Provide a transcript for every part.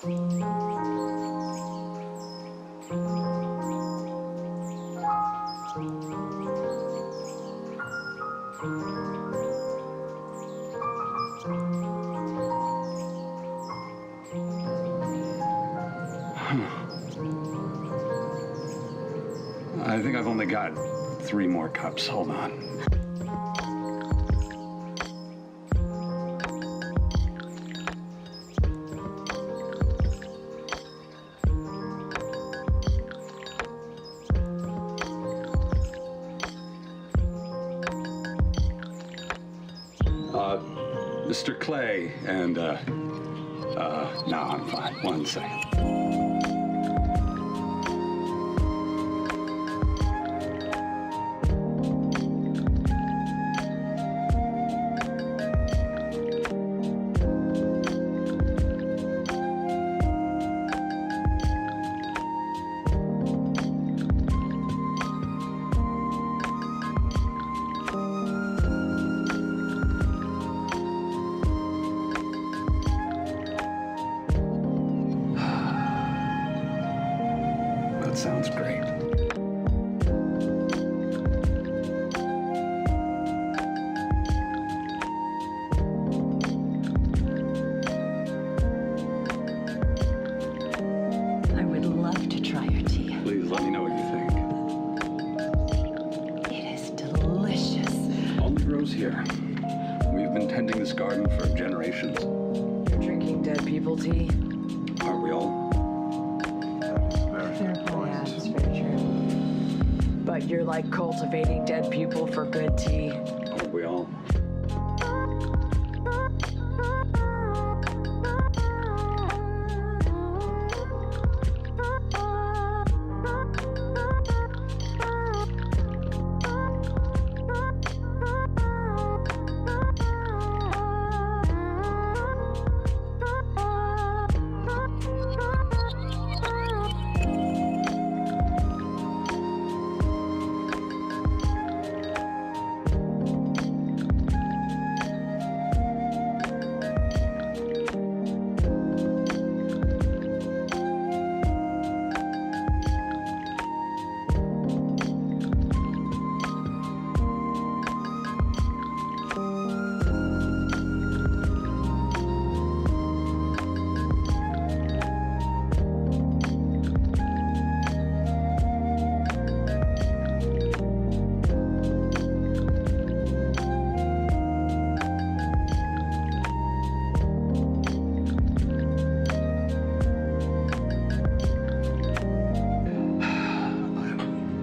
I think I've only got 3 more cups. Hold on. Mr. Clay and, no, I'm fine. 1 second. That sounds great. I would love to try your tea. Please let me know what you think. It is delicious. Only grows here. We've been tending this garden for generations. You're drinking dead people tea? Aren't we all? Yeah, that's very true. But you're like cultivating dead people for good tea. Aren't we all?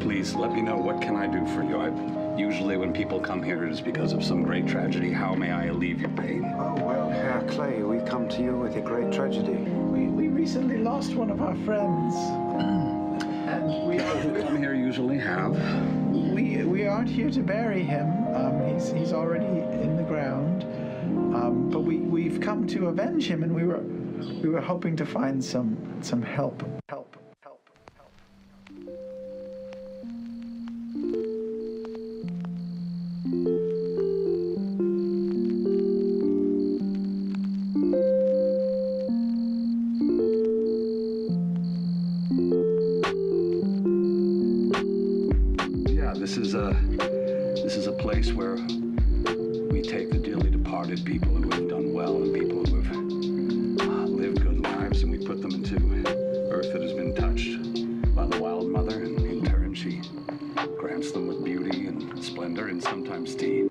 Please let me know, what can I do for you? Usually when people come here, it is because of some great tragedy. How may I alleviate your pain? Oh, well, Herr Clay, we come to you with a great tragedy. We recently lost one of our friends. And we Come here usually have. we aren't here to bury him. He's already in the ground. But we've come to avenge him, and we were hoping to find some help. Yeah, this is a place where we take the dearly departed people who have done well and people who have lived good lives, and we put them into earth that has been touched by the Wild Mother, and in turn she grants them with beauty and splendor and sometimes tea.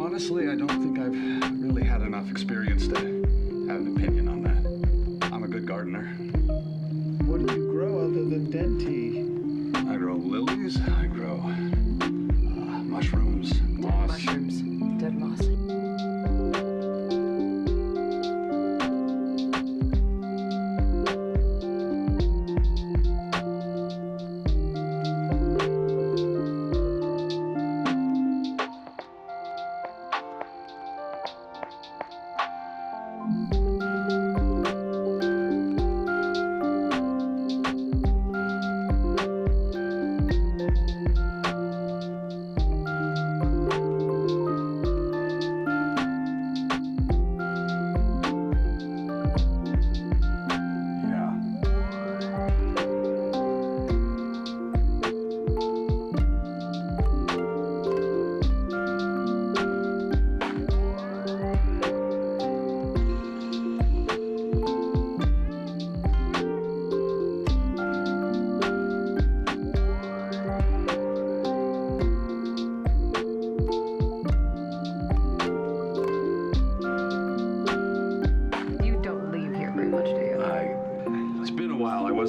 Honestly, I don't think I've really had enough experience to have an opinion on that. I'm a good gardener. What do you grow other than dead tea? I grow lilies, I grow mushrooms, moss. Mushrooms, dead moss.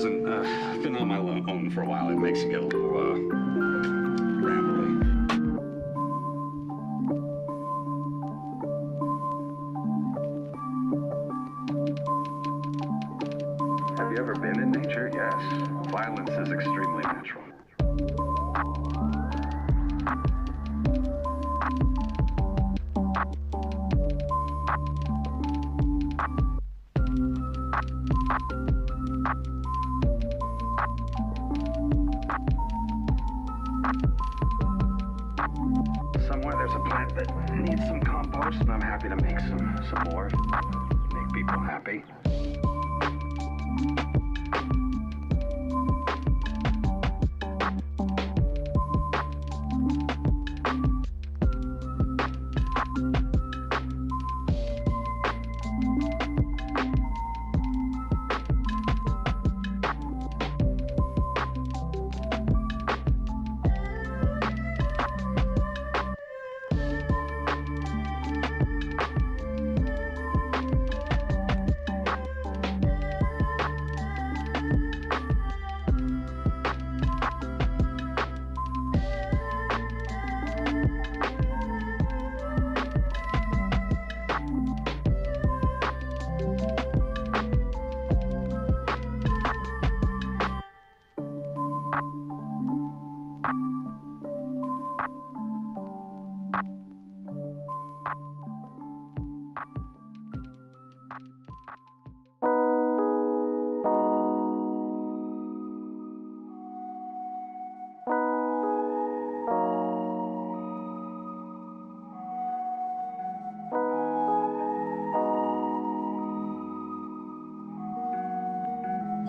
I've been on my own for a while. It makes you get a little, rambly. Have you ever been in nature? Yes. Violence is extremely natural. Somewhere there's a plant that needs some compost, and I'm happy to make some more. Make people happy.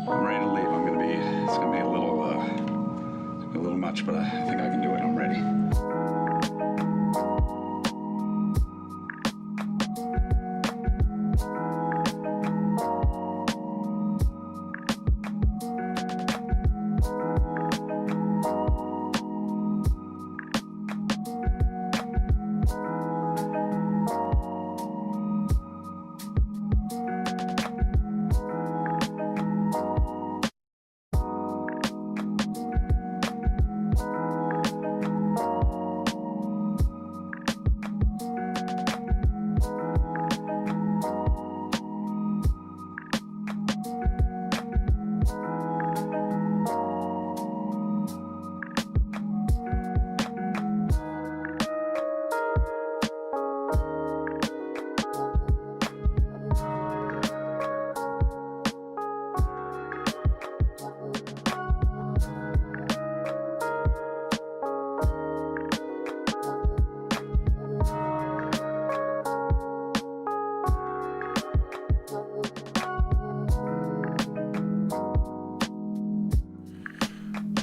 I'm ready to leave. It's gonna be a little much, but I think I can do it. I'm ready.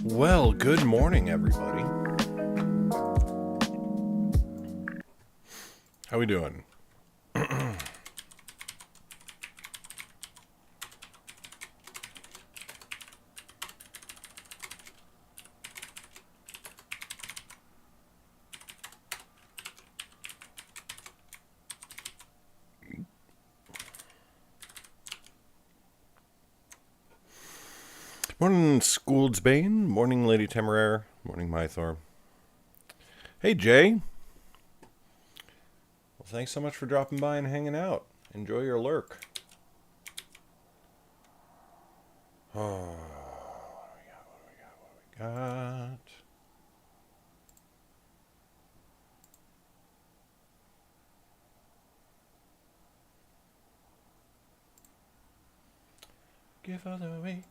Well, good morning, everybody. How we doing? Morning, Schools Bane. Morning, Lady Temeraire. Morning, Mythor. Hey, Jay. Well, thanks so much for dropping by and hanging out. Enjoy your lurk. Oh, what do we got? Give of the week.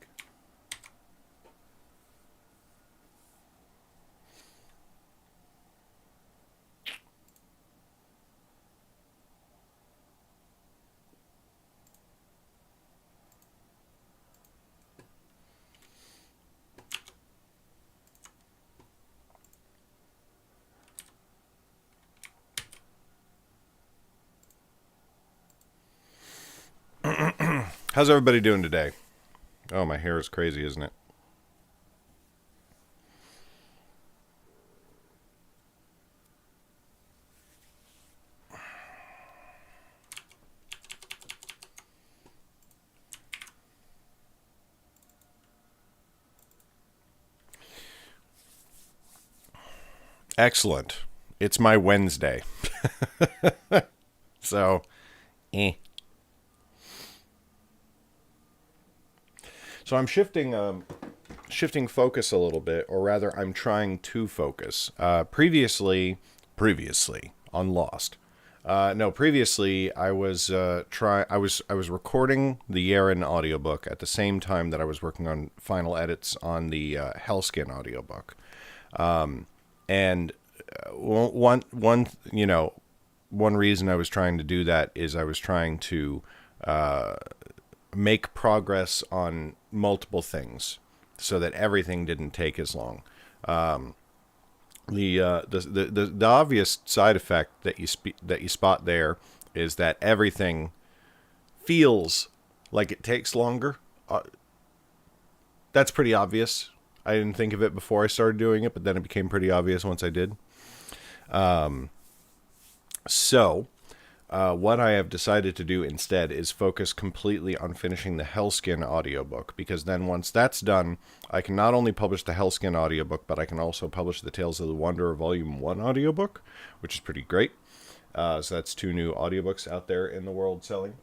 How's everybody doing today? Oh, my hair is crazy, isn't it? Excellent. It's my Wednesday. So, eh. So I'm shifting focus a little bit, or rather, I'm trying to focus. Previously on Lost. No, previously I was I was recording the Yaren audiobook at the same time that I was working on final edits on the Hellskin audiobook. And one reason I was trying to do that is I was trying to make progress on multiple things so that everything didn't take as long. The obvious side effect that you spot there is that everything feels like it takes longer. That's pretty obvious. I didn't think of it before I started doing it, but then it became pretty obvious once I did. What I have decided to do instead is focus completely on finishing the Hellskin audiobook, because then once that's done, I can not only publish the Hellskin audiobook, but I can also publish the Tales of the Wanderer Volume 1 audiobook, which is pretty great. So that's 2 new audiobooks out there in the world selling.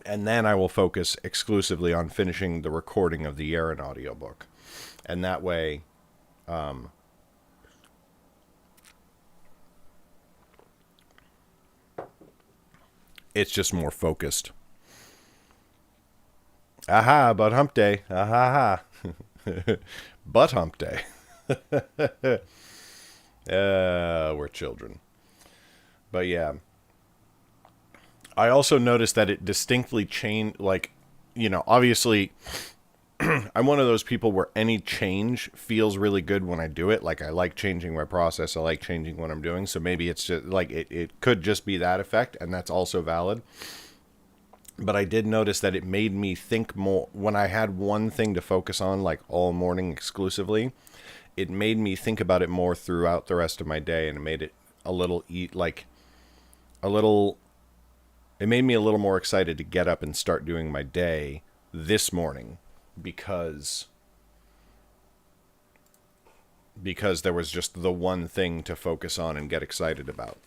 And then I will focus exclusively on finishing the recording of the Yaren audiobook. And that way, it's just more focused. Aha, butt hump day. Aha ha. Butt hump day. We're children. But yeah. I also noticed that it distinctly changed, obviously, I'm one of those people where any change feels really good when I do it. Like, I like changing my process. I like changing what I'm doing. So maybe it's just, it could just be that effect, and that's also valid. But I did notice that it made me think more. When I had one thing to focus on, like, all morning exclusively, it made me think about it more throughout the rest of my day, and it made it it made me a little more excited to get up and start doing my day this morning, because there was just the one thing to focus on and get excited about.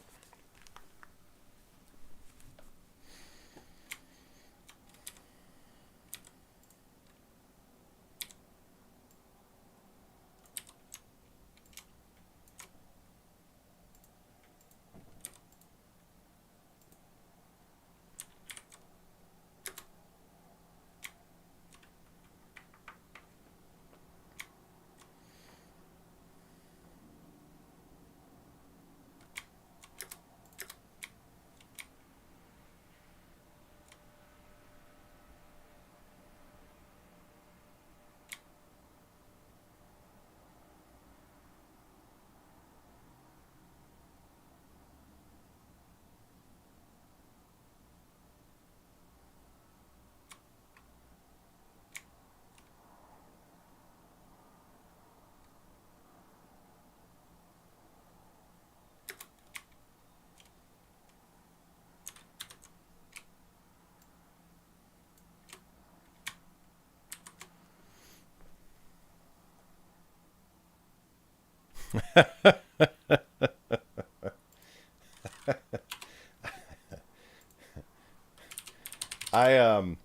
I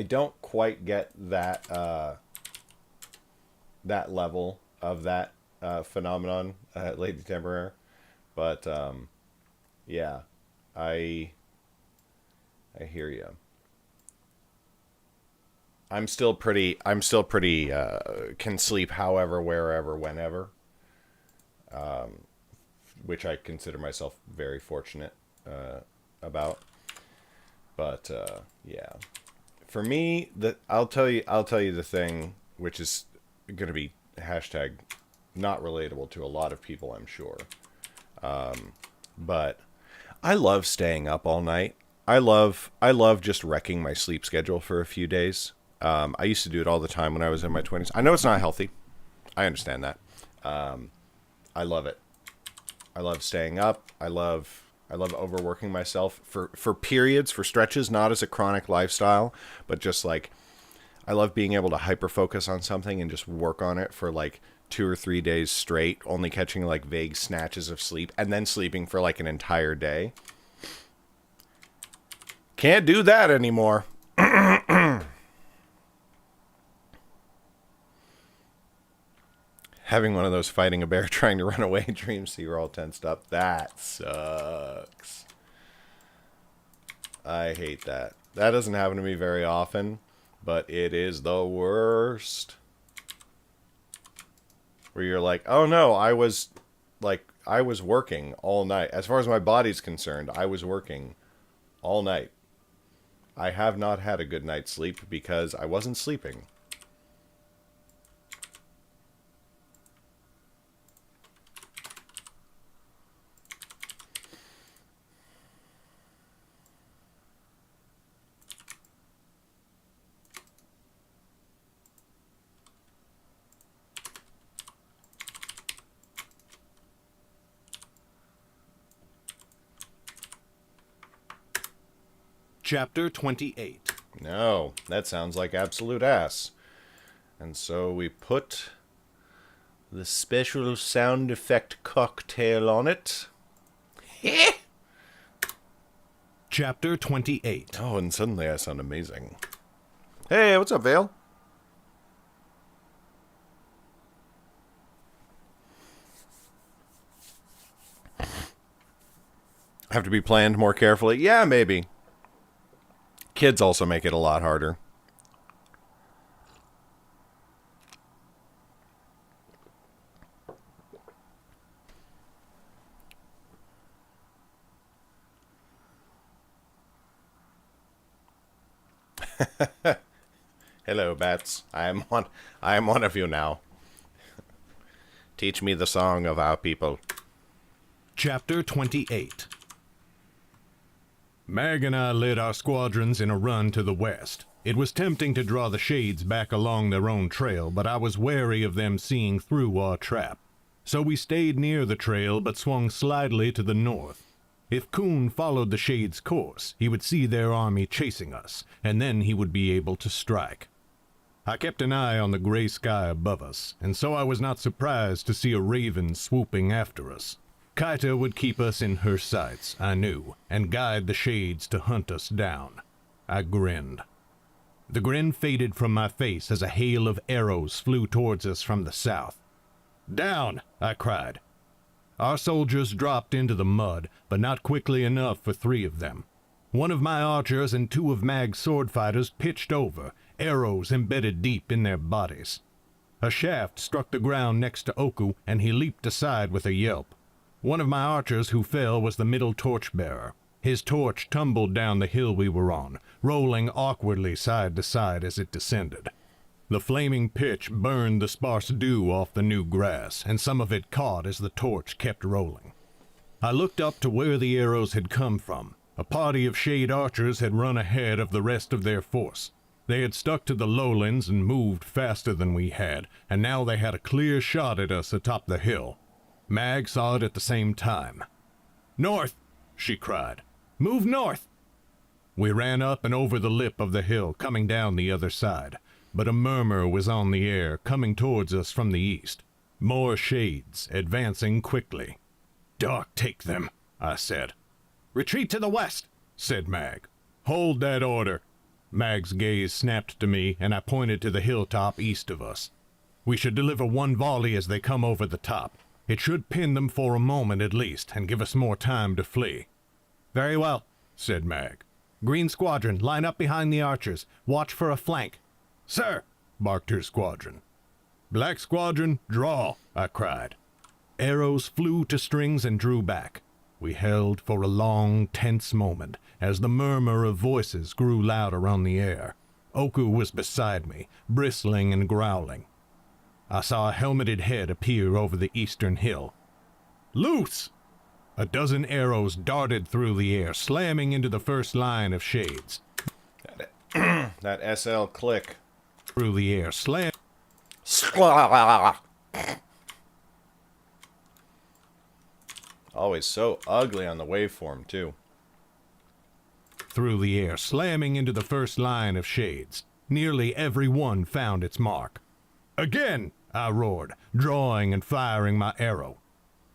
don't quite get that that level of that phenomenon, Lady Temporary, but yeah, I hear you. I'm still pretty can sleep however, wherever, whenever, which I consider myself very fortunate about. But yeah, for me, I'll tell you the thing, which is going to be hashtag not relatable to a lot of people, I'm sure. But I love staying up all night. I love just wrecking my sleep schedule for a few days. I used to do it all the time when I was in my 20s. I know it's not healthy. I understand that. I love it. I love staying up. I love overworking myself for periods, for stretches, not as a chronic lifestyle, but just like I love being able to hyper focus on something and just work on it for like 2 or 3 days straight, only catching like vague snatches of sleep and then sleeping for like an entire day. Can't do that anymore. Having one of those fighting a bear trying to run away dreams so you're all tensed up. That sucks. I hate that. That doesn't happen to me very often, but it is the worst. Where you're like, oh no, I was working all night. As far as my body's concerned, I was working all night. I have not had a good night's sleep because I wasn't sleeping. Chapter 28. No, that sounds like absolute ass. And so we put the special sound effect cocktail on it. Chapter 28. Oh, and suddenly I sound amazing. Hey, what's up, Vale? Have to be planned more carefully? Yeah, maybe. Kids also make it a lot harder. Hello, bats. I am one of you now. Teach me the song of our people. Chapter 28. Mag and I led our squadrons in a run to the west. It was tempting to draw the shades back along their own trail, but I was wary of them seeing through our trap. So we stayed near the trail, but swung slightly to the north. If Kuhn followed the shades' course, he would see their army chasing us, and then he would be able to strike. I kept an eye on the gray sky above us, and so I was not surprised to see a raven swooping after us. Kaita would keep us in her sights, I knew, and guide the shades to hunt us down. I grinned. The grin faded from my face as a hail of arrows flew towards us from the south. "Down!" I cried. Our soldiers dropped into the mud, but not quickly enough for 3 of them. One of my archers and 2 of Mag's sword fighters pitched over, arrows embedded deep in their bodies. A shaft struck the ground next to Oku, and he leaped aside with a yelp. One of my archers who fell was the middle torch-bearer. His torch tumbled down the hill we were on, rolling awkwardly side to side as it descended. The flaming pitch burned the sparse dew off the new grass, and some of it caught as the torch kept rolling. I looked up to where the arrows had come from. A party of shade archers had run ahead of the rest of their force. They had stuck to the lowlands and moved faster than we had, and now they had a clear shot at us atop the hill. Mag saw it at the same time. "North!" she cried. "Move north!" We ran up and over the lip of the hill, coming down the other side. But a murmur was on the air, coming towards us from the east. More shades, advancing quickly. "Dark take them," I said. Retreat to the west, said Mag. Hold that order. Mag's gaze snapped to me, and I pointed to the hilltop east of us. We should deliver one volley as they come over the top. It should pin them for a moment at least, and give us more time to flee. Very well, said Mag. Green Squadron, line up behind the archers. Watch for a flank. Sir, barked her squadron. Black Squadron, draw, I cried. Arrows flew to strings and drew back. We held for a long, tense moment as the murmur of voices grew louder on the air. Oku was beside me, bristling and growling. I saw a helmeted head appear over the eastern hill. Loose! A dozen arrows darted through the air, slamming into the first line of shades. That SL click. Through the air, slam. Always so ugly on the waveform, too. Through the air, slamming into the first line of shades. Nearly every one found its mark. Again, I roared, drawing and firing my arrow.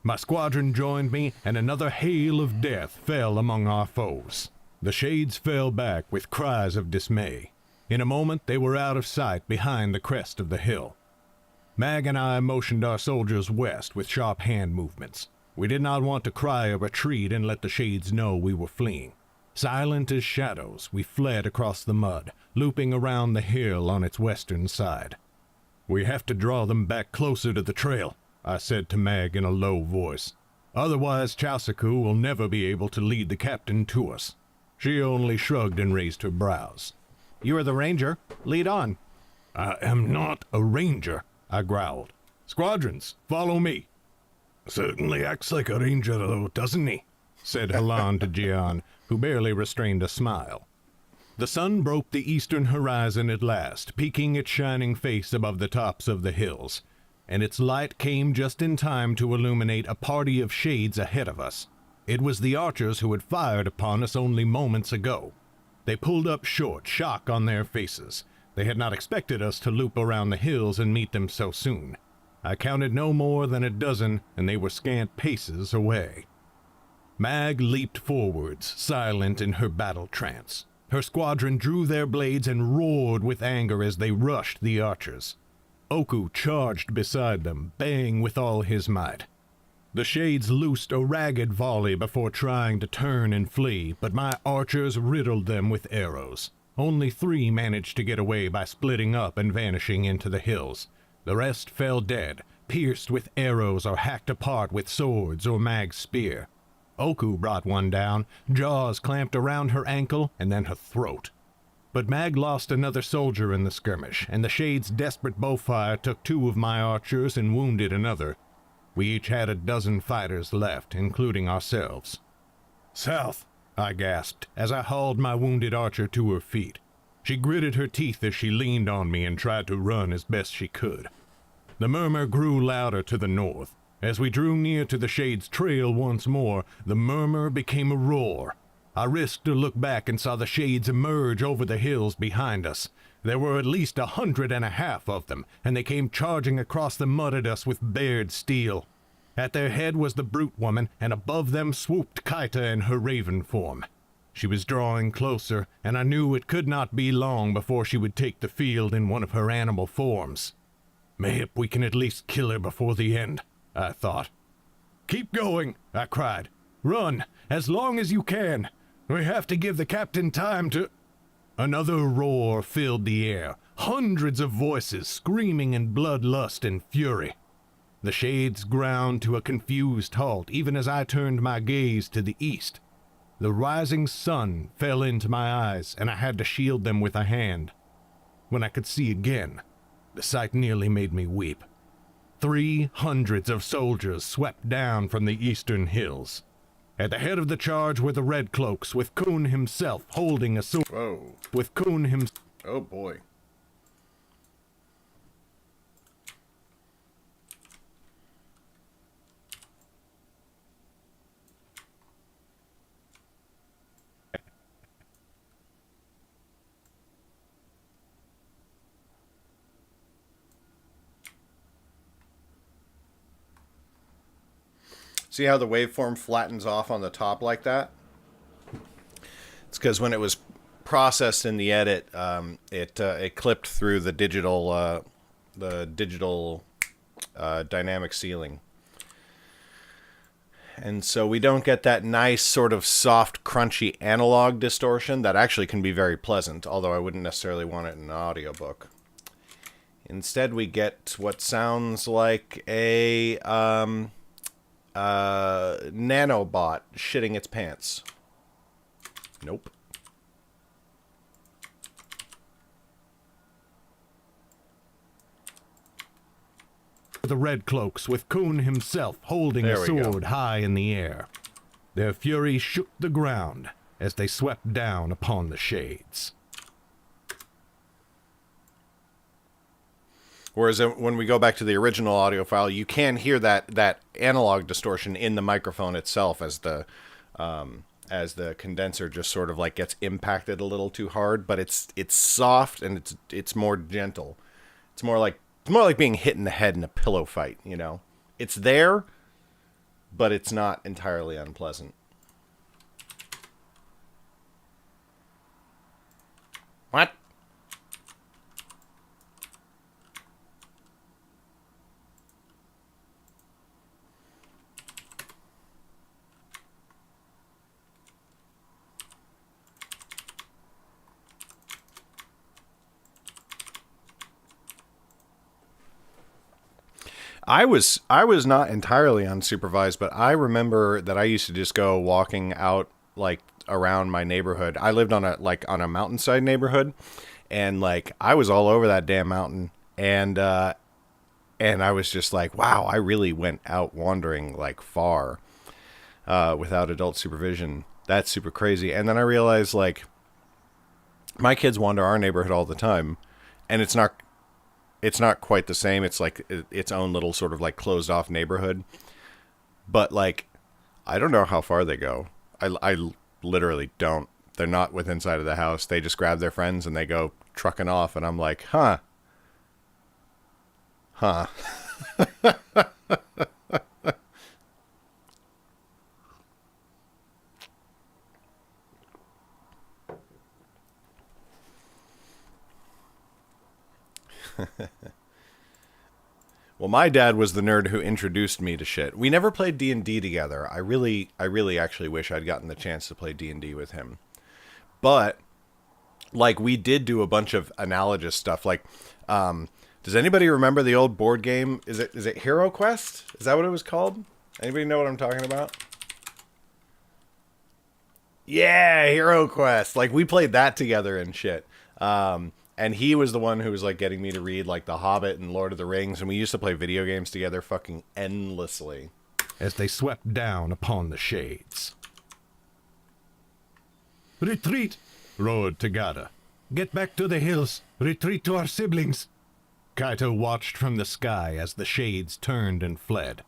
My squadron joined me, and another hail of death fell among our foes. The shades fell back with cries of dismay. In a moment, they were out of sight behind the crest of the hill. Mag and I motioned our soldiers west with sharp hand movements. We did not want to cry a retreat and let the shades know we were fleeing. Silent as shadows, we fled across the mud, looping around the hill on its western side. We have to draw them back closer to the trail, I said to Mag in a low voice. Otherwise, Chausaku will never be able to lead the captain to us. She only shrugged and raised her brows. You are the ranger. Lead on. I am not a ranger, I growled. Squadrons, follow me. Certainly acts like a ranger, though, doesn't he? Said Halan to Jian, who barely restrained a smile. The sun broke the eastern horizon at last, peeking its shining face above the tops of the hills, and its light came just in time to illuminate a party of shades ahead of us. It was the archers who had fired upon us only moments ago. They pulled up short, shock on their faces. They had not expected us to loop around the hills and meet them so soon. I counted no more than a dozen, and they were scant paces away. Mag leaped forwards, silent in her battle trance. Her squadron drew their blades and roared with anger as they rushed the archers. Oku charged beside them, baying with all his might. The shades loosed a ragged volley before trying to turn and flee, but my archers riddled them with arrows. Only 3 managed to get away by splitting up and vanishing into the hills. The rest fell dead, pierced with arrows or hacked apart with swords or Mag's spear. Oku brought one down, jaws clamped around her ankle and then her throat. But Mag lost another soldier in the skirmish, and the Shade's desperate bowfire took 2 of my archers and wounded another. We each had a dozen fighters left, including ourselves. South, I gasped, as I hauled my wounded archer to her feet. She gritted her teeth as she leaned on me and tried to run as best she could. The murmur grew louder to the north. As we drew near to the Shade's trail once more, the murmur became a roar. I risked to look back and saw the Shades emerge over the hills behind us. There were at least 150 of them, and they came charging across the mud at us with bared steel. At their head was the brute woman, and above them swooped Kaita in her raven form. She was drawing closer, and I knew it could not be long before she would take the field in one of her animal forms. Mayhap we can at least kill her before the end, I thought. Keep going, I cried. Run, as long as you can. We have to give the captain time to... Another roar filled the air, hundreds of voices screaming in bloodlust and fury. The Shades ground to a confused halt, even as I turned my gaze to the east. The rising sun fell into my eyes, and I had to shield them with a hand. When I could see again, the sight nearly made me weep. 300 of soldiers swept down from the eastern hills. At the head of the charge were the Red Cloaks, with Kuhn himself holding a sword. Whoa. With Kuhn himself. Oh boy. See how the waveform flattens off on the top like that? It's because when it was processed in the edit, it clipped through the digital dynamic ceiling. And so we don't get that nice sort of soft, crunchy analog distortion that actually can be very pleasant, although I wouldn't necessarily want it in an audiobook. Instead, we get what sounds like a nanobot shitting its pants. Nope. The red cloaks, with Coon himself holding a sword high in the air. Their fury shook the ground as they swept down upon the shades. Whereas when we go back to the original audio file, you can hear that analog distortion in the microphone itself as the condenser just sort of like gets impacted a little too hard, but it's soft and it's more gentle. It's more like being hit in the head in a pillow fight, you know. It's there, but it's not entirely unpleasant. What? I was not entirely unsupervised, but I remember that I used to just go walking out like around my neighborhood. I lived on a mountainside neighborhood, and like I was all over that damn mountain, and I was just like, wow, I really went out wandering like far without adult supervision. That's super crazy. And then I realized like my kids wander our neighborhood all the time, and it's not quite the same. It's like its own little sort of like closed off neighborhood. But like, I don't know how far they go. I literally don't. They're not within sight of the house. They just grab their friends and they go trucking off. And I'm like, huh. Well, my dad was the nerd who introduced me to shit. We never played D&D together. I really actually wish I'd gotten the chance to play D&D with him. But like we did do a bunch of analogous stuff. Like, does anybody remember the old board game? Is it Hero Quest? Is that what it was called? Anybody know what I'm talking about? Yeah, Hero Quest. Like we played that together and shit. And he was the one who was like getting me to read like The Hobbit and Lord of the Rings, and we used to play video games together fucking endlessly. As they swept down upon the shades. Retreat, roared Tagada. Get back to the hills. Retreat to our siblings. Kaito watched from the sky as the shades turned and fled.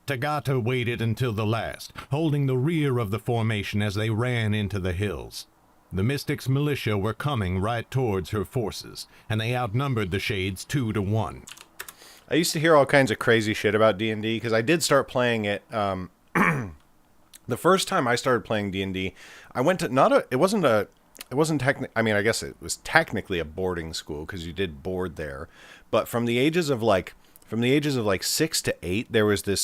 Tagata waited until the last, holding the rear of the formation as they ran into the hills. The Mystic's militia were coming right towards her forces, and they outnumbered the Shades 2-1. I used to hear all kinds of crazy shit about D&D, because I did start playing it, the first time I started playing D&D, I went to, it wasn't technically, I mean, I guess it was technically a boarding school, because you did board there, but from the ages of like 6 to 8, there was this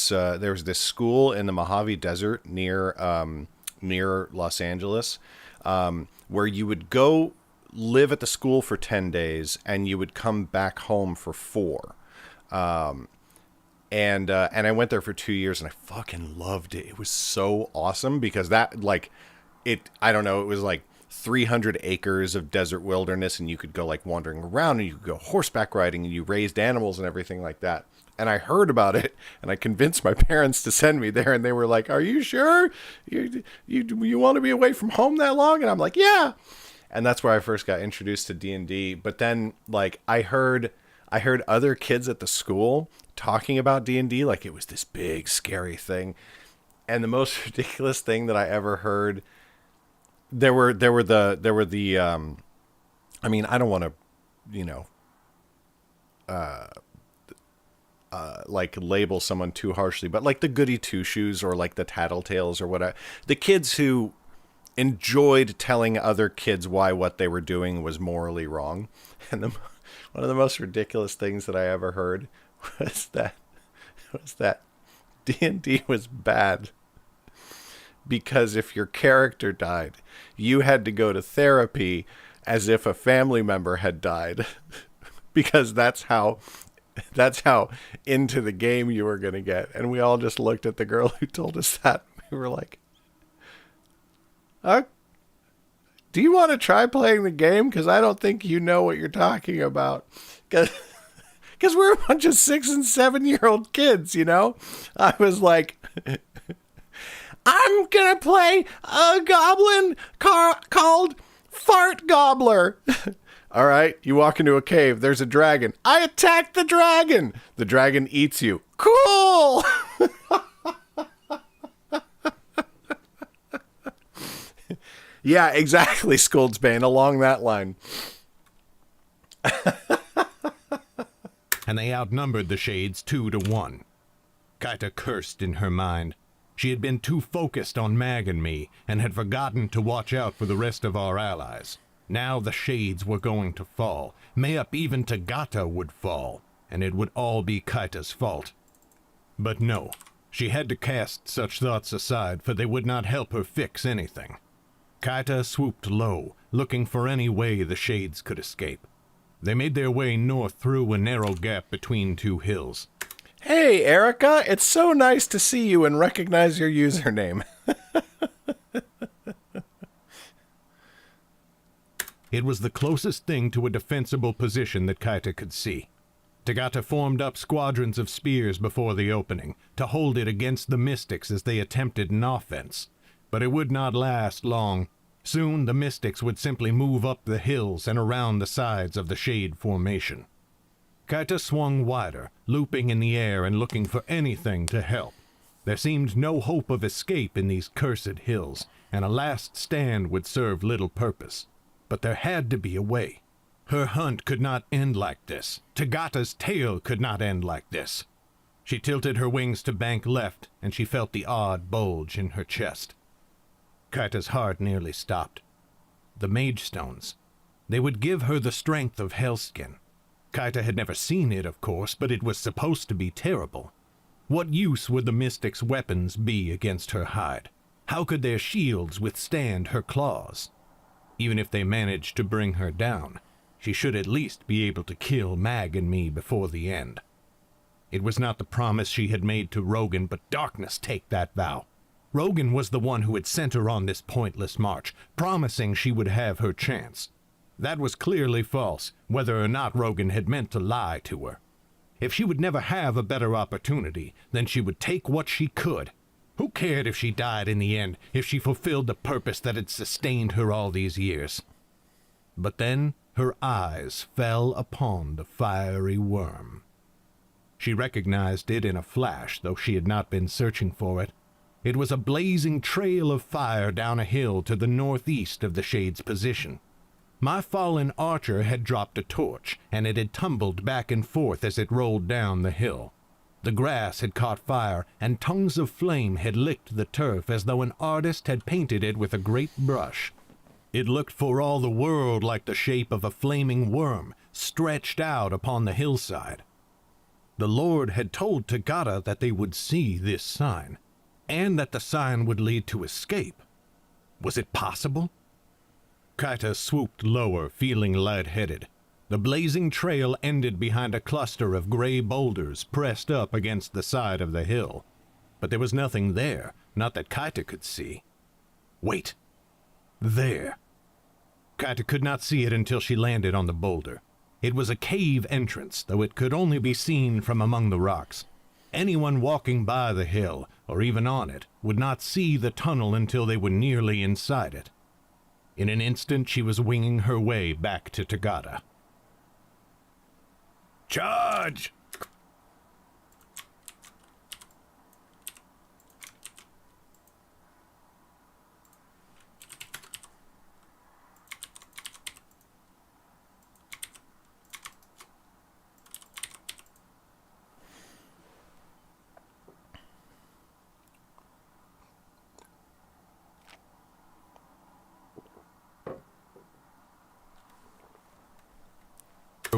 school in the Mojave Desert near Los Angeles, where you would go live at the school for 10 days and you would come back home for 4. And I went there for 2 years and I fucking loved it. It was so awesome because that like it, I don't know, it was like 300 acres of desert wilderness and you could go like wandering around and you could go horseback riding and you raised animals and everything like that. And I heard about it, and I convinced my parents to send me there, and they were like, "Are you sure? You want to be away from home that long?" And I'm like, "Yeah." And that's where I first got introduced to D&D. But then, like, I heard other kids at the school talking about D&D like it was this big, scary thing. And the most ridiculous thing that I ever heard, there were the I mean, I don't want to, you know, like label someone too harshly, but like the goody two shoes or like the tattletales or whatever, the kids who enjoyed telling other kids why what they were doing was morally wrong. And one of the most ridiculous things that I ever heard was that D&D was bad because if your character died, you had to go to therapy as if a family member had died because that's how into the game you were going to get. And we all just looked at the girl who told us that. We were like, do you want to try playing the game? Because I don't think you know what you're talking about. Because we're a bunch of 6 and 7 year old kids, you know? I was like, I'm going to play a goblin called Fart Gobbler. All right, you walk into a cave. There's a dragon. I attack the dragon. The dragon eats you. Cool! Yeah, exactly, Scoldsbane, along that line. And they outnumbered the Shades 2-1. Kaita cursed in her mind. She had been too focused on Mag and me, and had forgotten to watch out for the rest of our allies. Now the Shades were going to fall. Mayhap even Tagata would fall, and it would all be Kaita's fault. But no, she had to cast such thoughts aside, for they would not help her fix anything. Kaita swooped low, looking for any way the Shades could escape. They made their way north through a narrow gap between 2 hills. Hey, Erica, it's so nice to see you and recognize your username. It was the closest thing to a defensible position that Kaita could see. Tagata formed up squadrons of spears before the opening, to hold it against the Mystics as they attempted an offense. But it would not last long. Soon the Mystics would simply move up the hills and around the sides of the Shade formation. Kaita swung wider, looping in the air and looking for anything to help. There seemed no hope of escape in these cursed hills, and a last stand would serve little purpose. But there had to be a way. Her hunt could not end like this. Tagata's tail could not end like this. She tilted her wings to bank left, and she felt the odd bulge in her chest. Kaita's heart nearly stopped. The Mage Stones. They would give her the strength of Hellskin. Kaita had never seen it, of course, but it was supposed to be terrible. What use would the Mystic's weapons be against her hide? How could their shields withstand her claws? Even if they managed to bring her down, she should at least be able to kill Mag and me before the end. It was not the promise she had made to Rogan, but darkness take that vow. Rogan was the one who had sent her on this pointless march, promising she would have her chance. That was clearly false, whether or not Rogan had meant to lie to her. If she would never have a better opportunity, then she would take what she could. Who cared if she died in the end, if she fulfilled the purpose that had sustained her all these years? But then her eyes fell upon the fiery worm. She recognized it in a flash, though she had not been searching for it. It was a blazing trail of fire down a hill to the northeast of the Shade's position. My fallen archer had dropped a torch, and it had tumbled back and forth as it rolled down the hill. The grass had caught fire, and tongues of flame had licked the turf as though an artist had painted it with a great brush. It looked for all the world like the shape of a flaming worm, stretched out upon the hillside. The Lord had told Tagata that they would see this sign, and that the sign would lead to escape. Was it possible? Kaita swooped lower, feeling lightheaded. The blazing trail ended behind a cluster of gray boulders pressed up against the side of the hill. But there was nothing there, not that Kaita could see. Wait. There. Kaita could not see it until she landed on the boulder. It was a cave entrance, though it could only be seen from among the rocks. Anyone walking by the hill, or even on it, would not see the tunnel until they were nearly inside it. In an instant, she was winging her way back to Tagata. Charge!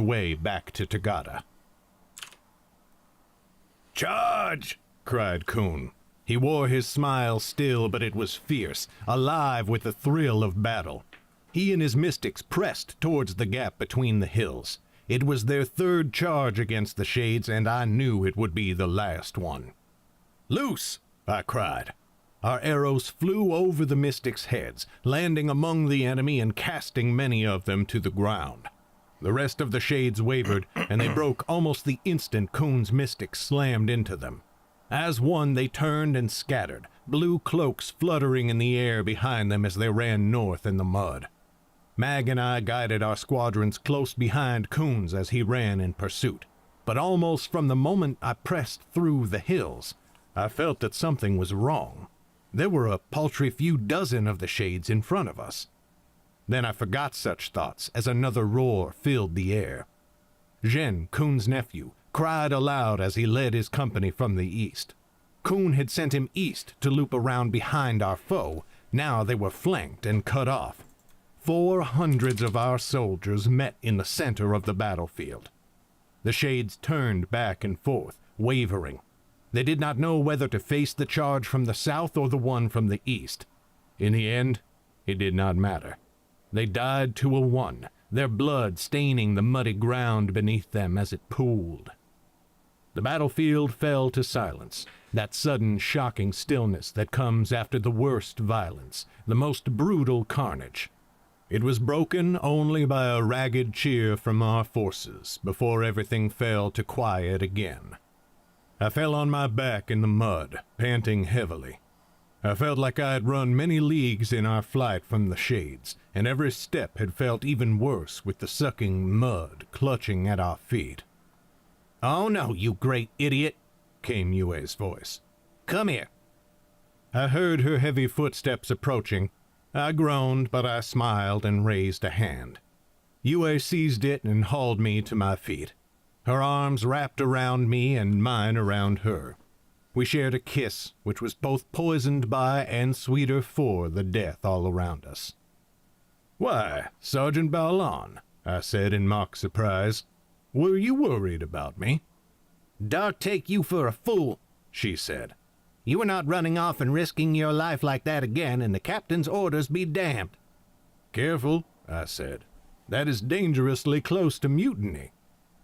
way back to Tagada. "Charge!" cried Coon. He wore his smile still, but it was fierce, alive with the thrill of battle. He and his mystics pressed towards the gap between the hills. It was their third charge against the Shades, and I knew it would be the last one. "Loose!" I cried. Our arrows flew over the mystics' heads, landing among the enemy and casting many of them to the ground. The rest of the Shades wavered, and they broke almost the instant Coon's mystics slammed into them. As one, they turned and scattered, blue cloaks fluttering in the air behind them as they ran north in the mud. Mag and I guided our squadrons close behind Coon's as he ran in pursuit. But almost from the moment I pressed through the hills, I felt that something was wrong. There were a paltry few dozen of the Shades in front of us. Then I forgot such thoughts as another roar filled the air. Jen, Coon's nephew, cried aloud as he led his company from the east. Coon had sent him east to loop around behind our foe. Now they were flanked and cut off. 400 of our soldiers met in the center of the battlefield. The Shades turned back and forth, wavering. They did not know whether to face the charge from the south or the one from the east. In the end, it did not matter. They died to a one, their blood staining the muddy ground beneath them as it pooled. The battlefield fell to silence, that sudden, shocking stillness that comes after the worst violence, the most brutal carnage. It was broken only by a ragged cheer from our forces before everything fell to quiet again. I fell on my back in the mud, panting heavily. I felt like I had run many leagues in our flight from the Shades, and every step had felt even worse with the sucking mud clutching at our feet. "Oh no, you great idiot," came Yue's voice. "Come here." I heard her heavy footsteps approaching. I groaned, but I smiled and raised a hand. Yue seized it and hauled me to my feet. Her arms wrapped around me and mine around her. We shared a kiss, which was both poisoned by and sweeter for the death all around us. "Why, Sergeant Balan," I said in mock surprise. "Were you worried about me?" "Don't take you for a fool," she said. "You are not running off and risking your life like that again, and the captain's orders be damned." "Careful," I said. "That is dangerously close to mutiny."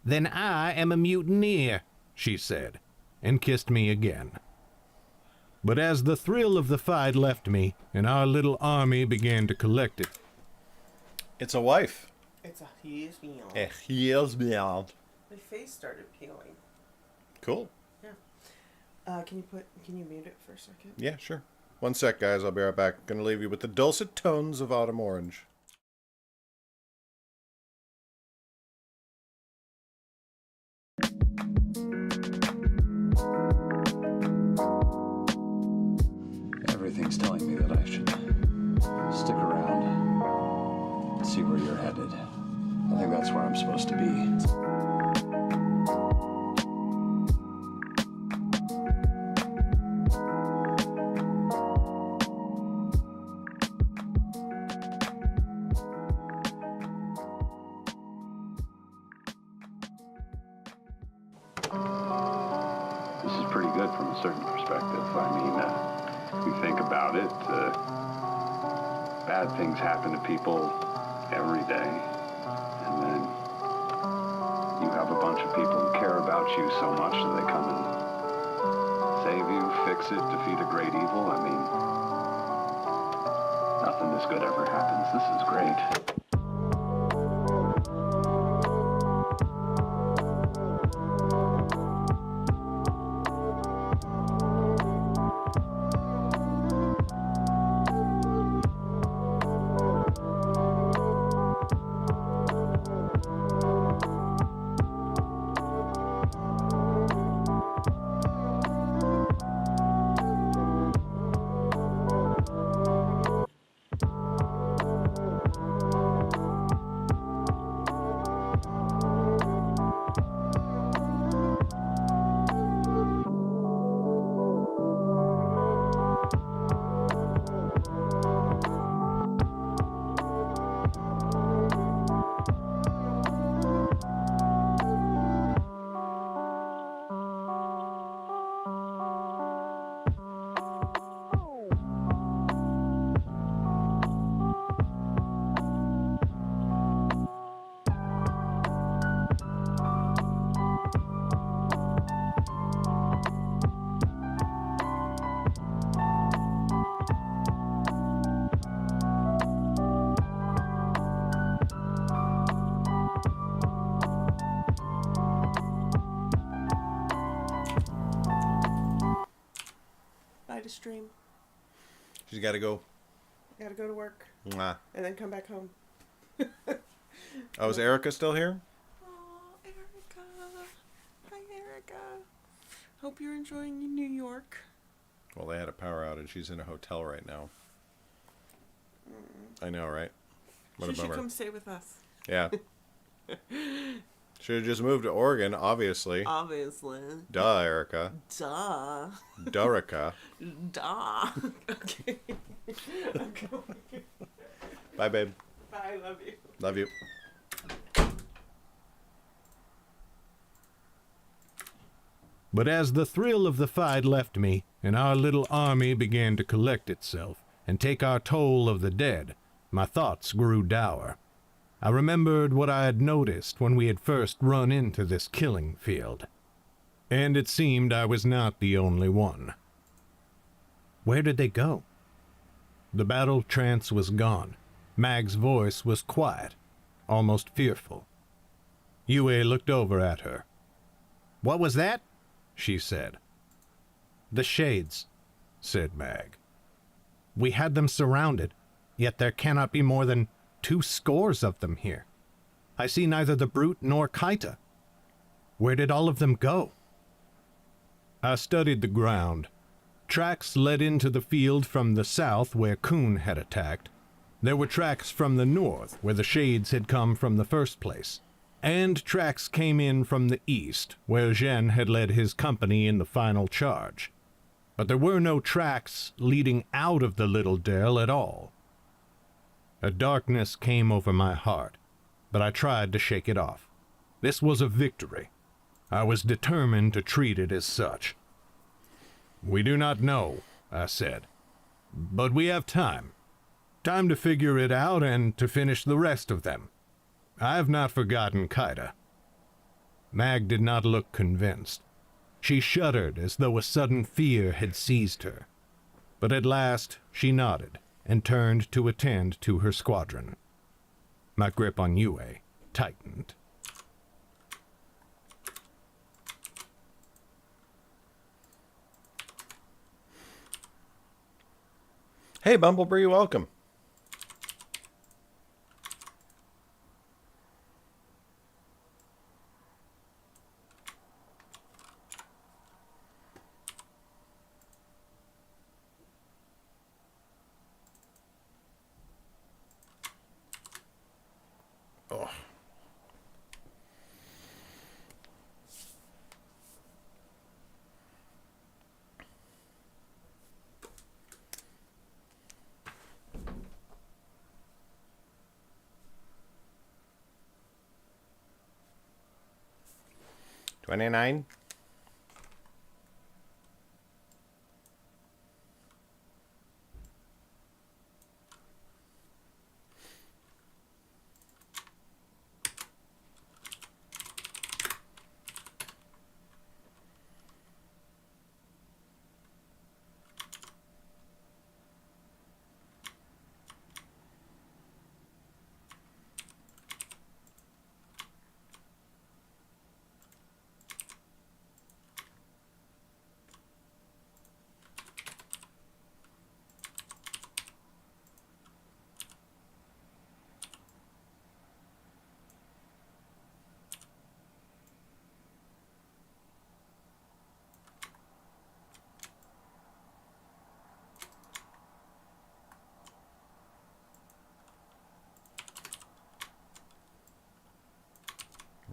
"Then I am a mutineer," she said, and kissed me again. But as the thrill of the fight left me, and our little army began to collect it... It's a wife. It's a huge meal. A huge meal. My face started peeling. Cool. Yeah. Can you mute it for a second? Yeah, sure. One sec, guys. I'll be right back. Gonna leave you with the dulcet tones of Autumn Orange. Everything's telling me that I should stick around and see where you're headed. I think that's where I'm supposed to be. This is pretty good from a certain perspective. I mean, you think about it, bad things happen to people every day, and then you have a bunch of people who care about you so much that they come and save you, fix it, defeat a great evil. I mean, nothing this good ever happens. This is great. stream. She's got to go. Gotta go to work. Mwah. And then come back home. Oh, is Erica still here? Oh, Erica. Hi, Erica. Hope you're enjoying New York. Well, they had a power outage. She's in a hotel right now. I know, right? What She a should bummer. come stay with us. Yeah. Should have just moved to Oregon, obviously. Obviously. Duh, Erica. Duh. Durica. Duh. Okay. I'm going. Bye, babe. Bye, love you. Love you. But as the thrill of the fight left me, and our little army began to collect itself and take our toll of the dead, my thoughts grew dour. I remembered what I had noticed when we had first run into this killing field. And it seemed I was not the only one. Where did they go? The battle trance was gone. Mag's voice was quiet, almost fearful. Yue looked over at her. "What was that?" she said. "The shades," said Mag. "We had them surrounded, yet there cannot be more than 2 scores of them here. I see neither the brute nor Kaita. Where did all of them go?" I studied the ground. Tracks led into the field from the south where Kuhn had attacked. There were tracks from the north where the shades had come from the first place. And tracks came in from the east where Zhen had led his company in the final charge. But there were no tracks leading out of the little dell at all. A darkness came over my heart, but I tried to shake it off. This was a victory. I was determined to treat it as such. "We do not know," I said, "but we have time. Time to figure it out and to finish the rest of them. I have not forgotten Kaida." Mag did not look convinced. She shuddered as though a sudden fear had seized her. But at last she nodded and turned to attend to her squadron. My grip on Yue tightened. Hey, Bumblebee, welcome. Oh. $29.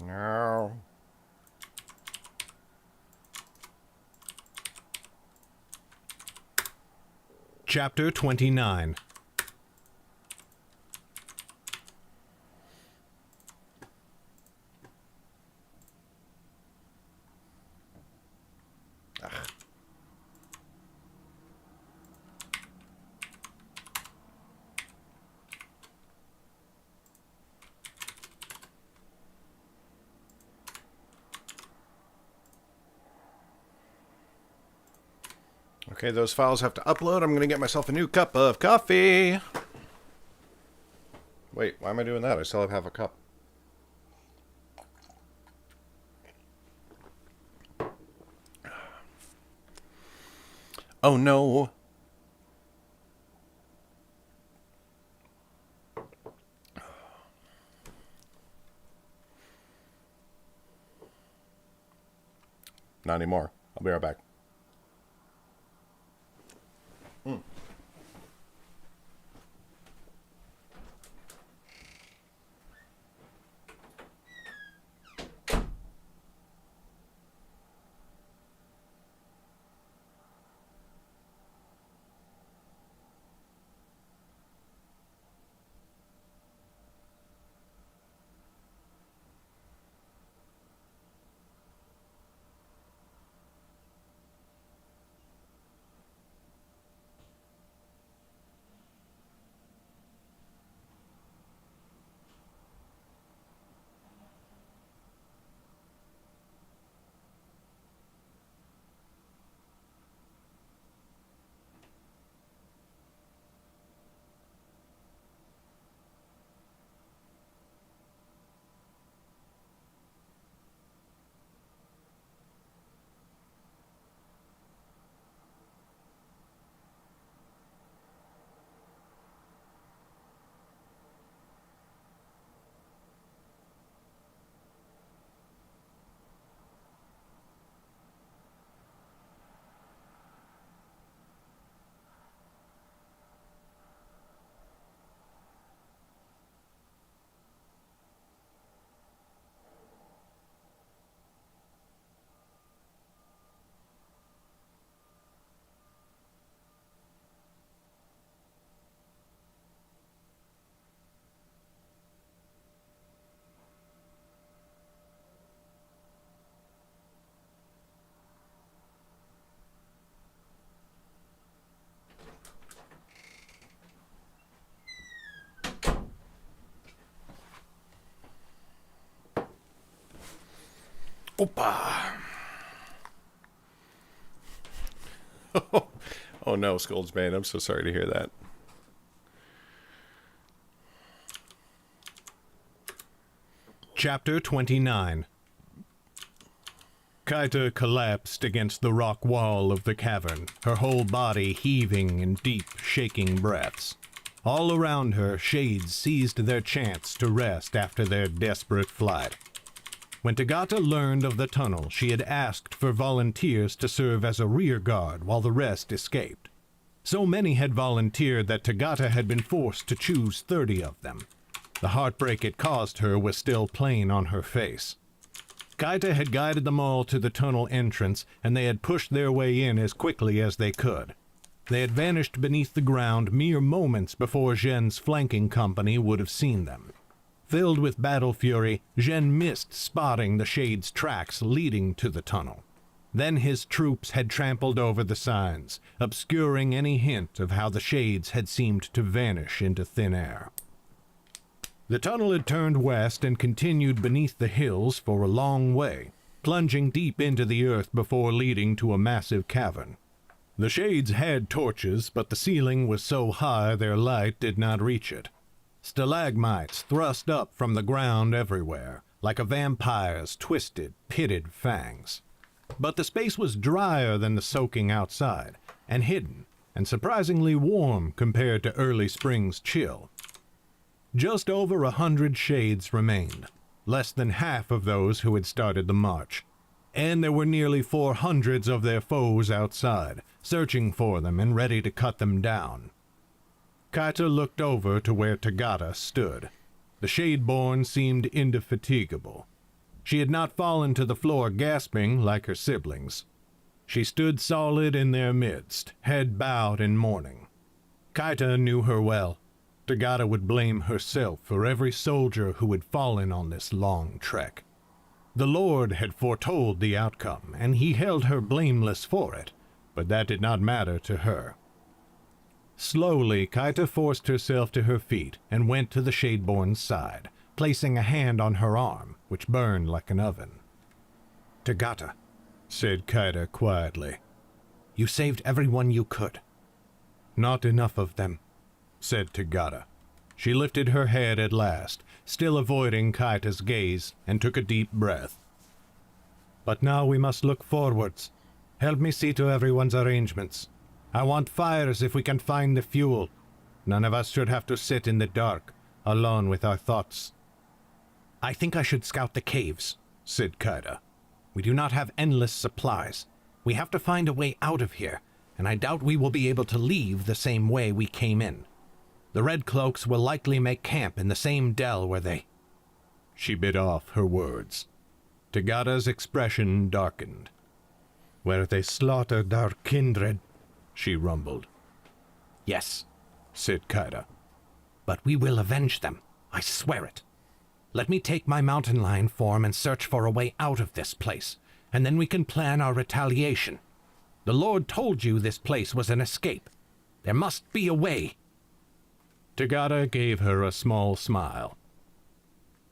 No. Chapter 29. Okay, those files have to upload. I'm going to get myself a new cup of coffee. Wait, why am I doing that? I still have half a cup. Oh no, Not anymore. I'll be right back. Opa! Oh no, Scold's Bane. I'm so sorry to hear that. Chapter 29. Kaita collapsed against the rock wall of the cavern, her whole body heaving in deep, shaking breaths. All around her, shades seized their chance to rest after their desperate flight. When Tagata learned of the tunnel, she had asked for volunteers to serve as a rear guard while the rest escaped. So many had volunteered that Tagata had been forced to choose 30 of them. The heartbreak it caused her was still plain on her face. Kaita had guided them all to the tunnel entrance, and they had pushed their way in as quickly as they could. They had vanished beneath the ground mere moments before Zhen's flanking company would have seen them. Filled with battle fury, Zhen missed spotting the Shade's tracks leading to the tunnel. Then his troops had trampled over the signs, obscuring any hint of how the Shades had seemed to vanish into thin air. The tunnel had turned west and continued beneath the hills for a long way, plunging deep into the earth before leading to a massive cavern. The Shades had torches, but the ceiling was so high their light did not reach it. Stalagmites thrust up from the ground everywhere, like a vampire's twisted, pitted fangs. But the space was drier than the soaking outside, and hidden, and surprisingly warm compared to early spring's chill. Just over 100 Shades remained, less than half of those who had started the march, and there were nearly 400 of their foes outside, searching for them and ready to cut them down. Kaita looked over to where Tagata stood. The Shadeborn seemed indefatigable. She had not fallen to the floor gasping like her siblings. She stood solid in their midst, head bowed in mourning. Kaita knew her well. Tagata would blame herself for every soldier who had fallen on this long trek. The Lord had foretold the outcome, and he held her blameless for it, but that did not matter to her. Slowly, Kaita forced herself to her feet and went to the Shadeborn's side, placing a hand on her arm, which burned like an oven. "Tagata," said Kaita quietly, "you saved everyone you could." "Not enough of them," said Tagata. She lifted her head at last, still avoiding Kaita's gaze, and took a deep breath. "But now we must look forwards. Help me see to everyone's arrangements. I want fires if we can find the fuel. None of us should have to sit in the dark, alone with our thoughts." "I think I should scout the caves," said Kaita. We do not have endless supplies. We have to find a way out of here, and I doubt we will be able to leave the same way we came in. The Red Cloaks will likely make camp in the same dell where they—" She bit off her words. Tagada's expression darkened. "Where they slaughtered our kindred," she rumbled. "Yes," said Kaita. "But we will avenge them. I swear it. Let me take my mountain lion form and search for a way out of this place, and then we can plan our retaliation. The Lord told you this place was an escape. There must be a way." Tagada gave her a small smile.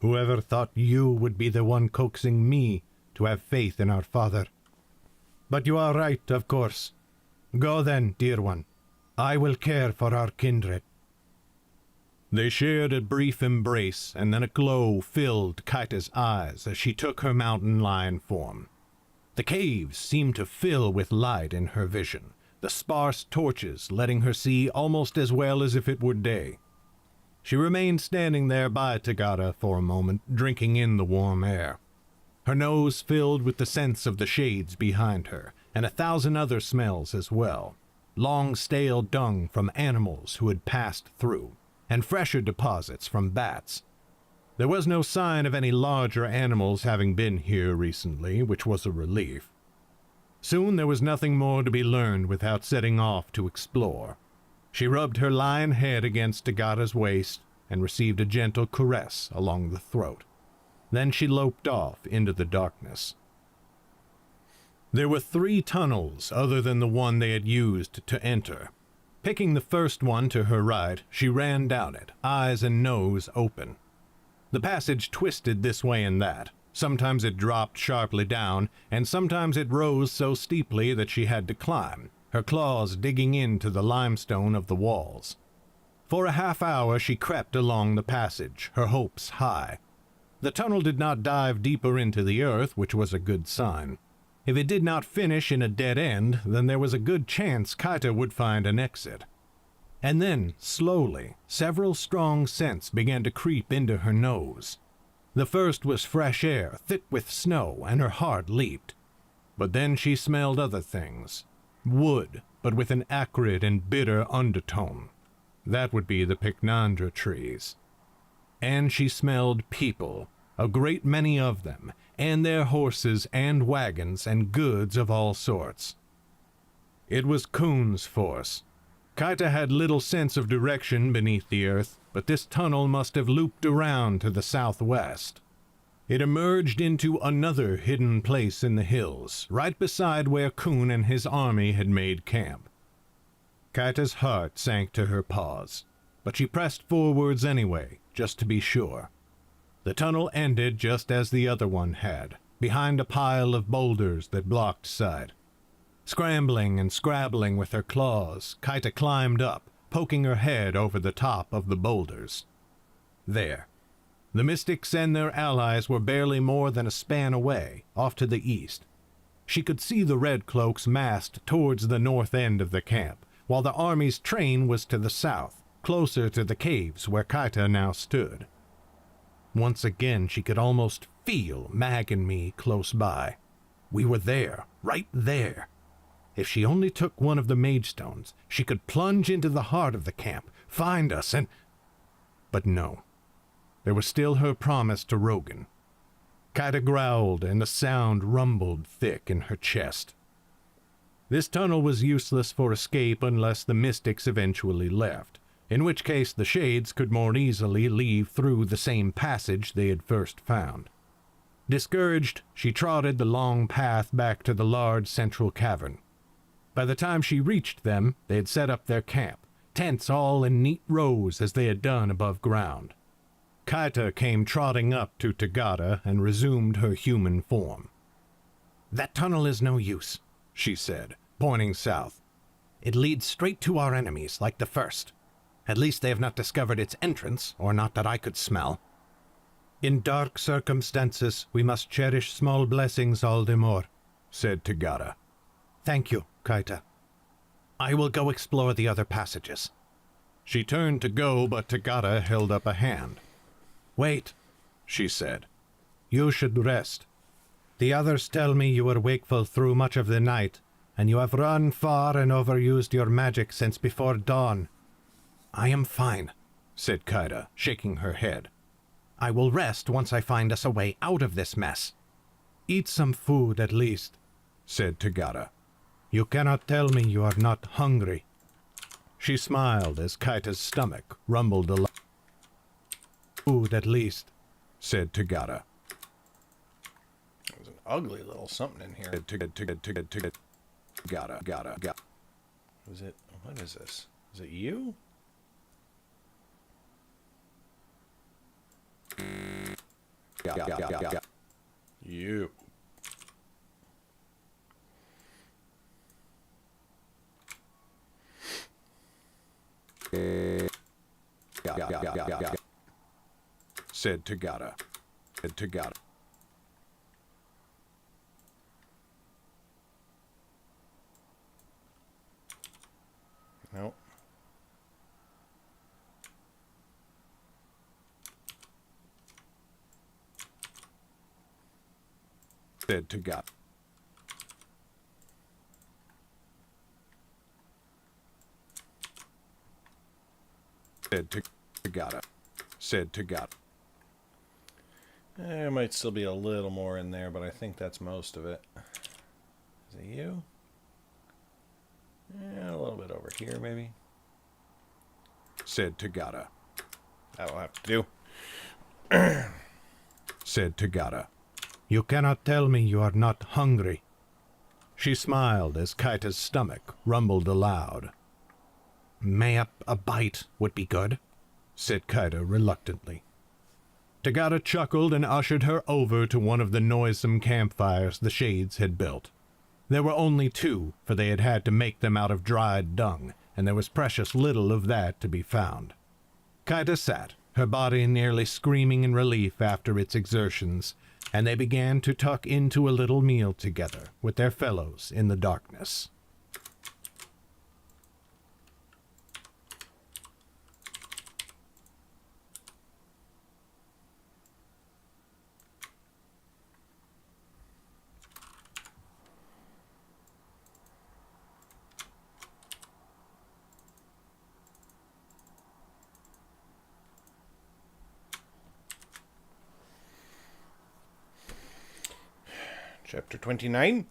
"Whoever thought you would be the one coaxing me to have faith in our father? But you are right, of course. Go then, dear one. I will care for our kindred." They shared a brief embrace, and then a glow filled Kaita's eyes as she took her mountain lion form. The caves seemed to fill with light in her vision, the sparse torches letting her see almost as well as if it were day. She remained standing there by Tagada for a moment, drinking in the warm air. Her nose filled with the scents of the shades behind her, and 1,000 other smells as well. Long stale dung from animals who had passed through, and fresher deposits from bats. There was no sign of any larger animals having been here recently, which was a relief. Soon there was nothing more to be learned without setting off to explore. She rubbed her lion head against Tagada's waist and received a gentle caress along the throat. Then she loped off into the darkness. There were 3 tunnels other than the one they had used to enter. Picking the first one to her right, she ran down it, eyes and nose open. The passage twisted this way and that. Sometimes it dropped sharply down, and sometimes it rose so steeply that she had to climb, her claws digging into the limestone of the walls. For a half hour she crept along the passage, her hopes high. The tunnel did not dive deeper into the earth, which was a good sign. If it did not finish in a dead end, then there was a good chance Kaita would find an exit. And then, slowly, several strong scents began to creep into her nose. The first was fresh air, thick with snow, and her heart leaped. But then she smelled other things. Wood, but with an acrid and bitter undertone. That would be the Pycnandra trees. And she smelled people, a great many of them, and their horses and wagons and goods of all sorts. It was Kuhn's force. Kaita had little sense of direction beneath the earth, but this tunnel must have looped around to the southwest. It emerged into another hidden place in the hills, right beside where Kuhn and his army had made camp. Kaita's heart sank to her paws, but she pressed forwards anyway, just to be sure. The tunnel ended just as the other one had, behind a pile of boulders that blocked sight. Scrambling and scrabbling with her claws, Kaita climbed up, poking her head over the top of the boulders. There. The Mystics and their allies were barely more than a span away, off to the east. She could see the Red Cloaks massed towards the north end of the camp, while the army's train was to the south, closer to the caves where Kaita now stood. Once again she could almost feel Mag and me close by. We were there, right there. If she only took one of the mage stones, she could plunge into the heart of the camp, find us, and... But no. There was still her promise to Rogan. Kaita growled, and the sound rumbled thick in her chest. This tunnel was useless for escape unless the Mystics eventually left, in which case the Shades could more easily leave through the same passage they had first found. Discouraged, she trotted the long path back to the large central cavern. By the time she reached them, they had set up their camp, tents all in neat rows as they had done above ground. Kaita came trotting up to Tagada and resumed her human form. "That tunnel is no use," she said, pointing south. "It leads straight to our enemies, like the first. At least they have not discovered its entrance, or not that I could smell. In dark circumstances, we must cherish small blessings all the more," said Tagada. "Thank you, Kaita. I will go explore the other passages." She turned to go, but Tagada held up a hand. "Wait," she said. "You should rest." The others tell me you were wakeful through much of the night, and you have run far and overused your magic since before dawn. I am fine, said Kaida, shaking her head. I will rest once I find us a way out of this mess. Eat some food at least, said Tagada. You cannot tell me you are not hungry. She smiled as Kaida's stomach rumbled aloud. Food at least, said Tagada. There's an ugly little something in here. Gotta. Is it? What is this? Is it you? You. Said Tagada. Nope. Said Tagada. Said Tagada. There might still be a little more in there, but I think that's most of it. Is it you? Yeah, a little bit over here, maybe. Said Tagada. That'll have to do. Said Tagada. You cannot tell me you are not hungry. She smiled as Kaita's stomach rumbled aloud. May a bite would be good, said Kaita reluctantly. Tagada chuckled and ushered her over to one of the noisome campfires the Shades had built. There were only two, for they had had to make them out of dried dung, and there was precious little of that to be found. Kaita sat, her body nearly screaming in relief after its exertions, and they began to tuck into a little meal together with their fellows in the darkness. Chapter 29.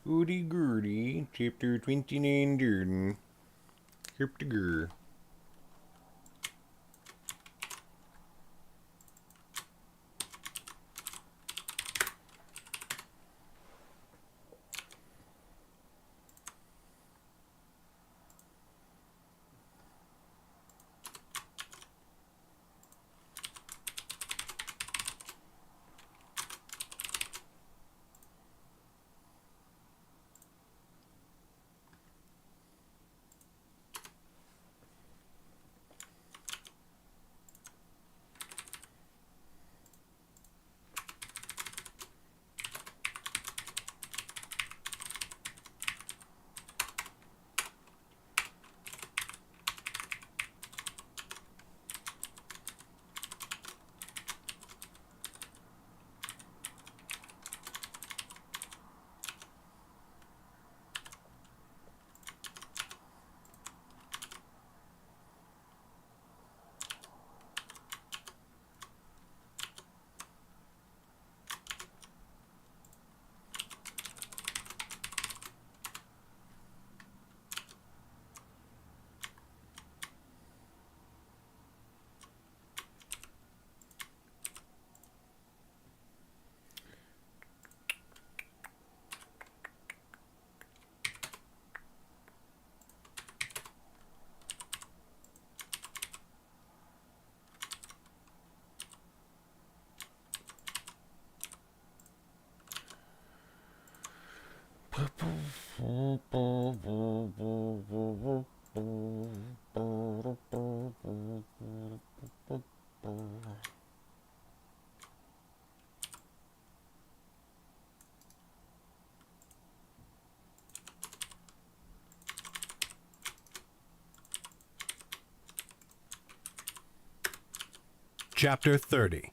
Goody goody. Chapter 29. Durden. Chapter gur. Chapter 30.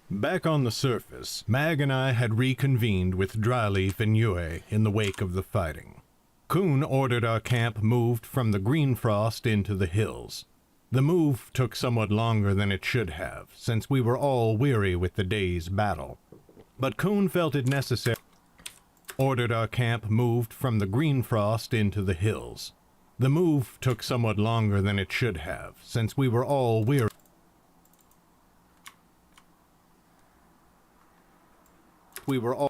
Back on the surface, Mag and I had reconvened with Dryleaf and Yue in the wake of the fighting. Kuhn ordered our camp moved from the green frost into the hills. The move took somewhat longer than it should have, since we were all weary with the day's battle. But Kuhn felt it necessary. Ordered our camp moved from the green frost into the hills. The move took somewhat longer than it should have, since we were all weary. We were all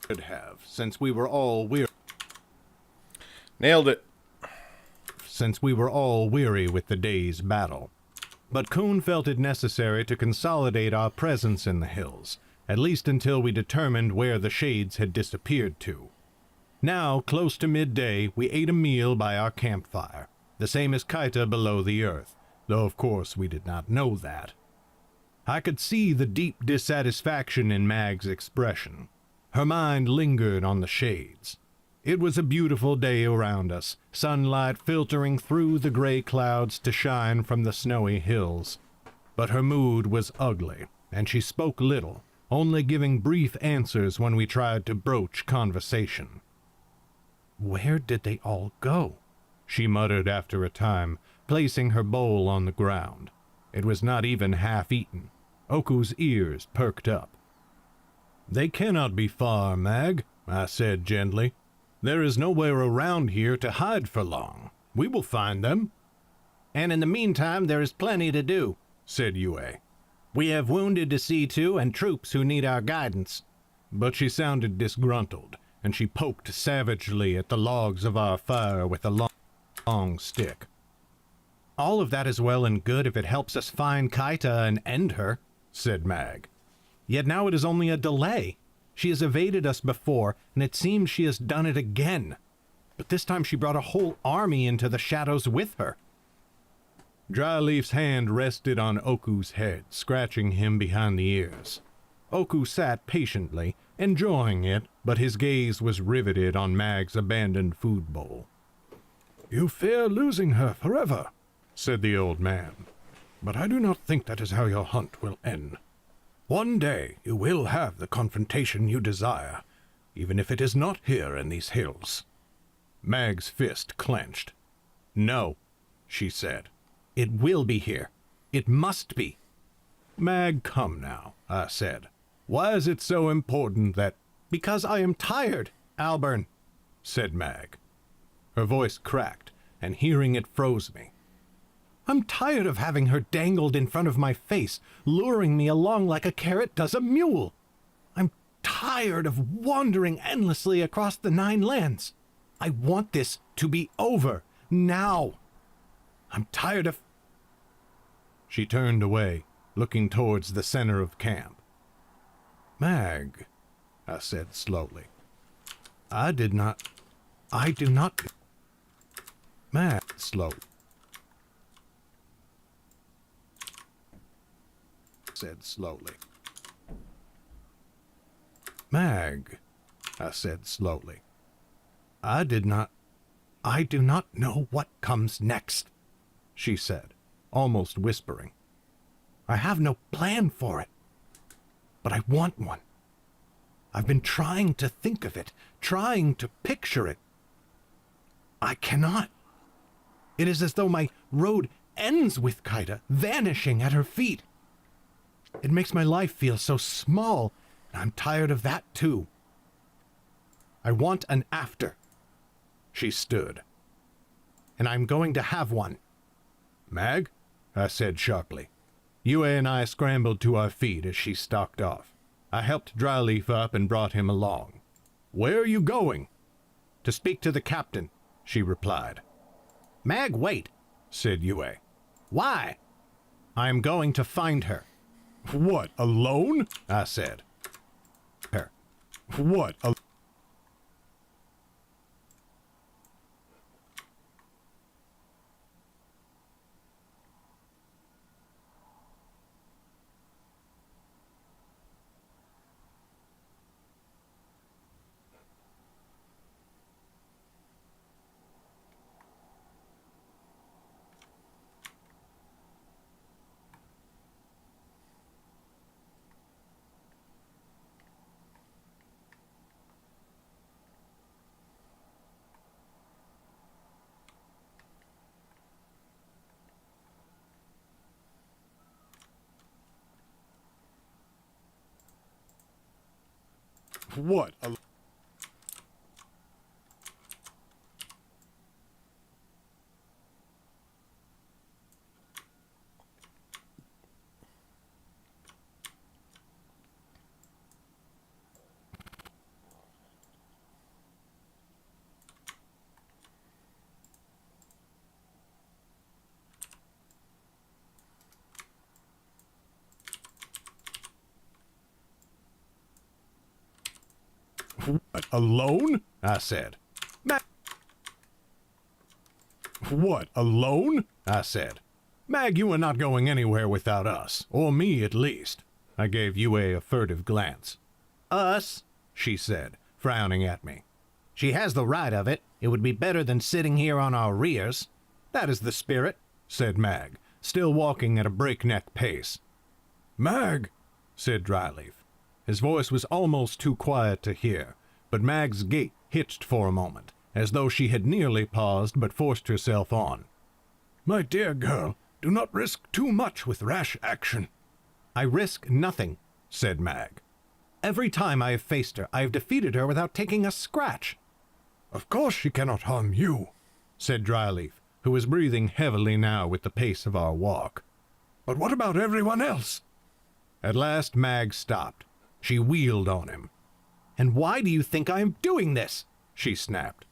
should have, since we were all weary. Nailed it. Since we were all weary with the day's battle. But Kuhn felt it necessary to consolidate our presence in the hills, at least until we determined where the shades had disappeared to. Now, close to midday, we ate a meal by our campfire, the same as Kaita below the earth, though of course we did not know that. I could see the deep dissatisfaction in Mag's expression. Her mind lingered on the shades. It was a beautiful day around us, sunlight filtering through the gray clouds to shine from the snowy hills. But her mood was ugly, and she spoke little, only giving brief answers when we tried to broach conversation. "Where did they all go?" she muttered after a time, placing her bowl on the ground. It was not even half eaten. Oku's ears perked up. "They cannot be far, Mag," I said gently. "There is nowhere around here to hide for long. We will find them." "And in the meantime, there is plenty to do," said Yue. "We have wounded to see to and troops who need our guidance." But she sounded disgruntled, and she poked savagely at the logs of our fire with a long stick. "All of that is well and good if it helps us find Kaita and end her," said Mag. "Yet now it is only a delay. She has evaded us before, and it seems she has done it again. But this time she brought a whole army into the shadows with her." Dryleaf's hand rested on Oku's head, scratching him behind the ears. Oku sat patiently, enjoying it, but his gaze was riveted on Mag's abandoned food bowl. "You fear losing her forever," said the old man. "But I do not think that is how your hunt will end. One day you will have the confrontation you desire, even if it is not here in these hills." Mag's fist clenched. "No," she said. "It will be here. It must be." "Mag, come now," I said. "Why is it so important that—" "Because I am tired, Alburn," said Mag. Her voice cracked, and hearing it froze me. "I'm tired of having her dangled in front of my face, luring me along like a carrot does a mule. I'm tired of wandering endlessly across the 9 lands. I want this to be over, now. I'm tired of—" She turned away, looking towards the center of camp. "Mag," I said slowly. I do not... Mag, slowly. Said slowly. "Mag," I said slowly. I do not know what comes next," she said, almost whispering. "I have no plan for it, but I want one. I've been trying to think of it, trying to picture it. I cannot. It is as though my road ends with Kaita vanishing at her feet. It makes my life feel so small, and I'm tired of that too. I want an after." She stood. "And I'm going to have one." "Mag?" I said sharply. Yue and I scrambled to our feet as she stalked off. I helped Dryleaf up and brought him along. "Where are you going?" "To speak to the captain," she replied. "Mag, wait," said Yue. "Why?" "I am going to find her." "What, alone?" I said. "Her. What, What? What, alone? I said. What, alone? I said. Mag, you are not going anywhere without us, or me at least. I gave Yue a furtive glance. Us? She said, frowning at me. She has the right of it. It would be better than sitting here on our rears. That is the spirit, said Mag, still walking at a breakneck pace. Mag, said Dryleaf. His voice was almost too quiet to hear, but Mag's gait hitched for a moment, as though she had nearly paused but forced herself on. My dear girl, do not risk too much with rash action. I risk nothing, said Mag. Every time I have faced her, I have defeated her without taking a scratch. Of course she cannot harm you, said Dryleaf, who was breathing heavily now with the pace of our walk. But what about everyone else? At last Mag stopped. She wheeled on him. And why do you think I am doing this? She snapped.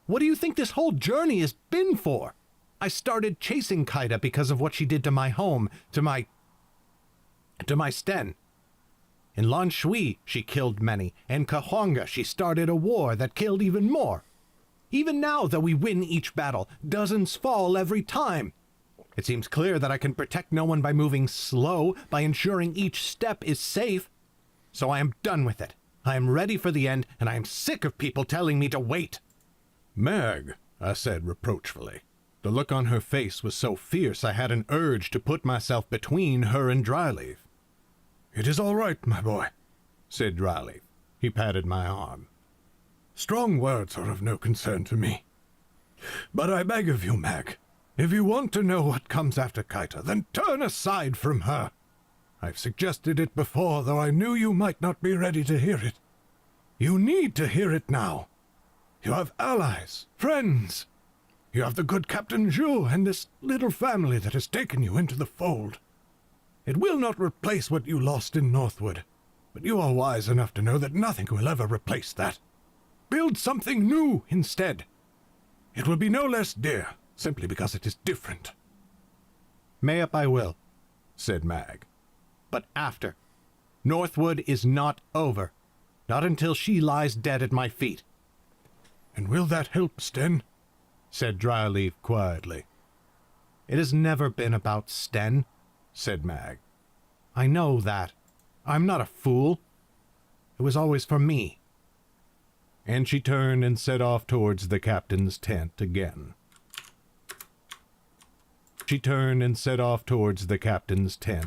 What do you think this whole journey has been for? I started chasing Kaida because of what she did to my home, to my Sten. In Lan Shui, she killed many, and Kahonga she started a war that killed even more. Even now, though we win each battle, dozens fall every time. It seems clear that I can protect no one by moving slow, by ensuring each step is safe. So I am done with it. I am ready for the end, and I am sick of people telling me to wait. Meg, I said reproachfully. The look on her face was so fierce I had an urge to put myself between her and Dryleaf. It is all right, my boy, said Dryleaf. He patted my arm. Strong words are of no concern to me. But I beg of you, Mag, if you want to know what comes after Kaita, then turn aside from her. I've suggested it before, though I knew you might not be ready to hear it. You need to hear it now. You have allies, friends. You have the good Captain Zhu and this little family that has taken you into the fold. It will not replace what you lost in Northwood, but you are wise enough to know that nothing will ever replace that. Build something new instead. It will be no less dear, simply because it is different. Mayhap I will, said Mag. But after. Northwood is not over. Not until she lies dead at my feet. And will that help, Sten? Said Dryleaf quietly. It has never been about Sten, said Mag. I know that. I'm not a fool. It was always for me. And she turned and set off towards the captain's tent again. She turned and set off towards the captain's tent.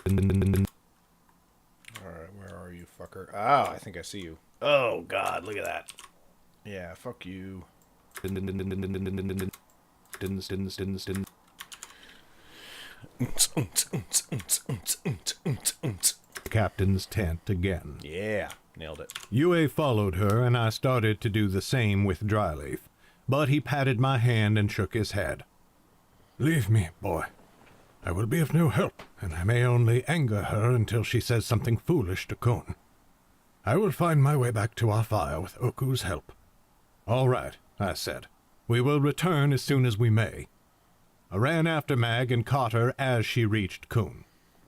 Alright, where are you, fucker? Ah, I think I see you. Oh, God, look at that. Yeah, fuck you. Captain's tent again. Yeah, nailed it. Yue followed her, and I started to do the same with Dryleaf, but he patted my hand and shook his head. Leave me, boy. I will be of no help, and I may only anger her until she says something foolish to Kun. I will find my way back to our fire with Oku's help. All right, I said. We will return as soon as we may. I ran after Mag and caught her as she reached Kun.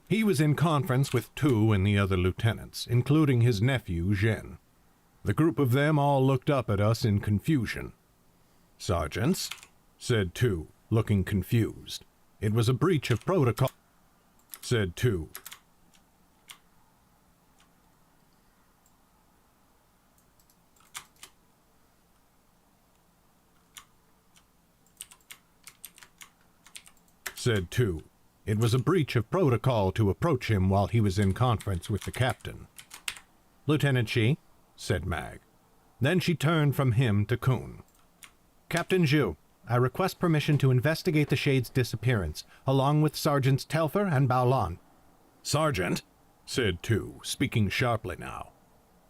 He was in conference with Tu and the other lieutenants, including his nephew, Zhen. The group of them all looked up at us in confusion. Sergeants, said Tu, looking confused. It was a breach of protocol, said Tu. Said Tu. It was a breach of protocol to approach him while he was in conference with the captain. Lieutenant Shi, said Mag. Then she turned from him to Kun. Captain Zhu, I request permission to investigate the Shade's disappearance, along with Sergeants Telfer and Baolan. Sergeant, said two, speaking sharply now.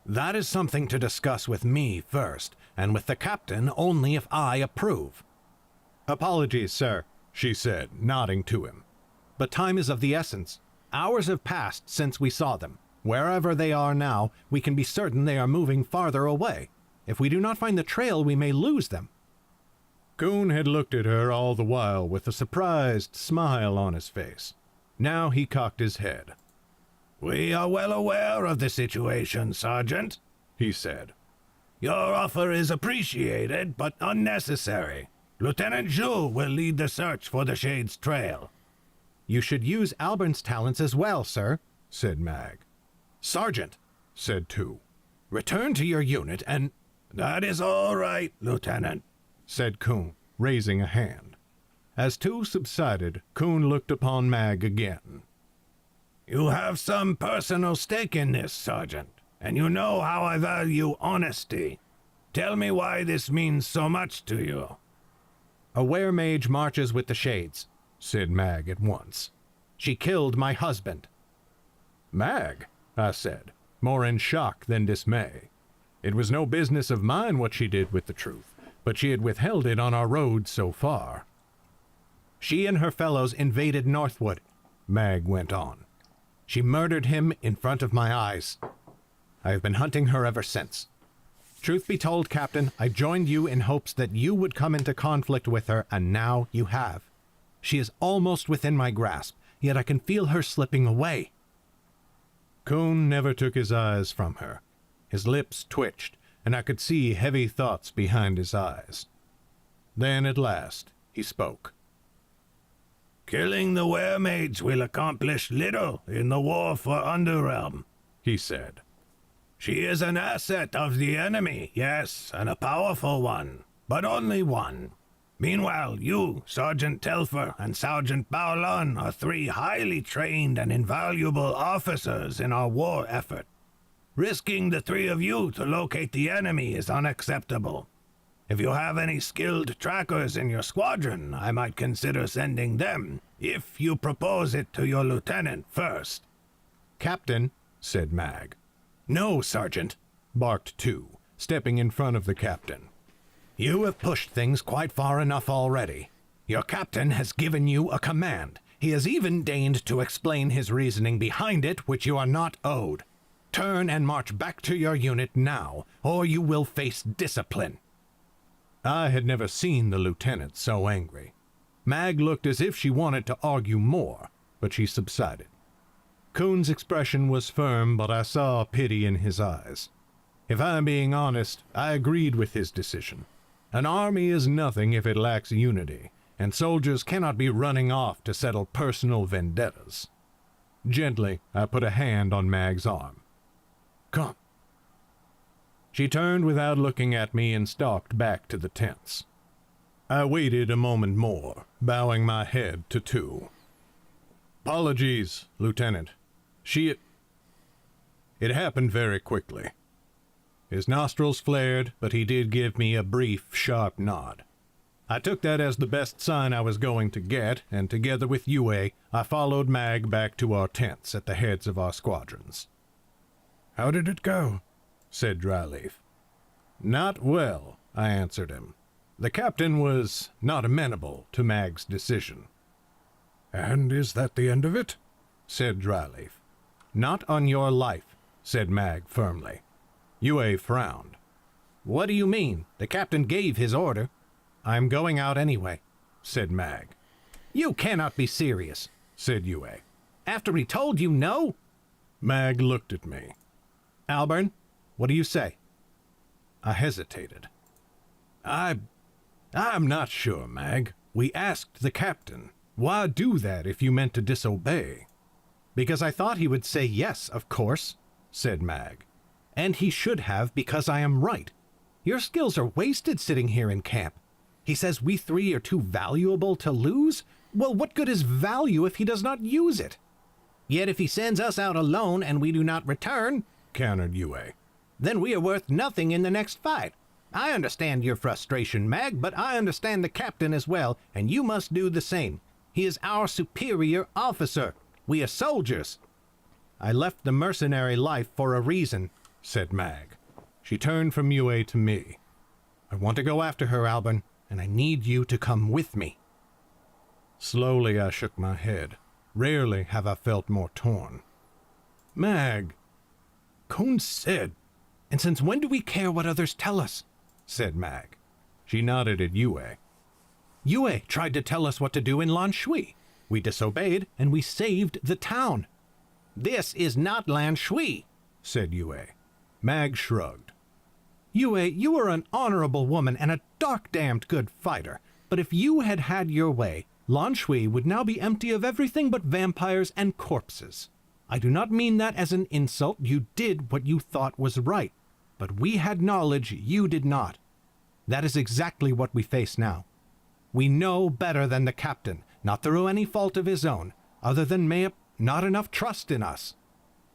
That is something to discuss with me first, and with the captain only if I approve. Apologies, sir, she said, nodding to him. But time is of the essence. Hours have passed since we saw them. Wherever they are now, we can be certain they are moving farther away. If we do not find the trail, we may lose them. Coon had looked at her all the while with a surprised smile on his face. Now he cocked his head. We are well aware of the situation, Sergeant, he said. Your offer is appreciated, but unnecessary. Lieutenant Jules will lead the search for the Shades Trail. You should use Albern's talents as well, sir, said Mag. Sergeant, said two, return to your unit and... That is all right, Lieutenant, said Coon, raising a hand. As two subsided, Coon looked upon Mag again. You have some personal stake in this, Sergeant, and you know how I value honesty. Tell me why this means so much to you. A were-mage marches with the Shades, said Mag at once. She killed my husband. Mag, I said, more in shock than dismay. It was no business of mine what she did with the truth, but she had withheld it on our road so far. She and her fellows invaded Northwood, Mag went on. She murdered him in front of my eyes. I have been hunting her ever since. Truth be told, Captain, I joined you in hopes that you would come into conflict with her, and now you have. She is almost within my grasp, yet I can feel her slipping away. Coon never took his eyes from her. His lips twitched, and I could see heavy thoughts behind his eyes. Then, at last, he spoke. Killing the were-maids will accomplish little in the war for Underrealm, he said. She is an asset of the enemy, yes, and a powerful one, but only one. Meanwhile, you, Sergeant Telfer, and Sergeant Baulon are three highly trained and invaluable officers in our war effort. Risking the three of you to locate the enemy is unacceptable. If you have any skilled trackers in your squadron, I might consider sending them, if you propose it to your lieutenant first. Captain, said Mag. No, Sergeant, barked two, stepping in front of the captain. You have pushed things quite far enough already. Your captain has given you a command. He has even deigned to explain his reasoning behind it, which you are not owed. Turn and march back to your unit now, or you will face discipline. I had never seen the lieutenant so angry. Mag looked as if she wanted to argue more, but she subsided. Coon's expression was firm, but I saw pity in his eyes. If I'm being honest, I agreed with his decision. An army is nothing if it lacks unity, and soldiers cannot be running off to settle personal vendettas. Gently, I put a hand on Mag's arm. Come. She turned without looking at me and stalked back to the tents. I waited a moment more, bowing my head to two. Apologies, Lieutenant. It happened very quickly. His nostrils flared, but he did give me a brief, sharp nod. I took that as the best sign I was going to get, and together with Yue, I followed Mag back to our tents at the heads of our squadrons. How did it go? Said Dryleaf. Not well, I answered him. The captain was not amenable to Mag's decision. And is that the end of it? Said Dryleaf. Not on your life, said Mag firmly. Yue frowned. What do you mean? The captain gave his order. I'm going out anyway, said Mag. You cannot be serious, said Yue. After he told you no? Mag looked at me. Albern, what do you say? I hesitated. I'm not sure, Mag. We asked the captain. Why do that if you meant to disobey? Because I thought he would say yes, of course, said Mag. And he should have, because I am right. Your skills are wasted sitting here in camp. He says we three are too valuable to lose? Well, what good is value if he does not use it? Yet if he sends us out alone and we do not return, countered Yue, then we are worth nothing in the next fight. I understand your frustration, Mag, but I understand the captain as well, and you must do the same. He is our superior officer. We are soldiers. I left the mercenary life for a reason, said Mag. She turned from Yue to me. I want to go after her, Alban, and I need you to come with me. Slowly I shook my head. Rarely have I felt more torn. Mag, Khun said, and since when do we care what others tell us? Said Mag. She nodded at Yue. Yue tried to tell us what to do in Lan Shui. We disobeyed, and we saved the town. This is not Lan Shui, said Yue. Mag shrugged. Yue, you are an honorable woman and a dark-damned good fighter, but if you had had your way, Lan Shui would now be empty of everything but vampires and corpses. I do not mean that as an insult. You did what you thought was right, but we had knowledge you did not. That is exactly what we face now. We know better than the captain, not through any fault of his own, other than not enough trust in us.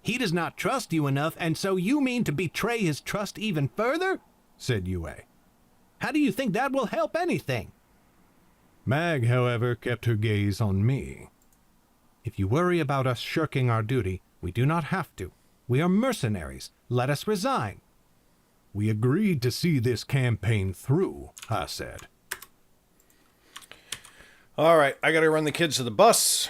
He does not trust you enough, and so you mean to betray his trust even further? Said Yue. How do you think that will help anything? Mag, however, kept her gaze on me. If you worry about us shirking our duty, we do not have to. We are mercenaries. Let us resign. We agreed to see this campaign through, I said. All right, I gotta run the kids to the bus.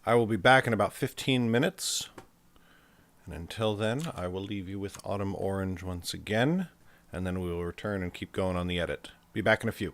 I will be back in about 15 minutes. And until then, I will leave you with Autumn Orange once again. And then we will return and keep going on the edit. Be back in a few.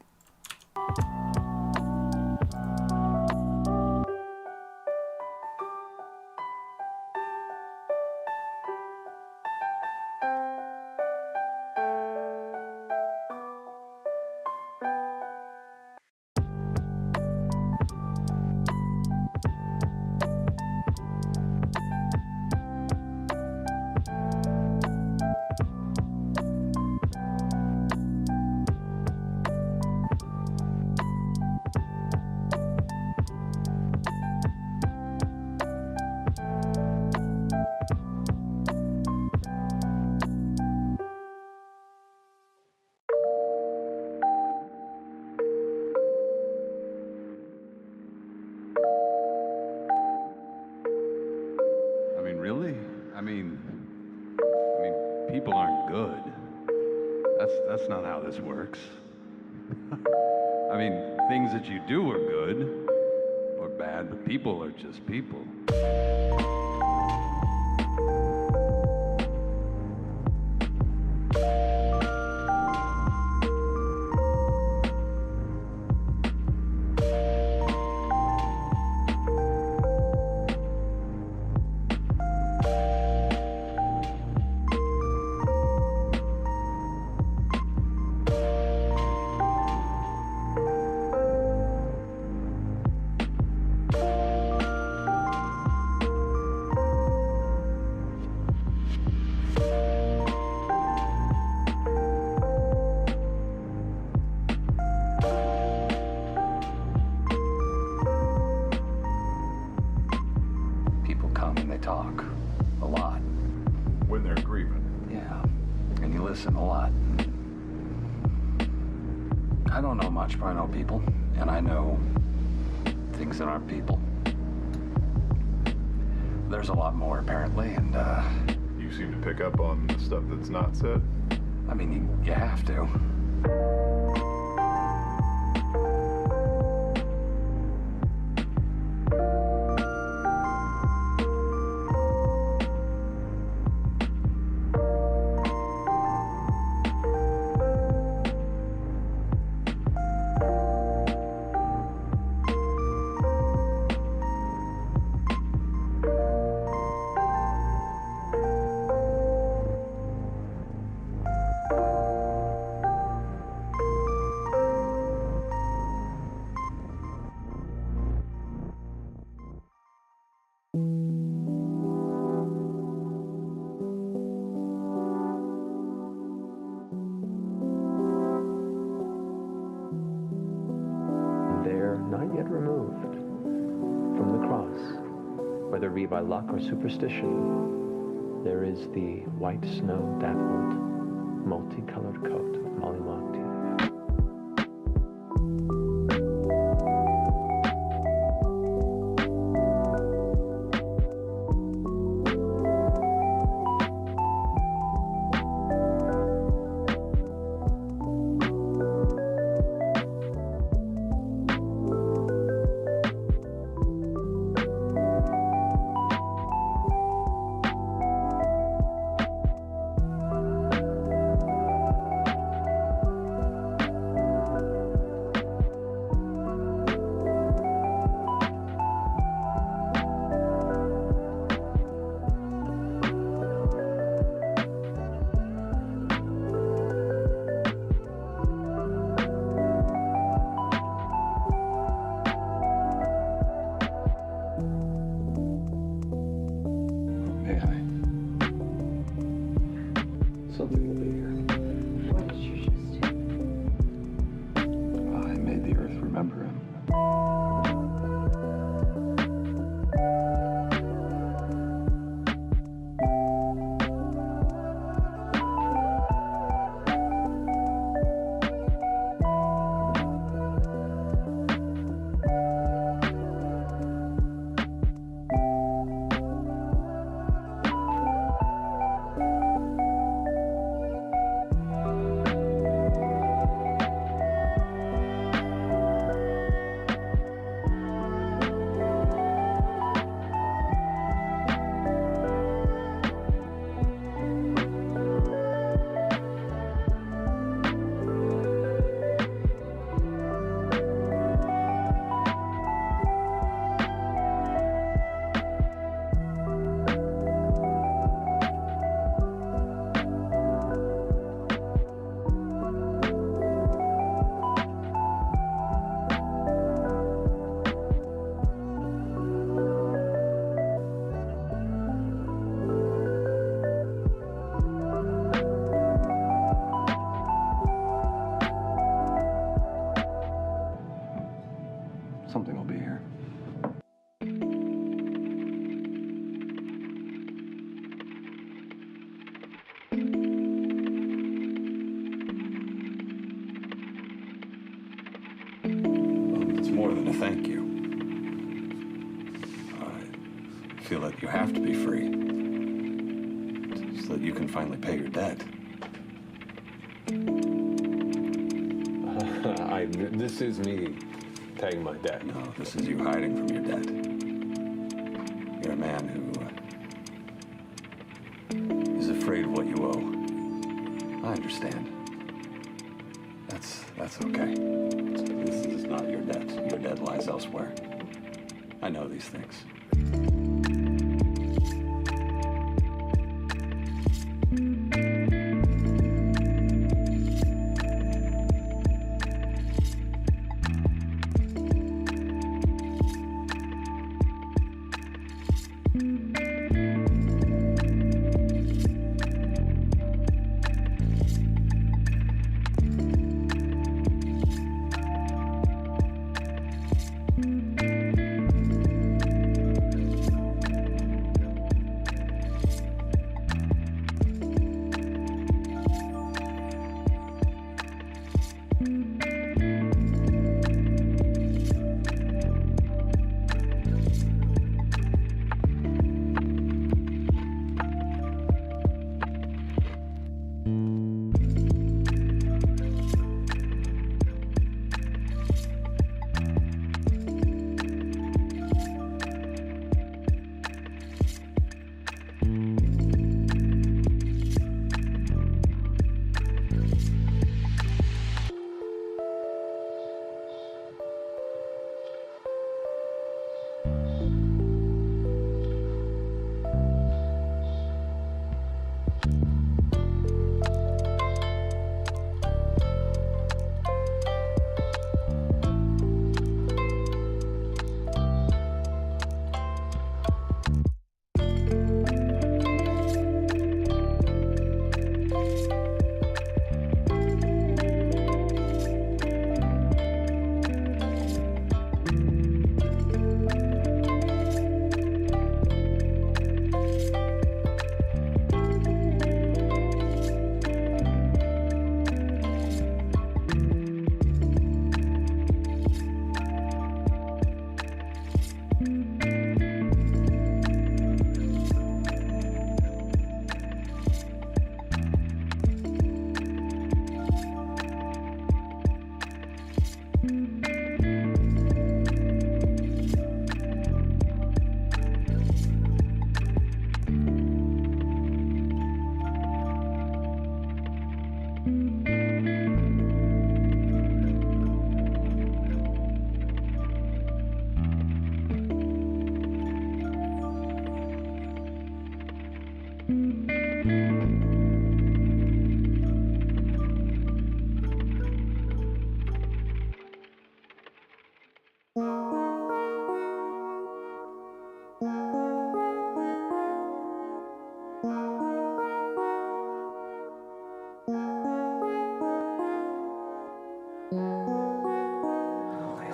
Really? I mean, people aren't good. That's not how this works. I mean, things that you do are good or bad, but people are just people. Talk a lot. When they're grieving. Yeah, and you listen a lot. I don't know much, but I know people, and I know things that aren't people. There's a lot more, apparently, and, You seem to pick up on the stuff that's not said? I mean, you have to. Not yet removed from the cross, whether it be by luck or superstition, there is the white snow dappled, multicolored coat of Molly Monteith. Hey, hi. Something will be here. What did you just do? I made the Earth remember him. Something will be here. Well, it's more than a thank you. I feel that you have to be free, so that you can finally pay your debt. This is me paying my debt. No, this is you hiding from your debt. You're a man who is afraid of what you owe. I understand. That's okay. This is not your debt. Your debt lies elsewhere. I know these things.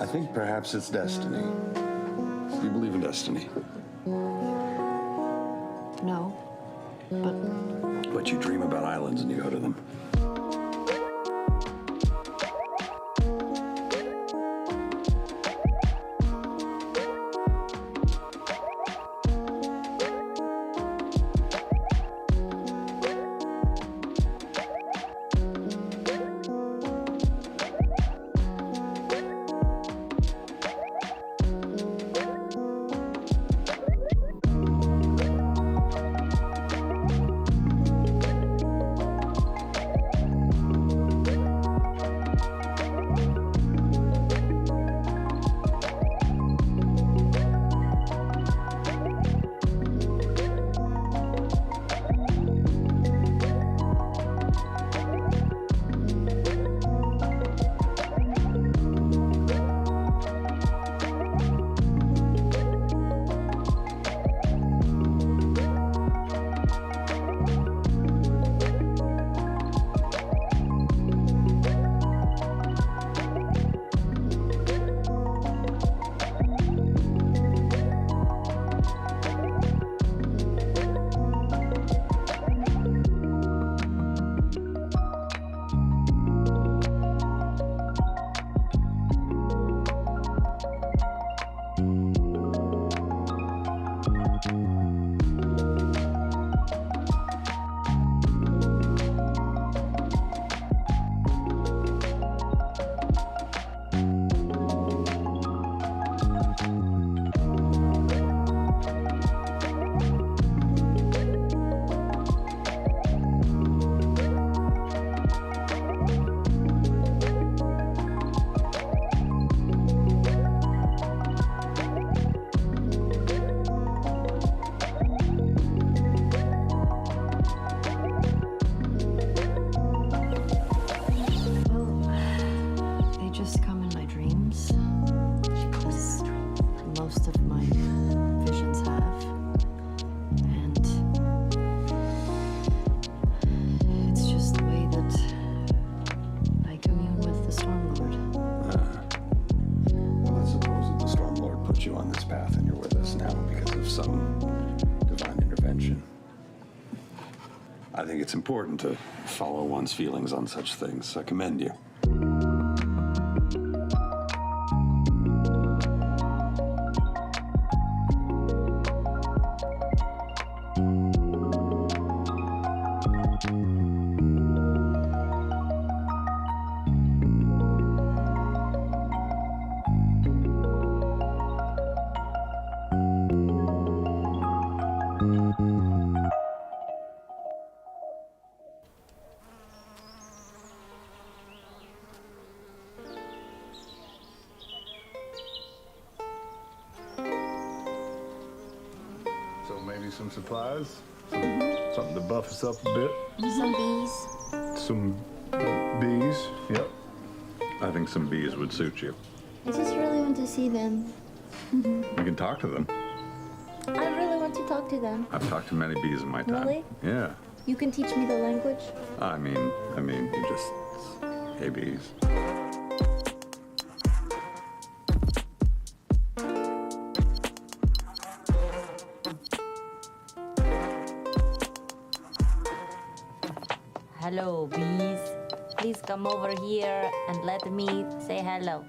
think perhaps it's destiny. Do you believe in destiny? No. But But you dream about islands and you go to them. I think it's important to follow one's feelings on such things. I commend you. So maybe some supplies? Something to buff us up a bit? Some bees. Some bees? Yep. I think some bees would suit you. I just really want to see them. We can talk to them. I really want to talk to them. I've talked to many bees in my time. Really? Yeah. You can teach me the language? I mean, you just, hey bees. Hello, bees. Please come over here and let me say hello.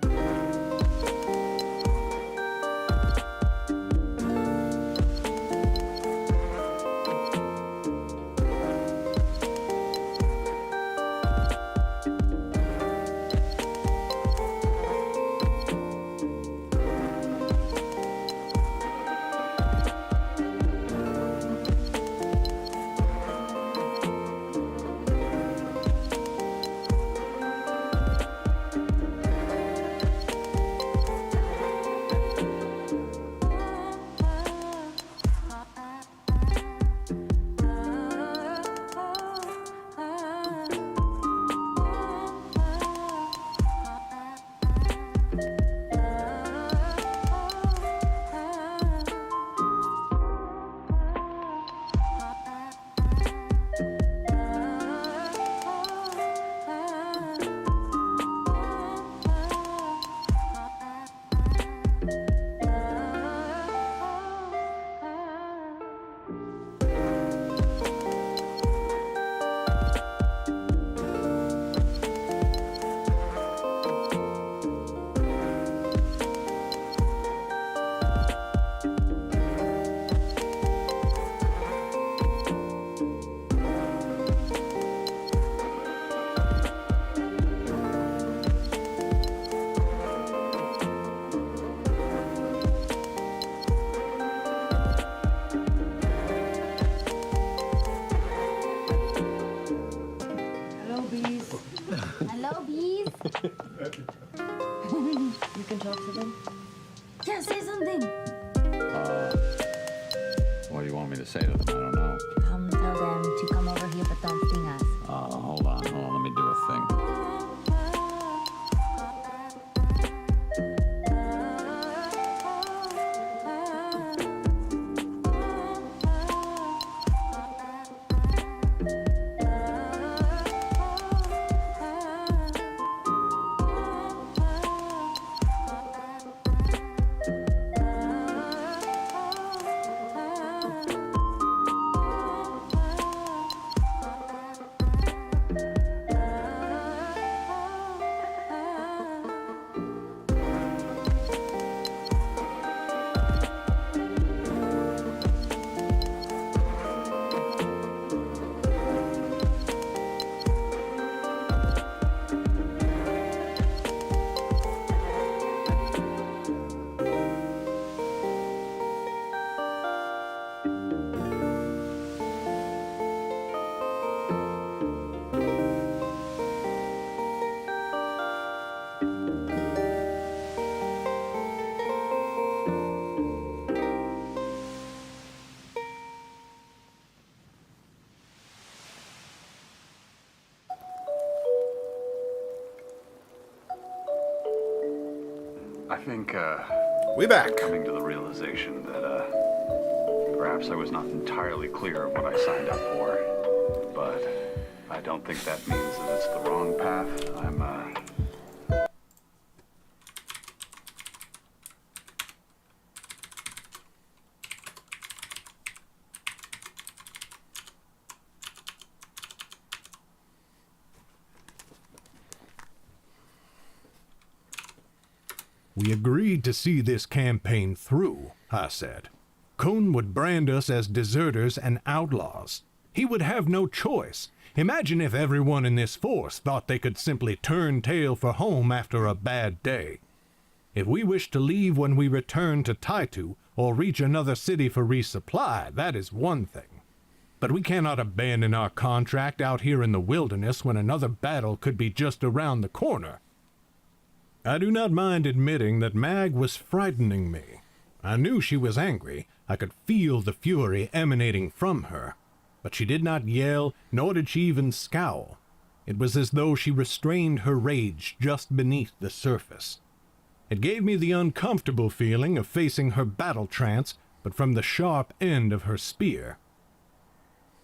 say to them? I don't know. Tell them to come over here, but don't sting us. Hold on. Let me do a thing. I think, we back. Coming to the realization that, perhaps I was not entirely clear of what I signed up for, but I don't think that means that it's the wrong path. We agreed to see this campaign through, I said. Kuhn would brand us as deserters and outlaws. He would have no choice. Imagine if everyone in this force thought they could simply turn tail for home after a bad day. If we wish to leave when we return to Taitu or reach another city for resupply, that is one thing. But we cannot abandon our contract out here in the wilderness when another battle could be just around the corner. I do not mind admitting that Mag was frightening me. I knew she was angry. I could feel the fury emanating from her. But she did not yell, nor did she even scowl. It was as though she restrained her rage just beneath the surface. It gave me the uncomfortable feeling of facing her battle trance, but from the sharp end of her spear.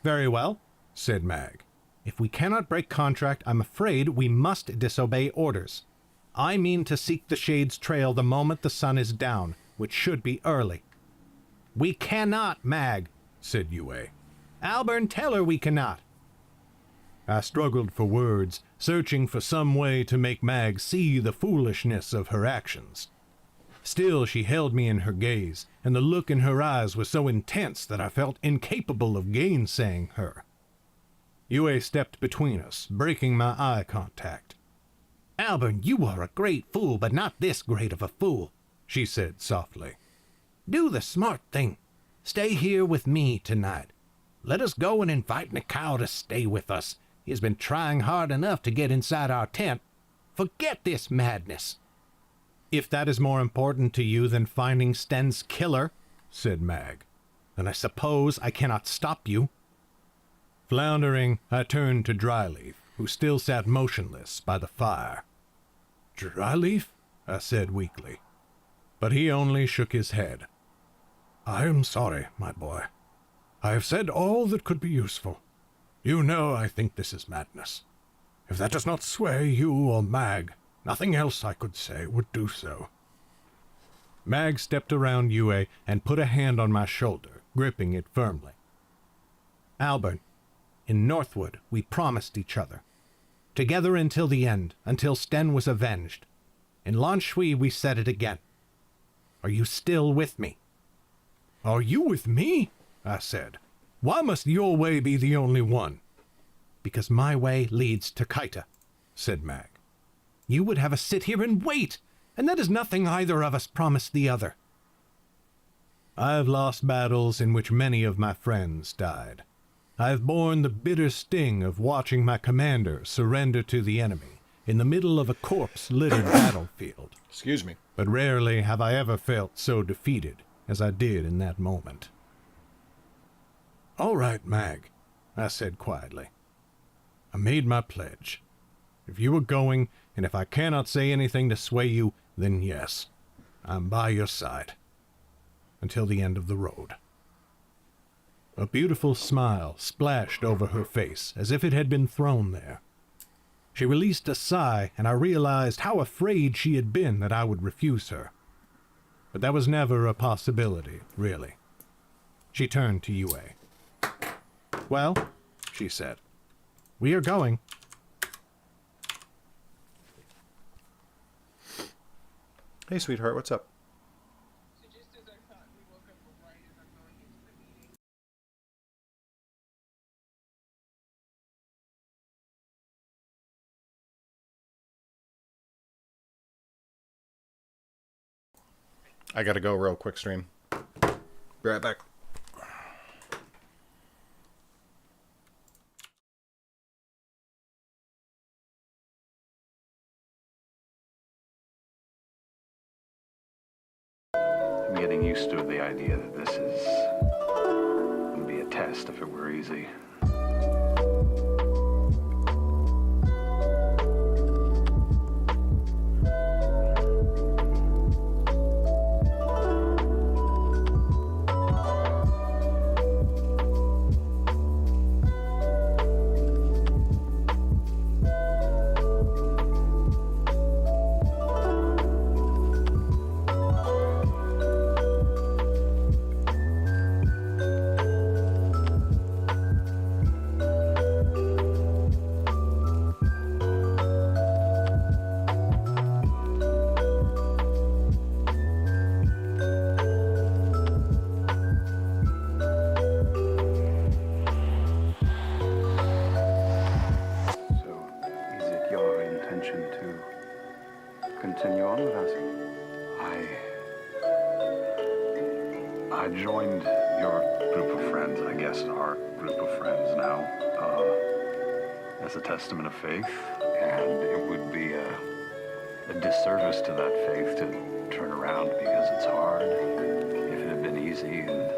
"Very well," said Mag. "If we cannot break contract, I'm afraid we must disobey orders. I mean to seek the Shade's trail the moment the sun is down, which should be early." "We cannot, Mag," said Yue. "Albern, tell her we cannot." I struggled for words, searching for some way to make Mag see the foolishness of her actions. Still she held me in her gaze, and the look in her eyes was so intense that I felt incapable of gainsaying her. Yue stepped between us, breaking my eye contact. "Albern, you are a great fool, but not this great of a fool," she said softly. "Do the smart thing. Stay here with me tonight. Let us go and invite Nikao to stay with us. He has been trying hard enough to get inside our tent. Forget this madness." "If that is more important to you than finding Sten's killer," said Mag, "then I suppose I cannot stop you." Floundering, I turned to Dryleaf, who still sat motionless by the fire. "Dryleaf?" I said weakly. But he only shook his head. "I am sorry, my boy. I have said all that could be useful. You know I think this is madness. If that does not sway you or Mag, nothing else I could say would do so." Mag stepped around Yue and put a hand on my shoulder, gripping it firmly. "Albern, in Northwood we promised each other. Together until the end, until Sten was avenged. In Lan Shui we said it again. Are you still with me?" "Are you with me?" I said. "Why must your way be the only one?" "Because my way leads to Kaita," said Mag. "You would have us sit here and wait, and that is nothing either of us promised the other." I've lost battles in which many of my friends died. I've borne the bitter sting of watching my commander surrender to the enemy in the middle of a corpse-littered battlefield. Excuse me. But rarely have I ever felt so defeated as I did in that moment. "All right, Mag," I said quietly. "I made my pledge. If you are going, and if I cannot say anything to sway you, then yes, I'm by your side. Until the end of the road." A beautiful smile splashed over her face as if it had been thrown there. She released a sigh, and I realized how afraid she had been that I would refuse her. But that was never a possibility, really. She turned to Yue. "Well," she said, "we are going." Hey, sweetheart, what's up? I gotta go real quick, stream. Be right back. I'm getting used to the idea that this is would be a test if it were easy. Continue on with us. I joined your group of friends, I guess our group of friends now, as a testament of faith, and it would be a disservice to that faith to turn around because it's hard. If it had been easy and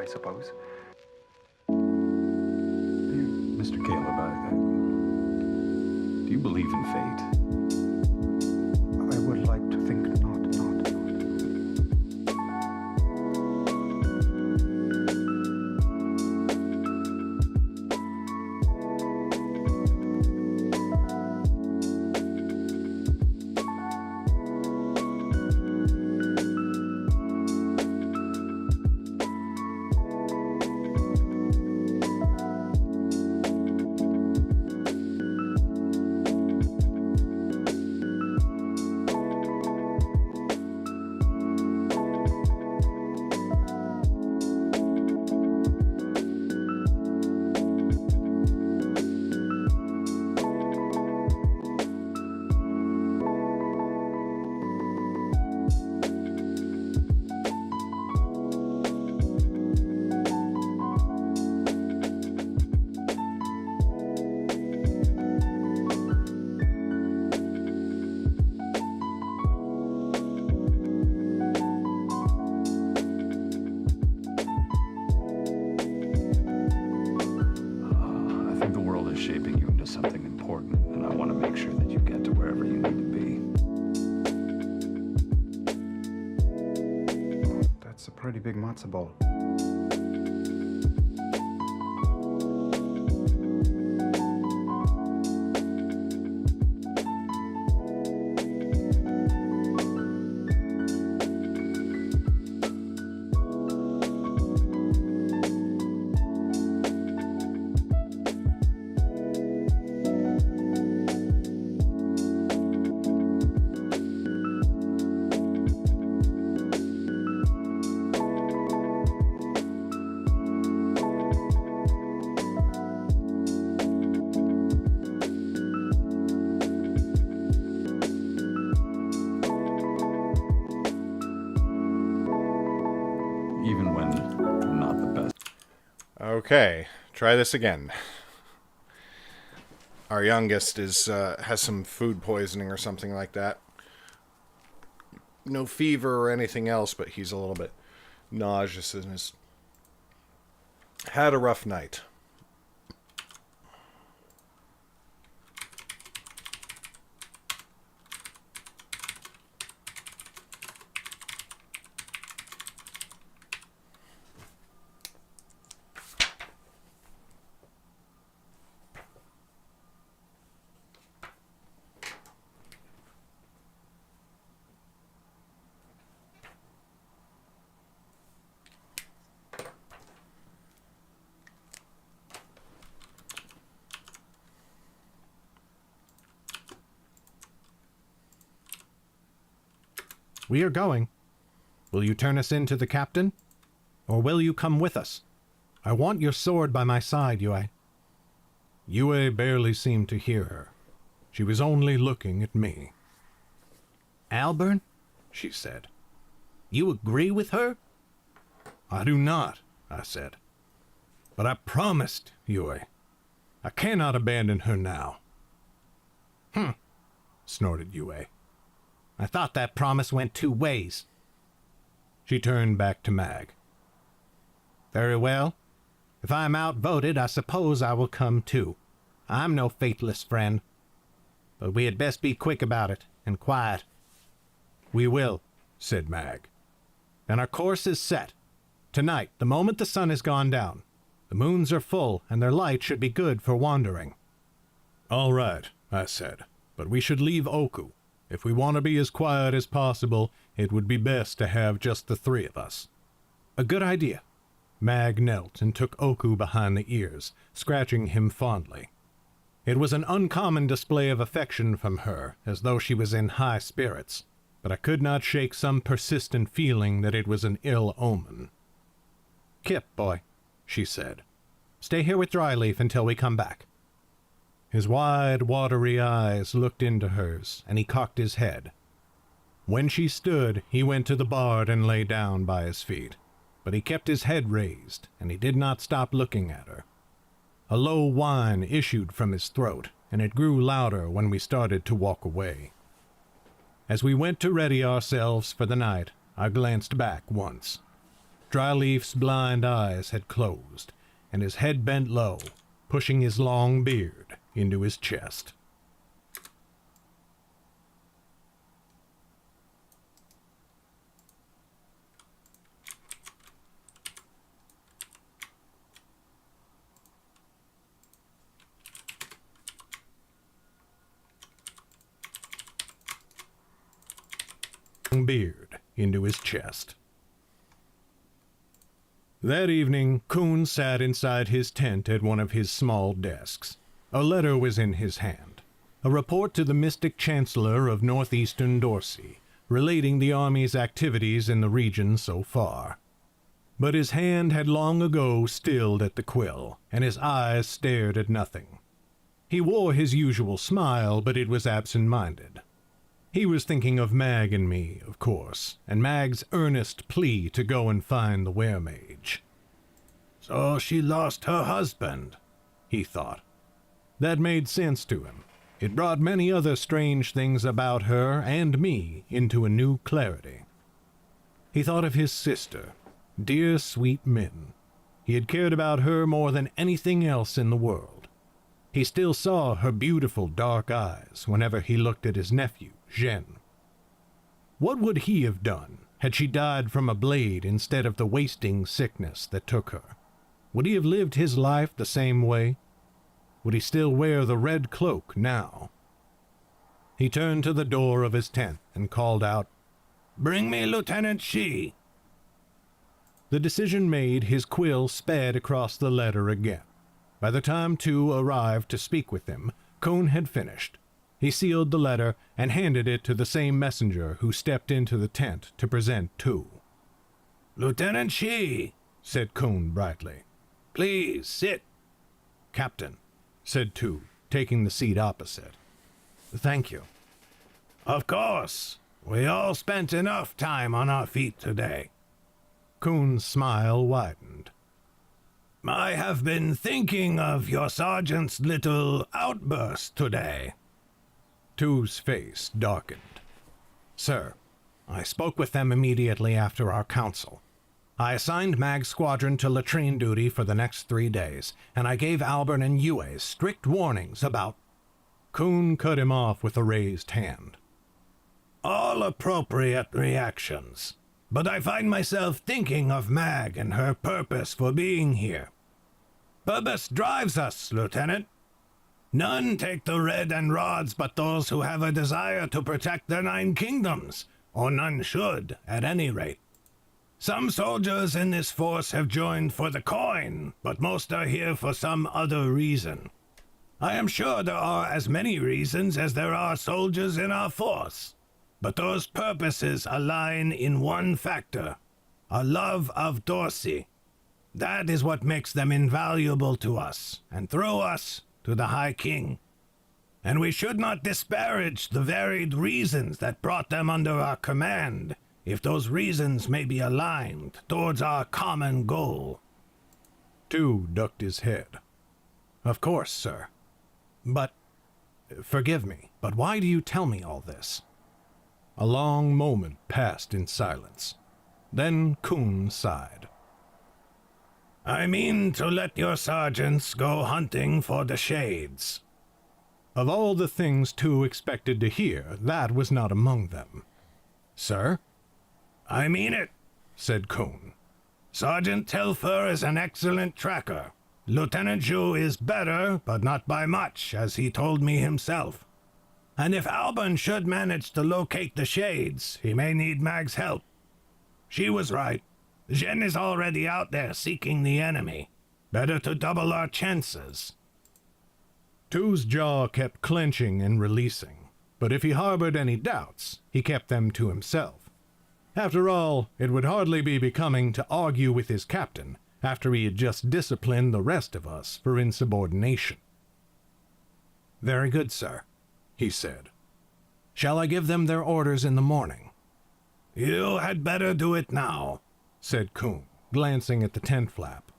suppose. Mr. Caleb, do you believe in fate? I would like to think not. shaping you into something important, and I want to make sure that you get to wherever you need to be. That's a pretty big matzo ball. even when not the best. Okay, try this again. Our youngest has some food poisoning or something like that. No fever or anything else, but he's a little bit nauseous and has had a rough night. We are going. Will you turn us in to the captain? Or will you come with us? I want your sword by my side, Yue. Yue barely seemed to hear her. She was only looking at me. Alburn, she said. You agree with her? I do not, I said. But I promised, Yue. I cannot abandon her now. Snorted Yue. I thought that promise went 2 ways. She turned back to Mag. Very well. If I am outvoted, I suppose I will come too. I'm no faithless friend. But we had best be quick about it, and quiet. We will, said Mag. Then our course is set. Tonight, the moment the sun has gone down. The moons are full, and their light should be good for wandering. All right, I said, but we should leave Oku. If we want to be as quiet as possible, it would be best to have just the 3 of us. A good idea. Mag knelt and took Oku behind the ears, scratching him fondly. It was an uncommon display of affection from her, as though she was in high spirits, but I could not shake some persistent feeling that it was an ill omen. Kip, boy, she said. Stay here with Dryleaf until we come back. His wide, watery eyes looked into hers, and he cocked his head. When she stood, he went to the bard and lay down by his feet, but he kept his head raised, and he did not stop looking at her. A low whine issued from his throat, and it grew louder when we started to walk away. As we went to ready ourselves for the night, I glanced back once. Dryleaf's blind eyes had closed, and his head bent low, pushing his long beard into his chest. Beard into his chest. That evening, Kuhn sat inside his tent at one of his small desks. A letter was in his hand, a report to the Mystic Chancellor of northeastern Dorsey, relating the army's activities in the region so far. But his hand had long ago stilled at the quill, and his eyes stared at nothing. He wore his usual smile, but it was absent-minded. He was thinking of Mag and me, of course, and Mag's earnest plea to go and find the weremage. So she lost her husband, he thought. That made sense to him. It brought many other strange things about her and me into a new clarity. He thought of his sister, dear sweet Min. He had cared about her more than anything else in the world. He still saw her beautiful dark eyes whenever he looked at his nephew, Zhen. What would he have done had she died from a blade instead of the wasting sickness that took her? Would he have lived his life the same way? Would he still wear the red cloak now? He turned to the door of his tent and called out, "Bring me Lieutenant Shi." The decision made, his quill sped across the letter again. By the time Tu arrived to speak with him, Kuhn had finished. He sealed the letter and handed it to the same messenger who stepped into the tent to present Tu. "Lieutenant Shi," said Kuhn brightly. "Please, sit." "Captain," said Tu, taking the seat opposite. "Thank you." "Of course. We all spent enough time on our feet today." Kuhn's smile widened. I have been thinking of your sergeant's little outburst today. Two's face darkened. Sir, I spoke with them immediately after our council. I assigned Mag's squadron to latrine duty for the next 3 days, and I gave Albert and Yue strict warnings about... Kuhn cut him off with a raised hand. All appropriate reactions, but I find myself thinking of Mag and her purpose for being here. Purpose drives us, Lieutenant. None take the red and rods but those who have a desire to protect their 9 kingdoms, or none should, at any rate. Some soldiers in this force have joined for the coin, but most are here for some other reason. I am sure there are as many reasons as there are soldiers in our force, but those purposes align in one factor, a love of Dorsey. That is what makes them invaluable to us, and through us, to the High King. And we should not disparage the varied reasons that brought them under our command, if those reasons may be aligned towards our common goal. Two ducked his head. Of course, sir. But, forgive me, but why do you tell me all this? A long moment passed in silence. Then Kuhn sighed. I mean to let your sergeants go hunting for the shades. Of all the things Two expected to hear, that was not among them. Sir? I mean it, said Kuhn. Sergeant Telfer is an excellent tracker. Lieutenant Zhu is better, but not by much, as he told me himself. And if Alban should manage to locate the shades, he may need Mag's help. She was right. Zhen is already out there seeking the enemy. Better to double our chances. Two's jaw kept clenching and releasing, but if he harbored any doubts, he kept them to himself. After all, it would hardly be becoming to argue with his captain after he had just disciplined the rest of us for insubordination. Very good, sir, he said. Shall I give them their orders in the morning? You had better do it now, said Kuhn, glancing at the tent flap.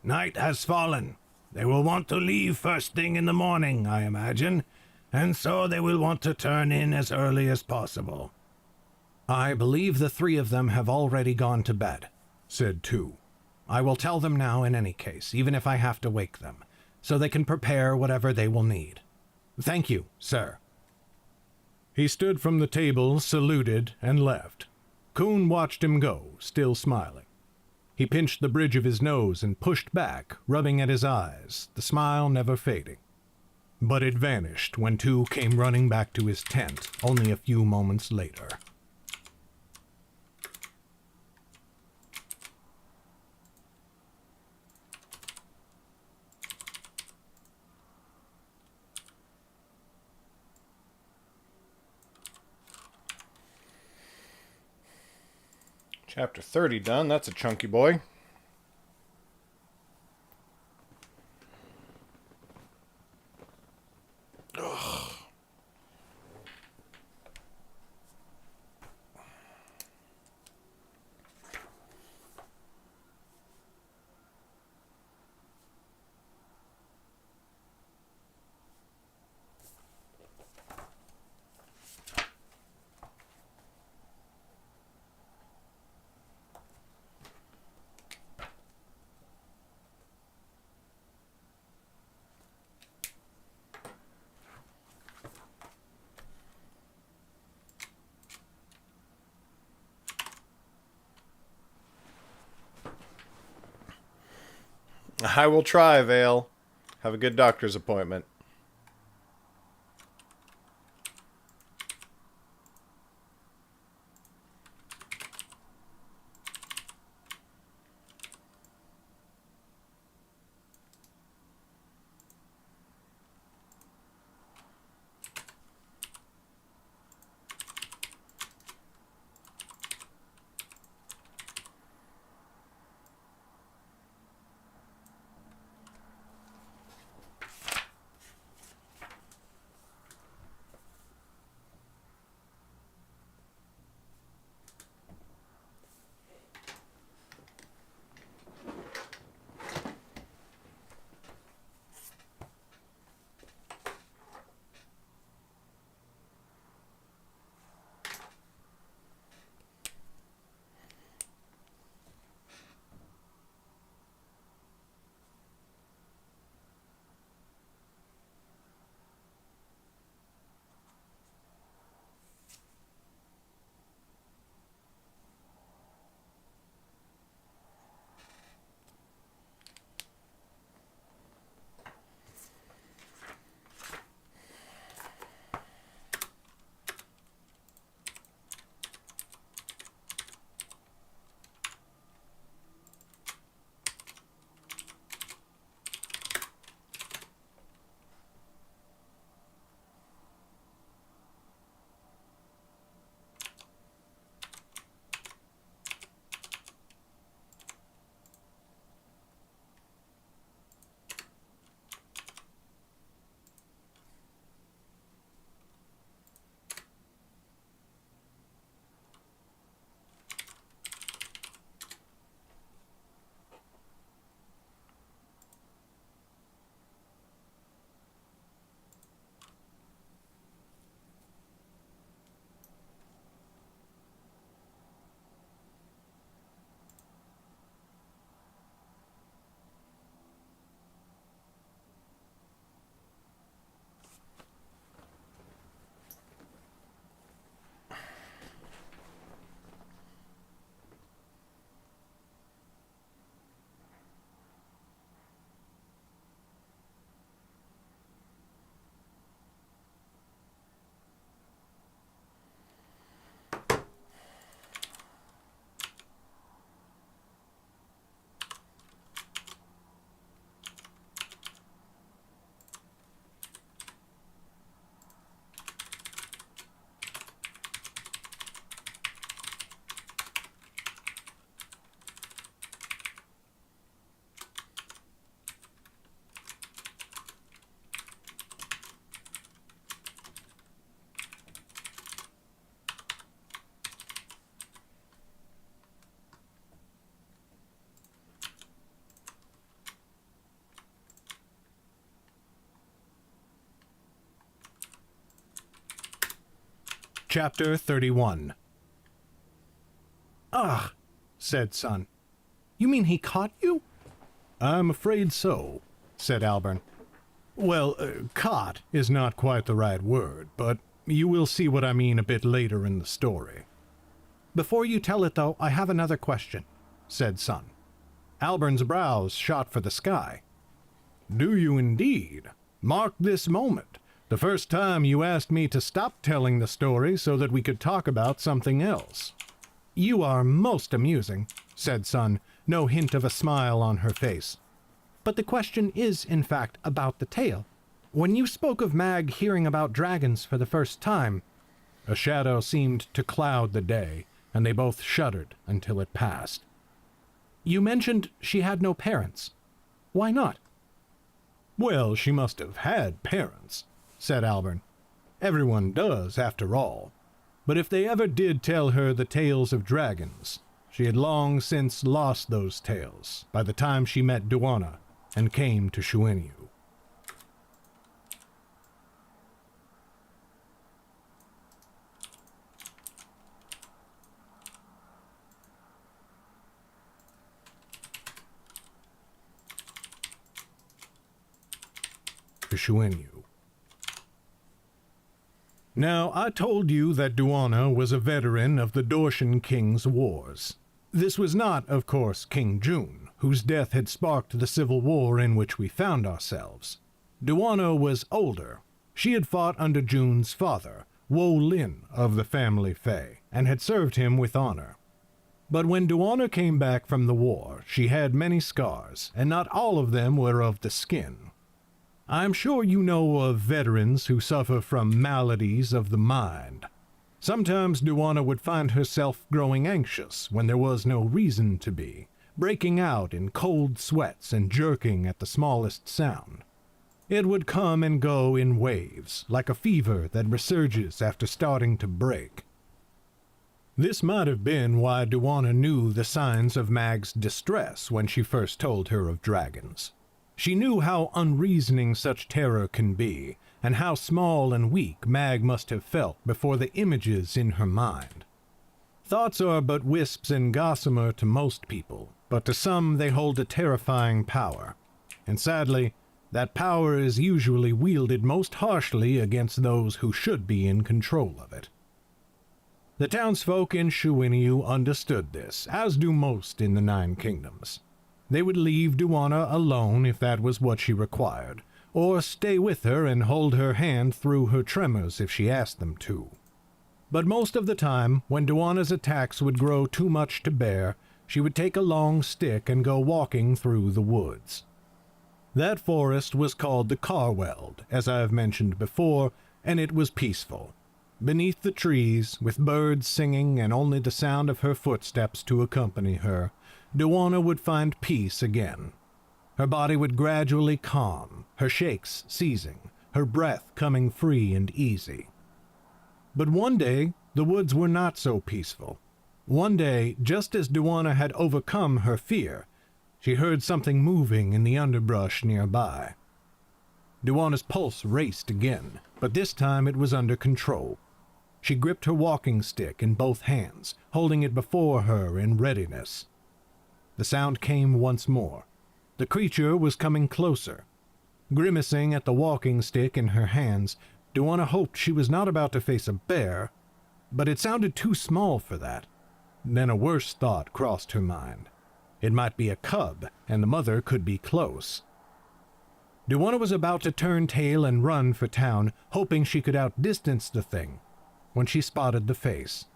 Night has fallen. They will want to leave first thing in the morning, I imagine, and so they will want to turn in as early as possible. I believe the 3 of them have already gone to bed, said Two. I will tell them now in any case, even if I have to wake them, so they can prepare whatever they will need. Thank you, sir. He stood from the table, saluted, and left. Kuhn watched him go, still smiling. He pinched the bridge of his nose and pushed back, rubbing at his eyes, the smile never fading. But it vanished when Two came running back to his tent only a few moments later. Chapter 30 done. That's a chunky boy. Ugh. I will try, Vale. Have a good doctor's appointment. Chapter 31. "Ah," said Son. "You mean he caught you?" "I'm afraid so," said Albern. "Well, caught is not quite the right word, but you will see what I mean a bit later in the story." "Before you tell it, though, I have another question," said Son. Albern's brows shot for the sky. "Do you indeed? Mark this moment. The first time you asked me to stop telling the story so that we could talk about something else." "You are most amusing," said Son, no hint of a smile on her face. "But the question is, in fact, about the tale. When you spoke of Mag hearing about dragons for the first time—" A shadow seemed to cloud the day, and they both shuddered until it passed. "You mentioned she had no parents. Why not?" "Well, she must have had parents," said Albern. "Everyone does, after all. But if they ever did tell her the tales of dragons, she had long since lost those tales by the time she met Duana and came to Shueniu." Now, I told you that Duana was a veteran of the Dorshan King's wars. This was not, of course, King June, whose death had sparked the civil war in which we found ourselves. Duana was older. She had fought under June's father, Wo Lin of the family Fae, and had served him with honor. But when Duana came back from the war, she had many scars, and not all of them were of the skin. I'm sure you know of veterans who suffer from maladies of the mind. Sometimes Duana would find herself growing anxious when there was no reason to be, breaking out in cold sweats and jerking at the smallest sound. It would come and go in waves, like a fever that resurges after starting to break. This might have been why Duana knew the signs of Mag's distress when she first told her of dragons. She knew how unreasoning such terror can be, and how small and weak Mag must have felt before the images in her mind. Thoughts are but wisps in gossamer to most people, but to some they hold a terrifying power, and sadly, that power is usually wielded most harshly against those who should be in control of it. The townsfolk in Shueniu understood this, as do most in the Nine Kingdoms. They would leave Duana alone if that was what she required, or stay with her and hold her hand through her tremors if she asked them to. But most of the time, when Duana's attacks would grow too much to bear, she would take a long stick and go walking through the woods. That forest was called the Carweld, as I have mentioned before, and it was peaceful. Beneath the trees, with birds singing and only the sound of her footsteps to accompany her, Duana would find peace again. Her body would gradually calm, her shakes ceasing, her breath coming free and easy. But one day, the woods were not so peaceful. One day, just as Duana had overcome her fear, she heard something moving in the underbrush nearby. Duana's pulse raced again, but this time it was under control. She gripped her walking stick in both hands, holding it before her in readiness. The sound came once more. The creature was coming closer. Grimacing at the walking stick in her hands, Duana hoped she was not about to face a bear, but it sounded too small for that. Then a worse thought crossed her mind. It might be a cub, and the mother could be close. Duana was about to turn tail and run for town, hoping she could outdistance the thing, when she spotted the face.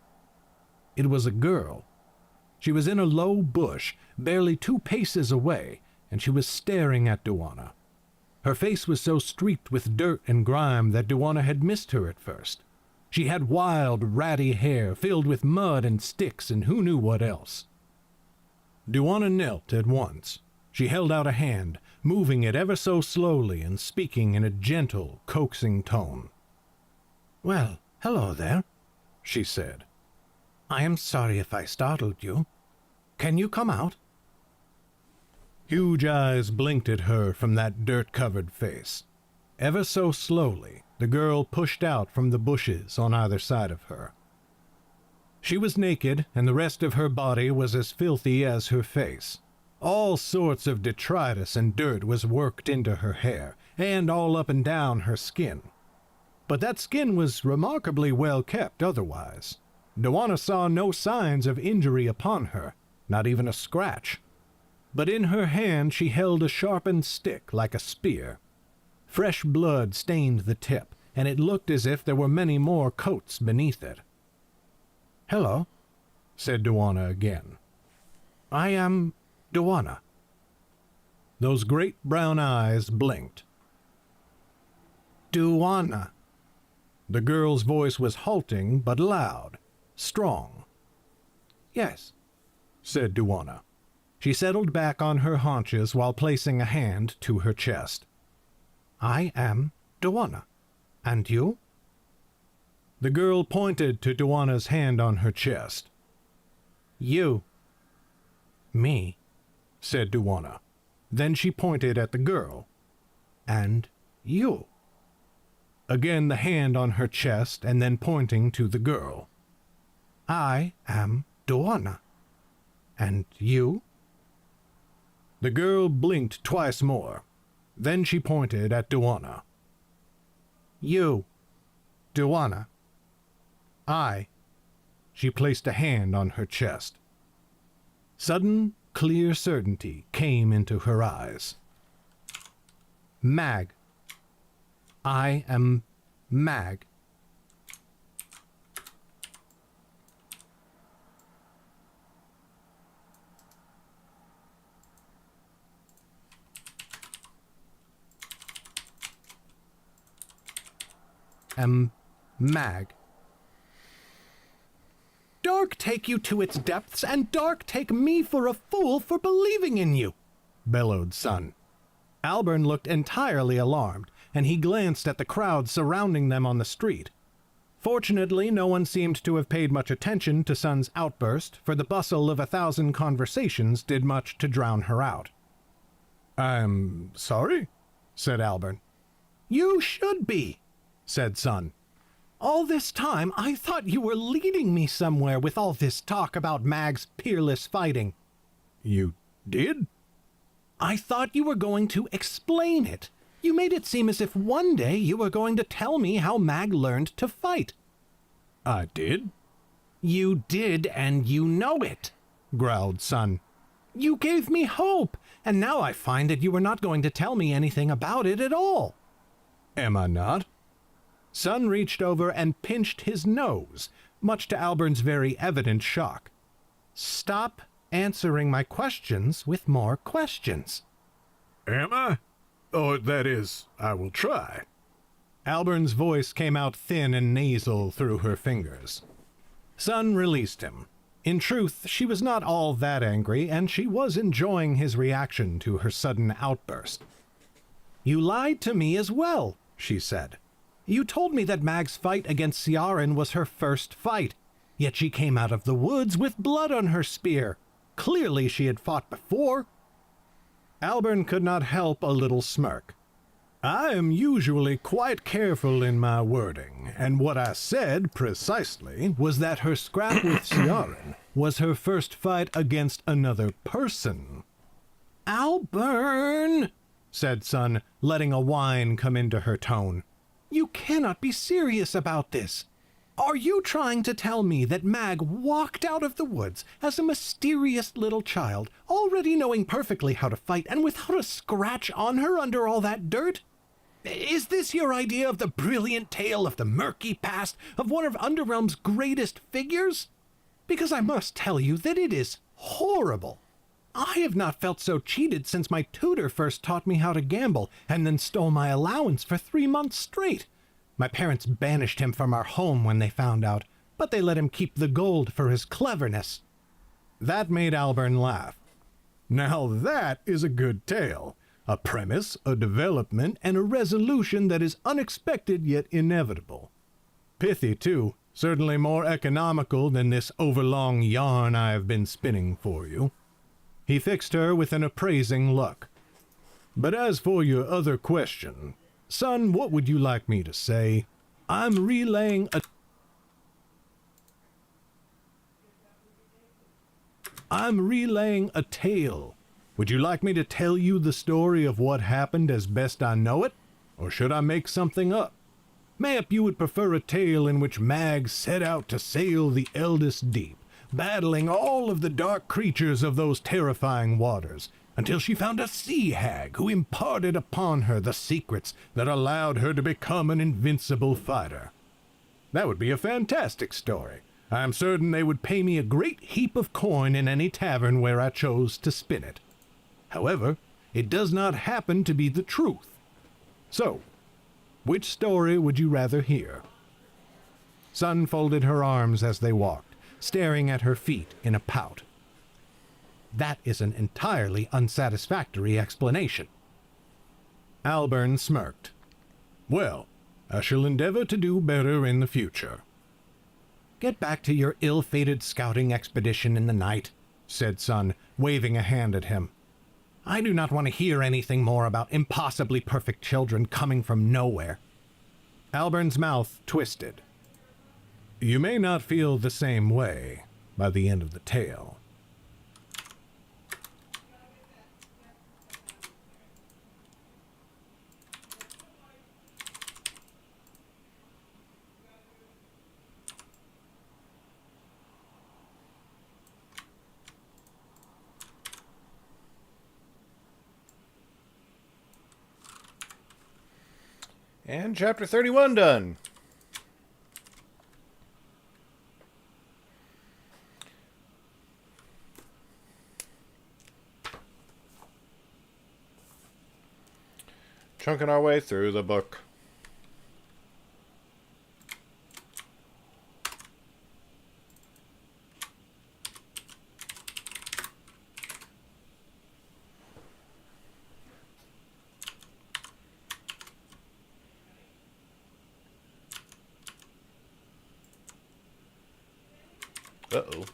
It was a girl. She was in a low bush, barely 2 paces away, and she was staring at Duana. Her face was so streaked with dirt and grime that Duana had missed her at first. She had wild, ratty hair filled with mud and sticks and who knew what else. Duana knelt at once. She held out a hand, moving it ever so slowly and speaking in a gentle, coaxing tone. "Well, hello there," she said. "I am sorry if I startled you. Can you come out?" Huge eyes blinked at her from that dirt-covered face. Ever so slowly, The girl pushed out from the bushes on either side of her. She was naked, and the rest of her body was as filthy as her face. All sorts of detritus and dirt was worked into her hair, and all up and down her skin. But that skin was remarkably well kept otherwise. Duana saw no signs of injury upon her, not even a scratch. But in her hand she held a sharpened stick like a spear. Fresh blood stained the tip, and it looked as if there were many more coats beneath it. "Hello," said Duana again. "I am Duana." Those great brown eyes blinked. "Duana." The girl's voice was halting but loud, strong. "Yes," said Duana. She settled back on her haunches while placing a hand to her chest. "I am Duana. And you?" The girl pointed to Duana's hand on her chest. "You." "Me," said Duana. Then she pointed at the girl. "And you." Again the hand on her chest, and then pointing to the girl. "I am Duana. And you?" The girl blinked twice more. Then she pointed at Duana. "You, Duana. I." She placed a hand on her chest. Sudden, clear certainty came into her eyes. "Mag. I am Mag." Mag. "Dark take you to its depths, and dark take me for a fool for believing in you," bellowed Sun. Albern looked entirely alarmed, and he glanced at the crowd surrounding them on the street. Fortunately, no one seemed to have paid much attention to Sun's outburst, for the bustle of 1,000 conversations did much to drown her out. "I'm sorry," said Albern. "You should be," said Sun. "All this time I thought you were leading me somewhere with all this talk about Mag's peerless fighting." "You did?" "I thought you were going to explain it. You made it seem as if one day you were going to tell me how Mag learned to fight." "I did?" "You did, and you know it," growled Sun. "You gave me hope, and now I find that you were not going to tell me anything about it at all." "Am I not?" Sun reached over and pinched his nose, much to Albern's very evident shock. "Stop answering my questions with more questions." "Am I? Oh, that is, I will try." Albern's voice came out thin and nasal through her fingers. Sun released him. In truth, she was not all that angry, and she was enjoying his reaction to her sudden outburst. "You lied to me as well," she said. "You told me that Mag's fight against Ciaran was her first fight, yet she came out of the woods with blood on her spear. Clearly she had fought before." Albern could not help a little smirk. "I am usually quite careful in my wording, and what I said, precisely, was that her scrap with Ciaran was her first fight against another person." "Albern," said Sun, letting a whine come into her tone. "You cannot be serious about this. Are you trying to tell me that Mag walked out of the woods as a mysterious little child, already knowing perfectly how to fight and without a scratch on her under all that dirt? Is this your idea of the brilliant tale of the murky past of one of Underrealm's greatest figures? Because I must tell you that it is horrible. I have not felt so cheated since my tutor first taught me how to gamble and then stole my allowance for 3 months straight. My parents banished him from our home when they found out, but they let him keep the gold for his cleverness." That made Albern laugh. "Now that is a good tale. A premise, a development, and a resolution that is unexpected yet inevitable. Pithy, too. Certainly more economical than this overlong yarn I have been spinning for you." He fixed her with an appraising look. "But as for your other question, Son, what would you like me to say? I'm relaying a tale. Would you like me to tell you the story of what happened as best I know it? Or should I make something up? Mayhap you would prefer a tale in which Mag set out to sail the eldest deep, battling all of the dark creatures of those terrifying waters, until she found a sea hag who imparted upon her the secrets that allowed her to become an invincible fighter. That would be a fantastic story. I am certain they would pay me a great heap of coin in any tavern where I chose to spin it. However, it does not happen to be the truth. So, which story would you rather hear? Sun folded her arms as they walked, staring at her feet in a pout. That is an entirely unsatisfactory explanation. Alburn smirked. Well, I shall endeavor to do better in the future. Get back to your ill-fated scouting expedition in the night, said Sun, waving a hand at him. I do not want to hear anything more about impossibly perfect children coming from nowhere. Alburn's mouth twisted. You may not feel the same way by the end of the tale. And chapter 31 done. Chunking our way through the book. Uh-oh.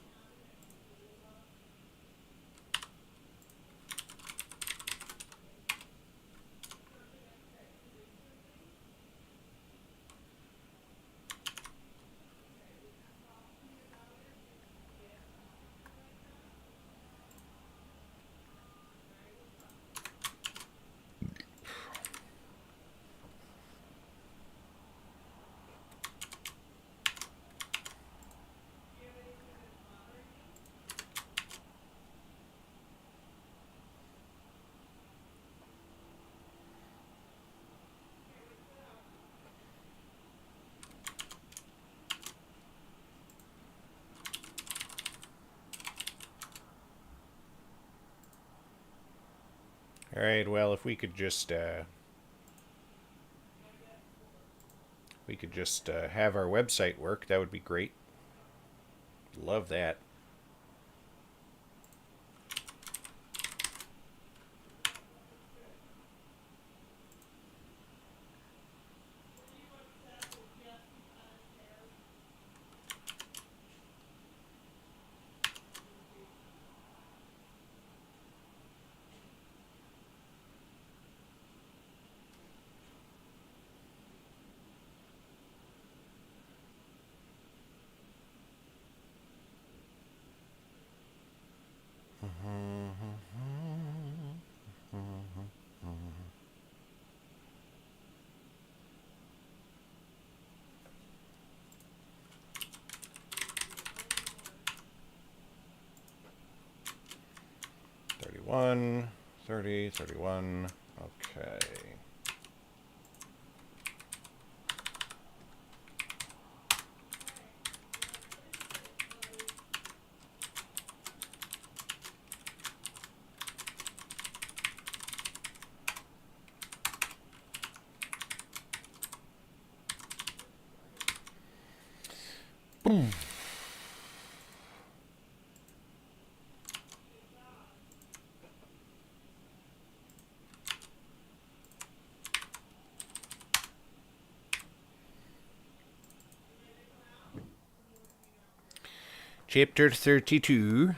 Alright, well, if we could just, have our website work, that would be great. Love that. One, 30, 31, okay. Boom. Chapter 32.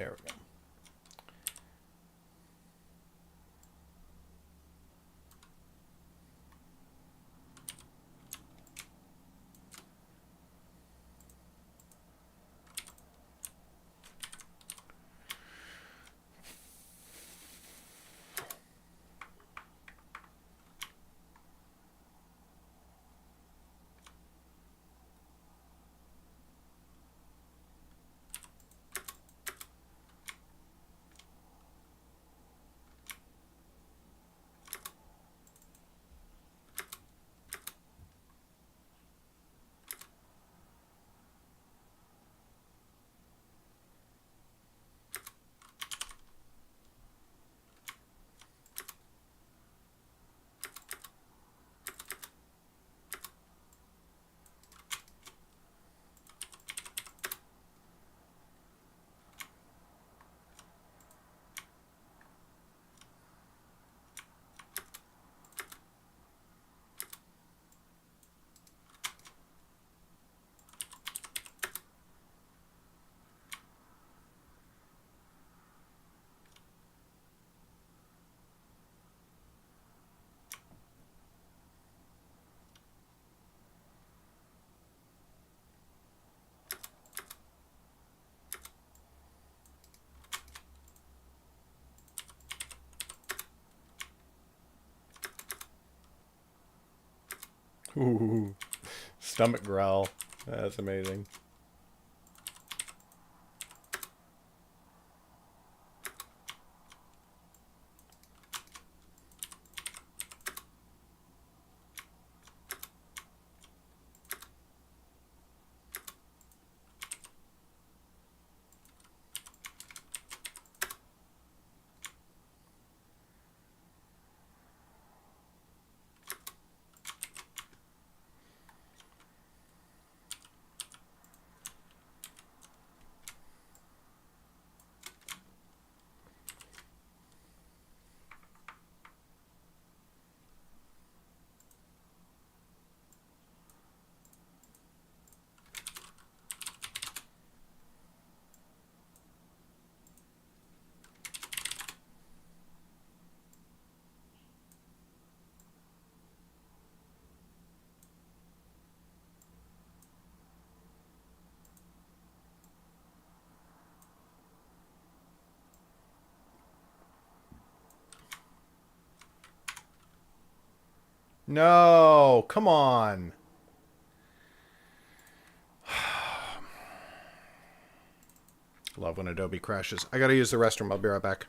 There we go. Ooh, stomach growl. That's amazing. No, come on. Love when Adobe crashes. I gotta use the restroom. I'll be right back.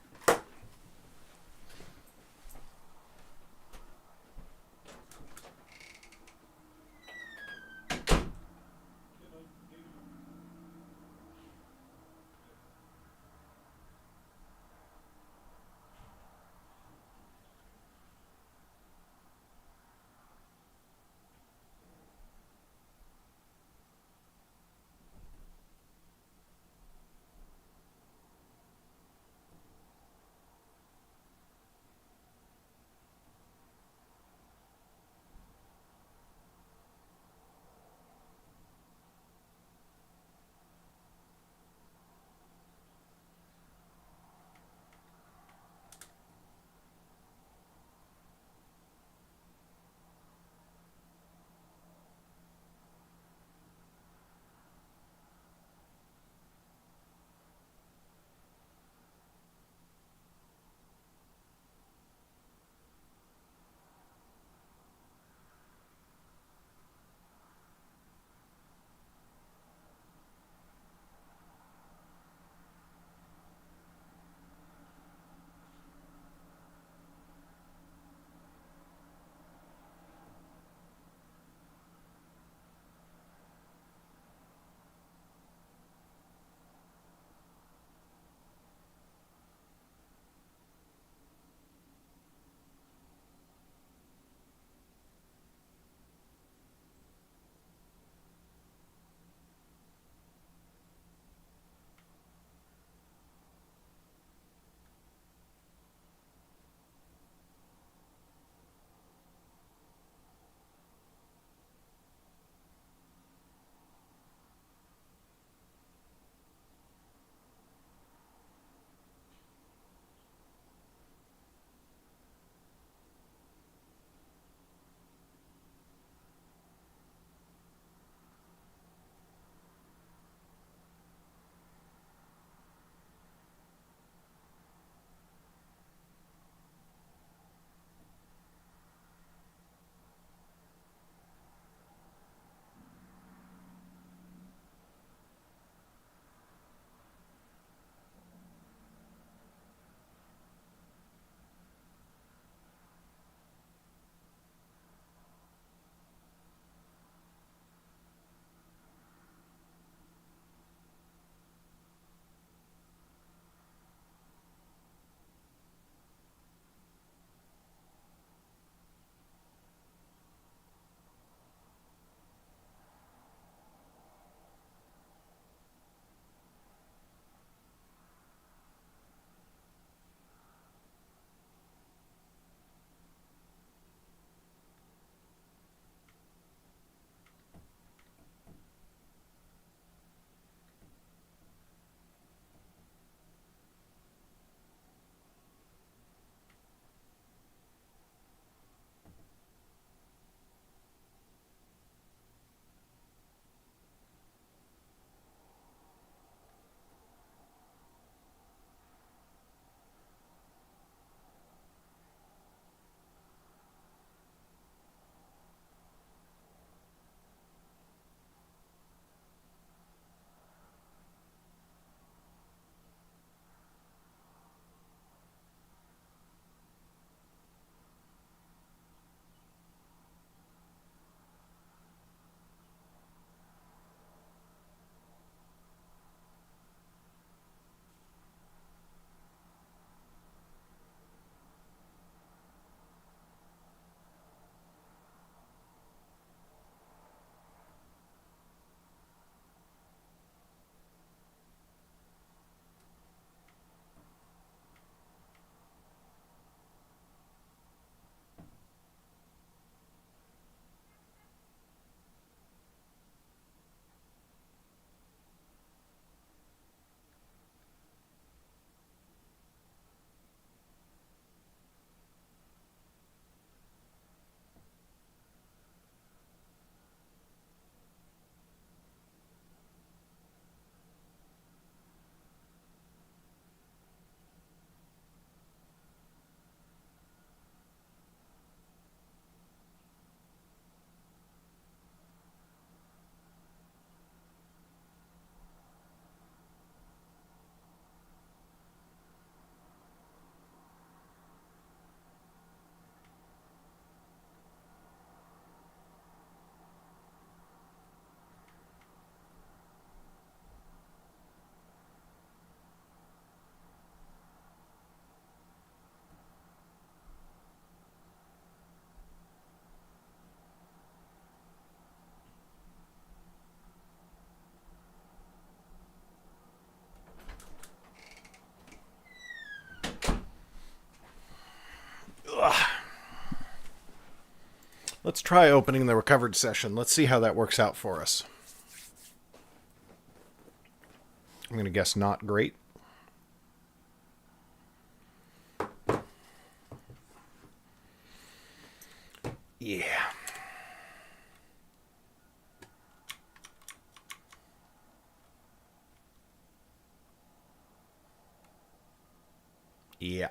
Let's try opening the recovered session. Let's see how that works out for us. I'm going to guess not great. Yeah. Yeah.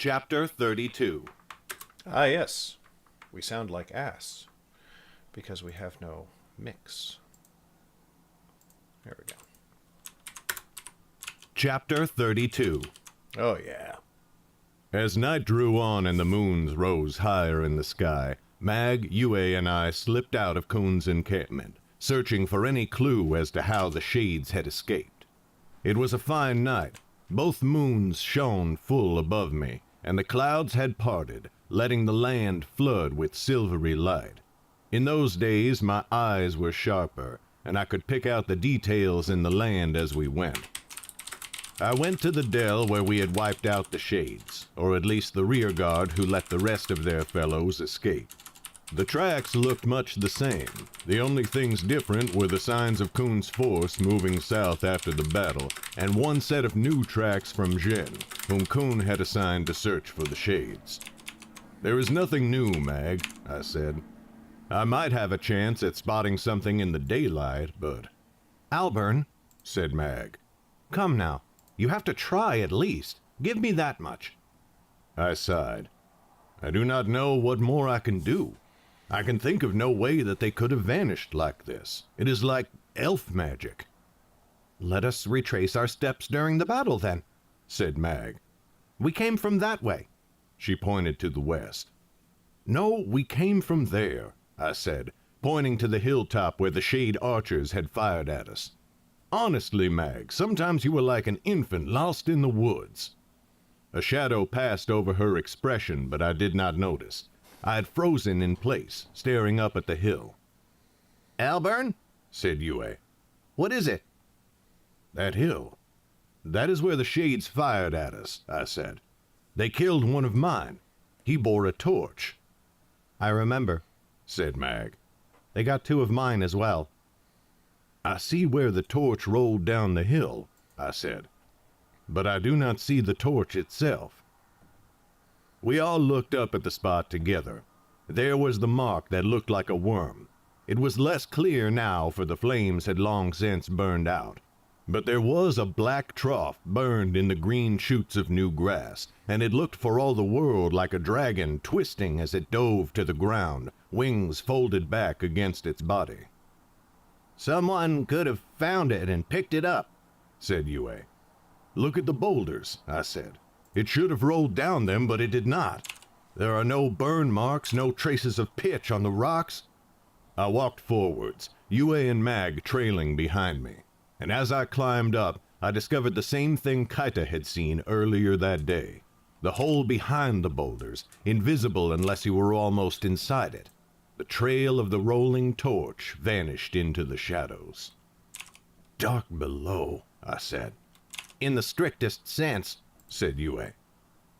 Chapter 32. Ah, yes. We sound like ass. Because we have no mix. There we go. Chapter 32. Oh, yeah. As night drew on and the moons rose higher in the sky, Mag, Yue, and I slipped out of Kuhn's encampment, searching for any clue as to how the shades had escaped. It was a fine night. Both moons shone full above me, and the clouds had parted, letting the land flood with silvery light. In those days my eyes were sharper, and I could pick out the details in the land as we went. I went to the dell where we had wiped out the shades, or at least the rear guard who let the rest of their fellows escape. The tracks looked much the same. The only things different were the signs of Kuhn's force moving south after the battle, and one set of new tracks from Jen, whom Kuhn had assigned to search for the shades. "There is nothing new, Mag," I said. "I might have a chance at spotting something in the daylight, but—" "Alburn," said Mag. "Come now. You have to try at least. Give me that much." I sighed. "I do not know what more I can do. I can think of no way that they could have vanished like this. It is like elf magic." "Let us retrace our steps during the battle, then," said Mag. "We came from that way." She pointed to the west. "No, we came from there," I said, pointing to the hilltop where the Shade archers had fired at us. "Honestly, Mag, sometimes you were like an infant lost in the woods." A shadow passed over her expression, but I did not notice. I had frozen in place, staring up at the hill. "Alburn," said Yue. "what is it?" "That hill. That is where the Shades fired at us," I said. "They killed one of mine. He bore a torch." "I remember," said Mag. "They got 2 of mine as well." "I see where the torch rolled down the hill," I said. "But I do not see the torch itself." We all looked up at the spot together. There was the mark that looked like a worm. It was less clear now, for the flames had long since burned out. But there was a black trough burned in the green shoots of new grass, and it looked for all the world like a dragon twisting as it dove to the ground, wings folded back against its body. "Someone could have found it and picked it up," said Yue. "Look at the boulders," I said. "It should have rolled down them, but it did not. There are no burn marks, no traces of pitch on the rocks." I walked forwards, Yue and Mag trailing behind me, and as I climbed up, I discovered the same thing Kaita had seen earlier that day. The hole behind the boulders, invisible unless you were almost inside it. The trail of the rolling torch vanished into the shadows. "Dark below," I said. "In the strictest sense," said Yue.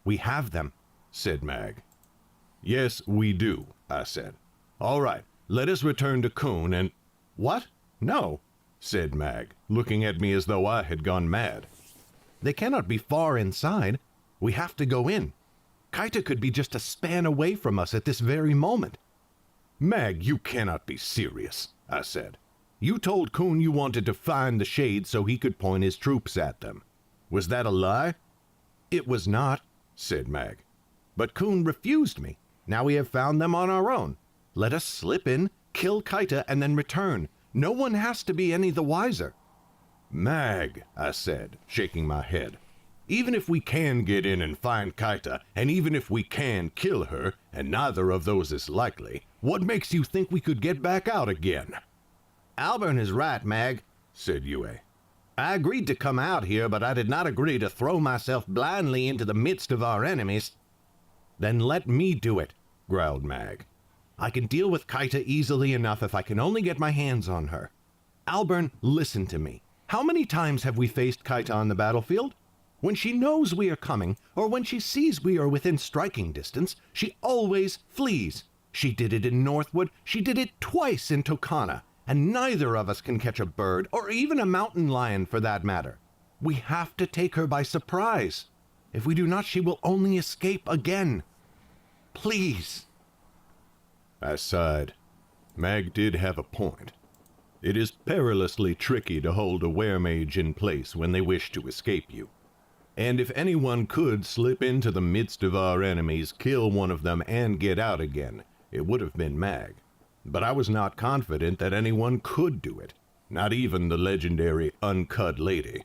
"We have them," said Mag. "Yes, we do," I said. "All right, let us return to Kuhn and—" "What? No," said Mag, looking at me as though I had gone mad. "They cannot be far inside. We have to go in. Kaita could be just a span away from us at this very moment." "Mag, you cannot be serious," I said. "You told Kuhn you wanted to find the Shades so he could point his troops at them. Was that a lie?" "It was not," said Mag. "But Kuhn refused me. Now we have found them on our own. Let us slip in, kill Kaita, and then return. No one has to be any the wiser." "Mag," I said, shaking my head. "Even if we can get in and find Kaita, and even if we can kill her, and neither of those is likely, what makes you think we could get back out again?" "Alburn is right, Mag," said Yue. "I agreed to come out here, but I did not agree to throw myself blindly into the midst of our enemies." "Then let me do it," growled Mag. "I can deal with Kaita easily enough if I can only get my hands on her. Alburn, listen to me. How many times have we faced Kaita on the battlefield? When she knows we are coming, or when she sees we are within striking distance, she always flees. She did it in Northwood, she did it twice in Tokana, and neither of us can catch a bird, or even a mountain lion for that matter. We have to take her by surprise. If we do not, she will only escape again. Please." I sighed. Mag did have a point. It is perilously tricky to hold a weremage in place when they wish to escape you. And if anyone could slip into the midst of our enemies, kill one of them, and get out again, it would have been Mag. But I was not confident that anyone could do it, not even the legendary Uncut Lady.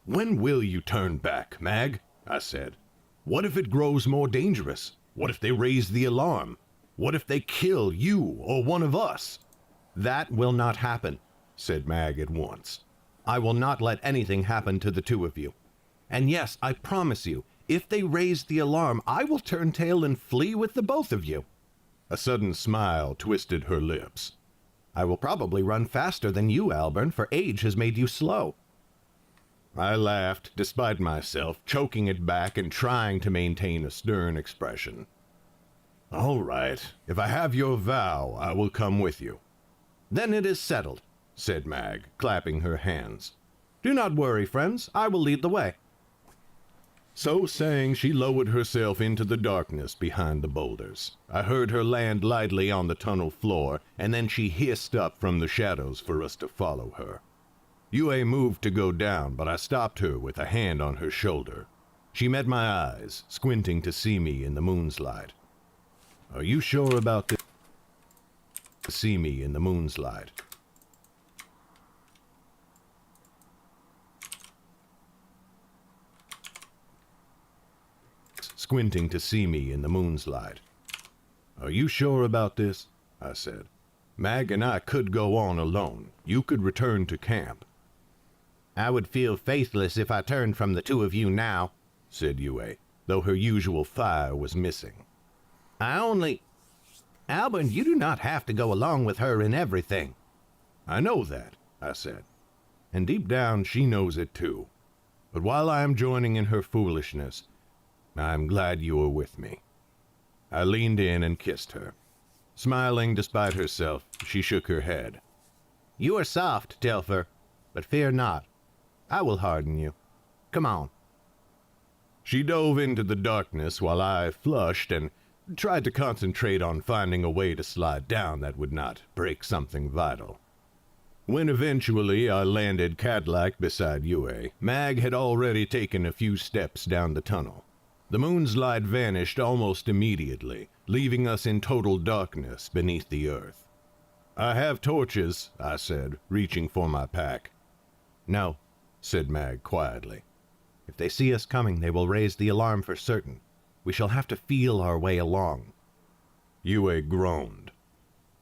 "When will you turn back, Mag?" I said. "What if it grows more dangerous? What if they raise the alarm? What if they kill you or one of us?" "That will not happen," said Mag at once. "I will not let anything happen to the 2 of you. And yes, I promise you, if they raise the alarm, I will turn tail and flee with the both of you." A sudden smile twisted her lips. "I will probably run faster than you, Alburn, for age has made you slow." I laughed, despite myself, choking it back and trying to maintain a stern expression. All right. If I have your vow, I will come with you. Then it is settled, said Mag, clapping her hands. Do not worry, friends. I will lead the way. So saying, she lowered herself into the darkness behind the boulders. I heard her land lightly on the tunnel floor, and then she hissed up from the shadows for us to follow her. Yue moved to go down, but I stopped her with a hand on her shoulder. She met my eyes, squinting to see me in the moon's light. Are you sure about this? See me in the moon's light. Squinting to see me in the moon's light. Are you sure about this? I said. Mag and I could go on alone. You could return to camp. I would feel faithless if I turned from the two of you now, said Yue, though her usual fire was missing. Albin, you do not have to go along with her in everything. I know that, I said. And deep down she knows it too. But while I am joining in her foolishness, I am glad you are with me. I leaned in and kissed her. Smiling despite herself, she shook her head. You are soft, Telfer, but fear not. I will harden you. Come on. She dove into the darkness while I flushed and tried to concentrate on finding a way to slide down that would not break something vital. When eventually I landed cat-like beside Yue, Mag had already taken a few steps down the tunnel. The moon's light vanished almost immediately, leaving us in total darkness beneath the earth. I have torches, I said, reaching for my pack. No, said Mag quietly. If they see us coming, they will raise the alarm for certain. We shall have to feel our way along. Yue groaned.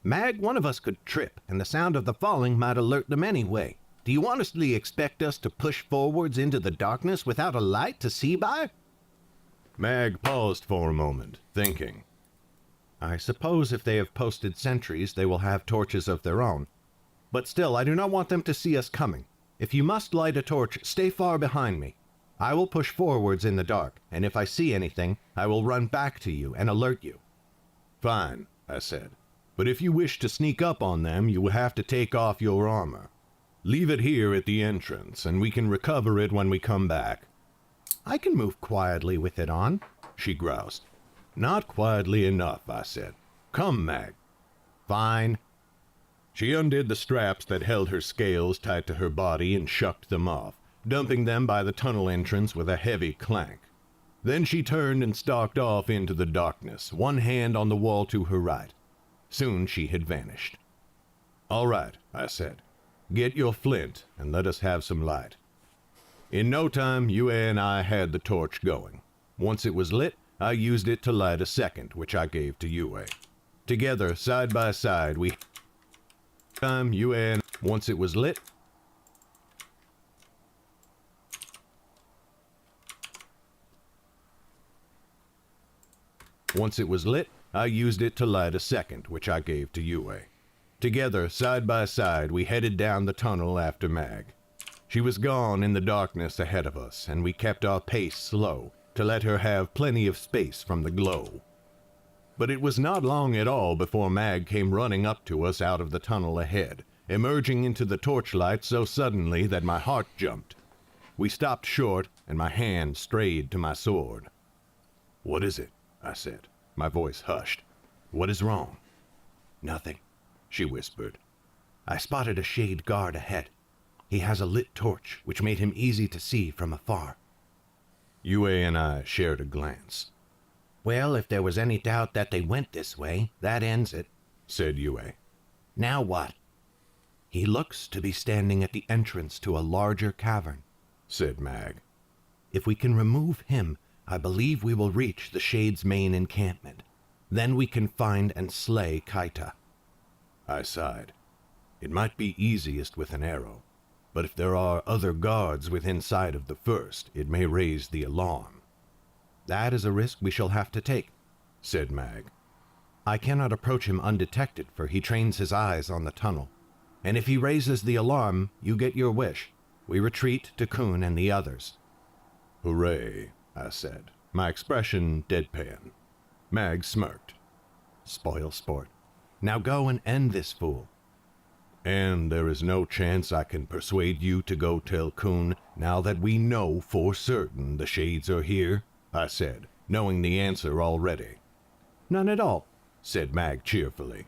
Mag, one of us could trip, and the sound of the falling might alert them anyway. Do you honestly expect us to push forwards into the darkness without a light to see by? Mag paused for a moment, thinking. I suppose if they have posted sentries, they will have torches of their own. But still, I do not want them to see us coming. If you must light a torch, stay far behind me. I will push forwards in the dark, and if I see anything, I will run back to you and alert you. Fine, I said. But if you wish to sneak up on them, you will have to take off your armor. Leave it here at the entrance, and we can recover it when we come back. I can move quietly with it on, she groused. Not quietly enough, I said. Come, Mag. Fine. She undid the straps that held her scales tight to her body and shucked them off, dumping them by the tunnel entrance with a heavy clank. Then she turned and stalked off into the darkness, one hand on the wall to her right. Soon she had vanished. All right, I said. Get your flint and let us have some light. In no time, Yue and I had the torch going. Once it was lit, I used it to light a second, which I gave to Yue. Together, side by side, we... Yue and... Once it was lit... Once it was lit, I used it to light a second, which I gave to Yue. Together, side by side, we headed down the tunnel after Mag. She was gone in the darkness ahead of us, and we kept our pace slow to let her have plenty of space from the glow. But it was not long at all before Mag came running up to us out of the tunnel ahead, emerging into the torchlight so suddenly that my heart jumped. We stopped short, and my hand strayed to my sword. What is it? I said, my voice hushed. What is wrong? Nothing, she whispered. I spotted a shade guard ahead. He has a lit torch, which made him easy to see from afar. Yue and I shared a glance. Well, if there was any doubt that they went this way, that ends it, said Yue. Now what? He looks to be standing at the entrance to a larger cavern, said Mag. If we can remove him, I believe we will reach the Shade's main encampment. Then we can find and slay Kaita. I sighed. It might be easiest with an arrow, but if there are other guards within sight of the first, it may raise the alarm. That is a risk we shall have to take, said Mag. I cannot approach him undetected, for he trains his eyes on the tunnel. And if he raises the alarm, you get your wish. We retreat to Kun and the others. Hooray, I said, my expression deadpan. Mag smirked. Spoil sport. Now go and end this fool. And there is no chance I can persuade you to go tell Kuhn now that we know for certain the shades are here? I said, knowing the answer already. None at all, said Mag cheerfully.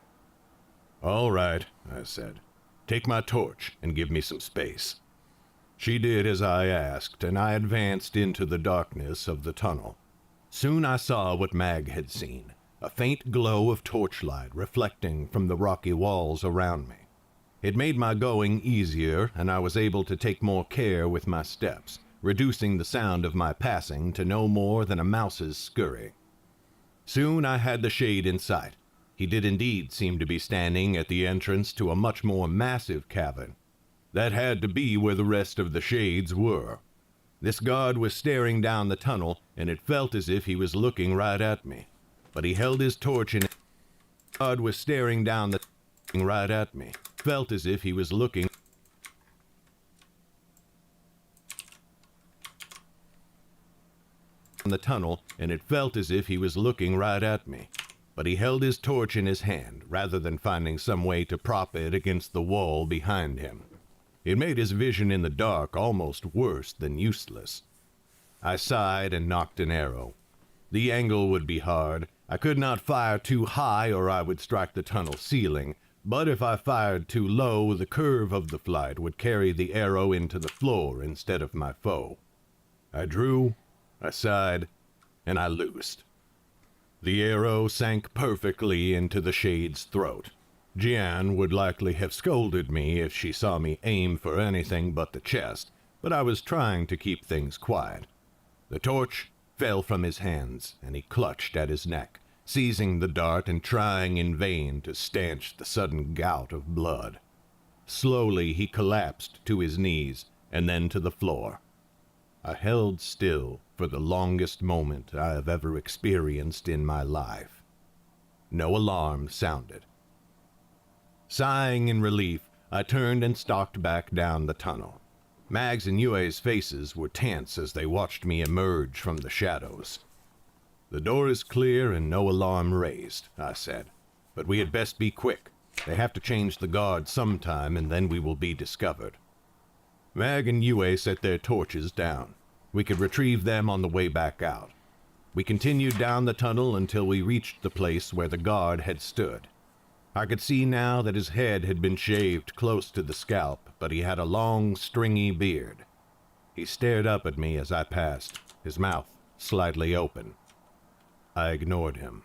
All right, I said. Take my torch and give me some space. She did as I asked, and I advanced into the darkness of the tunnel. Soon I saw what Mag had seen, a faint glow of torchlight reflecting from the rocky walls around me. It made my going easier, and I was able to take more care with my steps, reducing the sound of my passing to no more than a mouse's scurry. Soon I had the shade in sight. He did indeed seem to be standing at the entrance to a much more massive cavern. That had to be where the rest of the shades were. This guard was staring down the tunnel, and it felt as if he was looking right at me. But he held his torch in. The guard was staring down the right at me. Felt as if he was looking on the tunnel, and it felt as if he was looking right at me. But he held his torch in his hand, rather than finding some way to prop it against the wall behind him. It made his vision in the dark almost worse than useless. I sighed and knocked an arrow. The angle would be hard. I could not fire too high or I would strike the tunnel ceiling, but if I fired too low, the curve of the flight would carry the arrow into the floor instead of my foe. I drew, I sighed, and I loosed. The arrow sank perfectly into the shade's throat. Jian would likely have scolded me if she saw me aim for anything but the chest, but I was trying to keep things quiet. The torch fell from his hands, and he clutched at his neck, seizing the dart and trying in vain to stanch the sudden gout of blood. Slowly he collapsed to his knees, and then to the floor. I held still for the longest moment I have ever experienced in my life. No alarm sounded. Sighing in relief, I turned and stalked back down the tunnel. Mag's and Yue's faces were tense as they watched me emerge from the shadows. The door is clear and no alarm raised, I said, but we had best be quick. They have to change the guard sometime and then we will be discovered. Mag and Yue set their torches down. We could retrieve them on the way back out. We continued down the tunnel until we reached the place where the guard had stood. I could see now that his head had been shaved close to the scalp, but he had a long, stringy beard. He stared up at me as I passed, his mouth slightly open. I ignored him.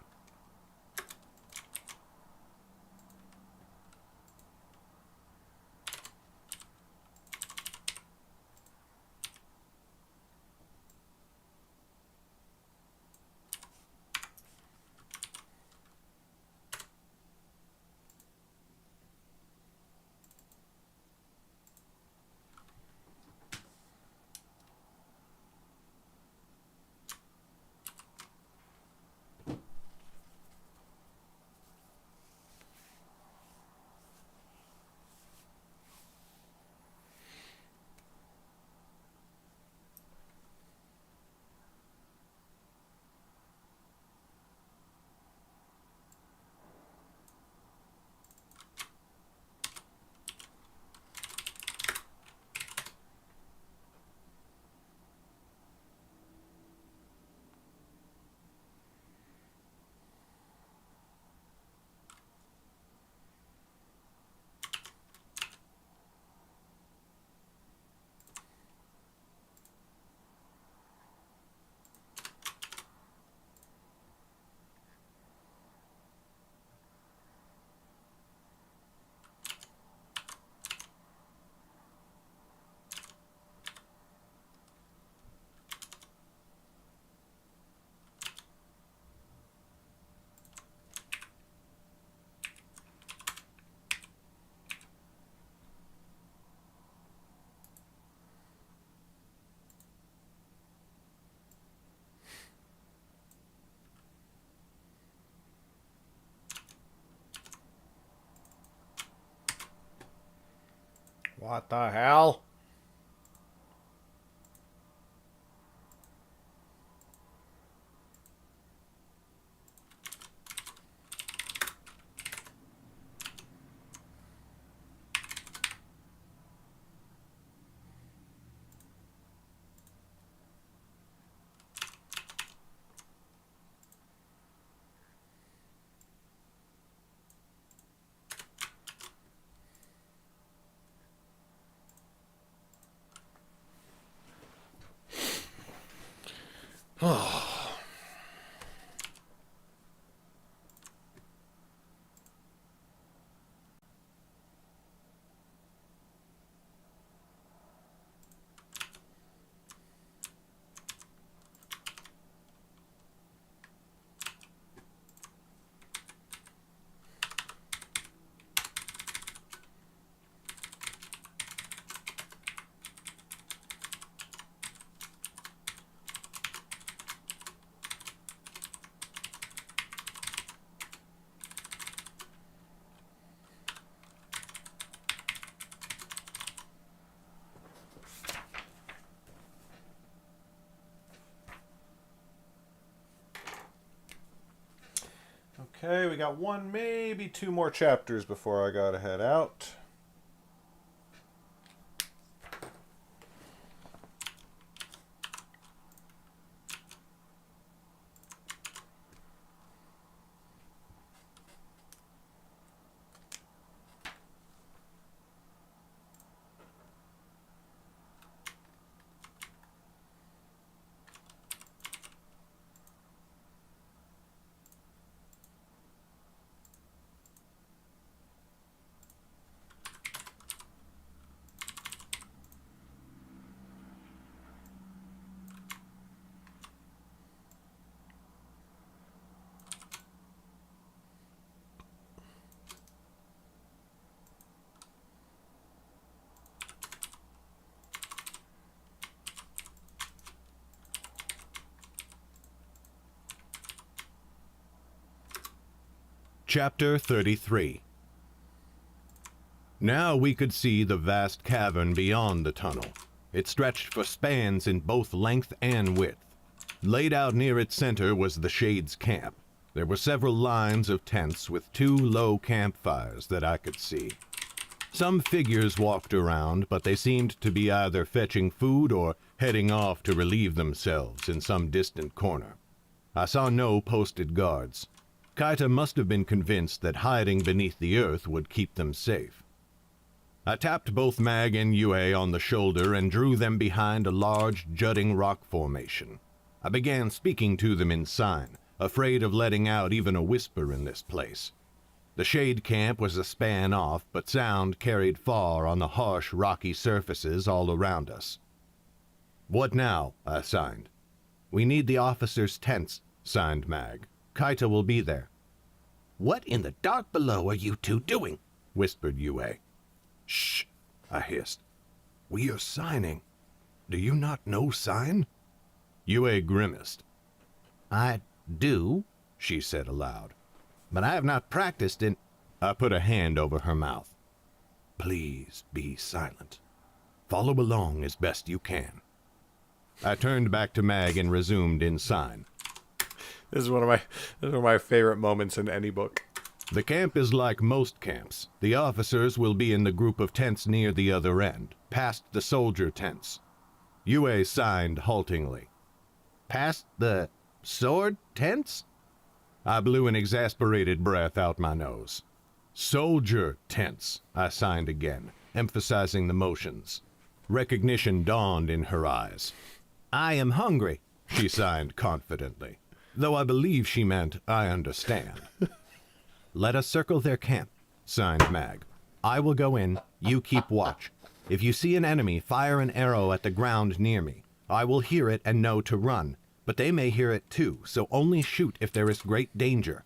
What the hell? Okay, we got one, maybe two more chapters before I gotta head out. Chapter 33. Now we could see the vast cavern beyond the tunnel. It stretched for spans in both length and width. Laid out near its center was the Shade's camp. There were several lines of tents with 2 low campfires that I could see. Some figures walked around, but they seemed to be either fetching food or heading off to relieve themselves in some distant corner. I saw no posted guards. Kaita must have been convinced that hiding beneath the earth would keep them safe. I tapped both Mag and Yue on the shoulder and drew them behind a large, jutting rock formation. I began speaking to them in sign, afraid of letting out even a whisper in this place. The Shade camp was a span off, but sound carried far on the harsh, rocky surfaces all around us. "What now?" I signed. "We need the officers' tents," signed Mag. "Kaita will be there." "What in the dark below are you two doing?" whispered Yue. "Shh," I hissed. "We are signing. Do you not know sign?" Yue grimaced. "I do," she said aloud. "But I have not practiced in—" I put a hand over her mouth. "Please be silent. Follow along as best you can." I turned back to Mag and resumed in sign. This is one of my favorite moments in any book. "The camp is like most camps. The officers will be in the group of tents near the other end, past the soldier tents." Yue signed haltingly. "Past the sword tents?" I blew an exasperated breath out my nose. "Soldier tents," I signed again, emphasizing the motions. Recognition dawned in her eyes. "I am hungry," she signed confidently, though I believe she meant I understand. "Let us circle their camp," signed Mag. "I will go in, you keep watch. If you see an enemy, fire an arrow at the ground near me. I will hear it and know to run, but they may hear it too, so only shoot if there is great danger."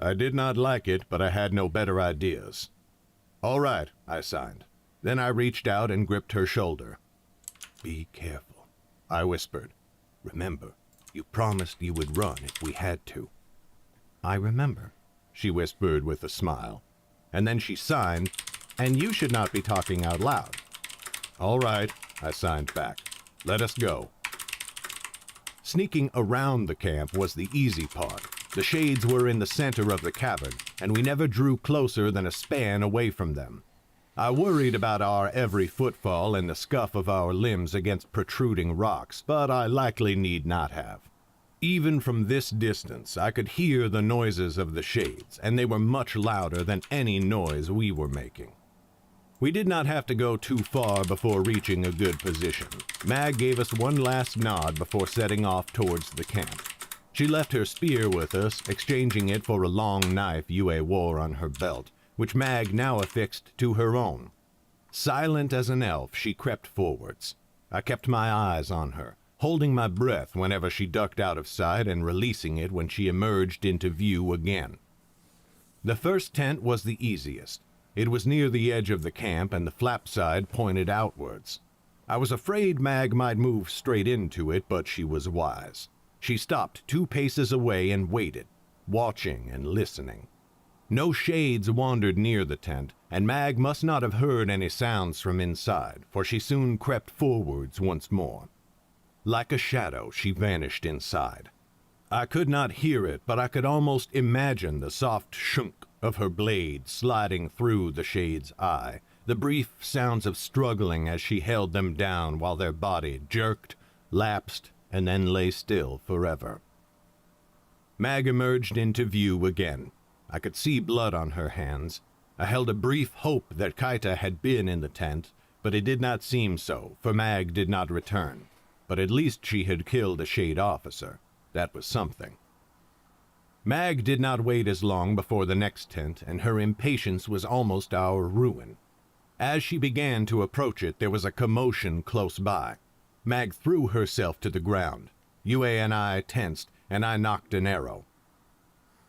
I did not like it, but I had no better ideas. "All right," I signed. Then I reached out and gripped her shoulder. "Be careful," I whispered. "Remember, you promised you would run if we had to." "I remember," she whispered with a smile. And then she signed, "And you should not be talking out loud." "All right," I signed back. "Let us go." Sneaking around the camp was the easy part. The Shades were in the center of the cavern, and we never drew closer than a span away from them. I worried about our every footfall and the scuff of our limbs against protruding rocks, but I likely need not have. Even from this distance, I could hear the noises of the Shades, and they were much louder than any noise we were making. We did not have to go too far before reaching a good position. Mag gave us one last nod before setting off towards the camp. She left her spear with us, exchanging it for a long knife Yue wore on her belt, which Mag now affixed to her own. Silent as an elf, she crept forwards. I kept my eyes on her, holding my breath whenever she ducked out of sight and releasing it when she emerged into view again. The first tent was the easiest. It was near the edge of the camp, and the flap side pointed outwards. I was afraid Mag might move straight into it, but she was wise. She stopped 2 paces away and waited, watching and listening. No Shades wandered near the tent, and Mag must not have heard any sounds from inside, for she soon crept forwards once more. Like a shadow, she vanished inside. I could not hear it, but I could almost imagine the soft shunk of her blade sliding through the shade's eye, the brief sounds of struggling as she held them down while their body jerked, lapsed, and then lay still forever. Mag emerged into view again. I could see blood on her hands. I held a brief hope that Kaita had been in the tent, but it did not seem so, for Mag did not return. But at least she had killed a Shade officer. That was something. Mag did not wait as long before the next tent, and her impatience was almost our ruin. As she began to approach it, there was a commotion close by. Mag threw herself to the ground. Yue and I tensed, and I knocked an arrow.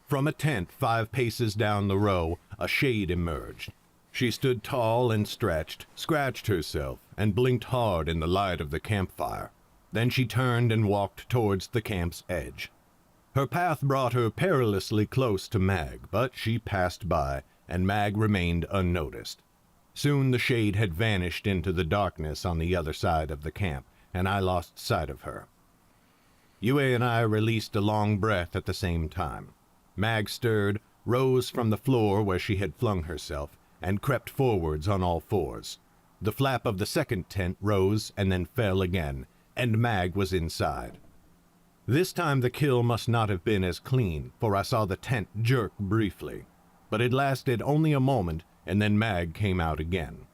From a tent 5 paces down the row, a Shade emerged. She stood tall and stretched, scratched herself, and blinked hard in the light of the campfire. Then she turned and walked towards the camp's edge. Her path brought her perilously close to Mag, but she passed by, and Mag remained unnoticed. Soon the Shade had vanished into the darkness on the other side of the camp, and I lost sight of her. Yue and I released a long breath at the same time. Mag stirred, rose from the floor where she had flung herself, and crept forwards on all fours. The flap of the second tent rose and then fell again, and Mag was inside. This time the kill must not have been as clean, for I saw the tent jerk briefly. But it lasted only a moment, and then Mag came out again.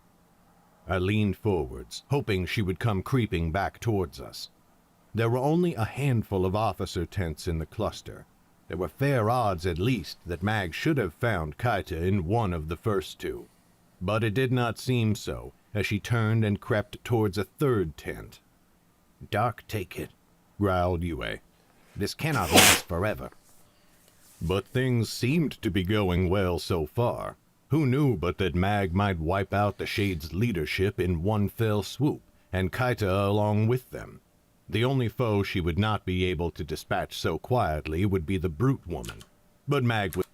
I leaned forwards, hoping she would come creeping back towards us. There were only a handful of officer tents in the cluster. There were fair odds, at least, that Mag should have found Kaita in one of the first 2. But it did not seem so, as she turned and crept towards a third tent. "Dark take it," growled Yue. "This cannot last forever." But things seemed to be going well so far. Who knew but that Mag might wipe out the Shade's leadership in one fell swoop, and Kaita along with them? The only foe she would not be able to dispatch so quietly would be the brute woman. But Mag would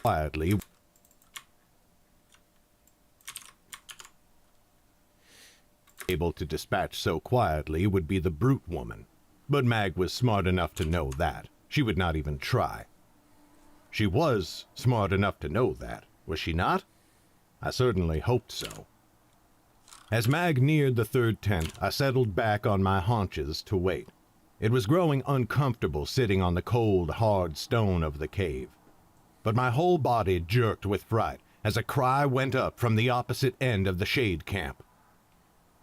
quietly able to dispatch so quietly would be the brute woman. But Mag was smart enough to know that. She would not even try. She was smart enough to know that, was she not? I certainly hoped so. As Mag neared the third tent, I settled back on my haunches to wait. It was growing uncomfortable sitting on the cold, hard stone of the cave. But my whole body jerked with fright as a cry went up from the opposite end of the Shade camp.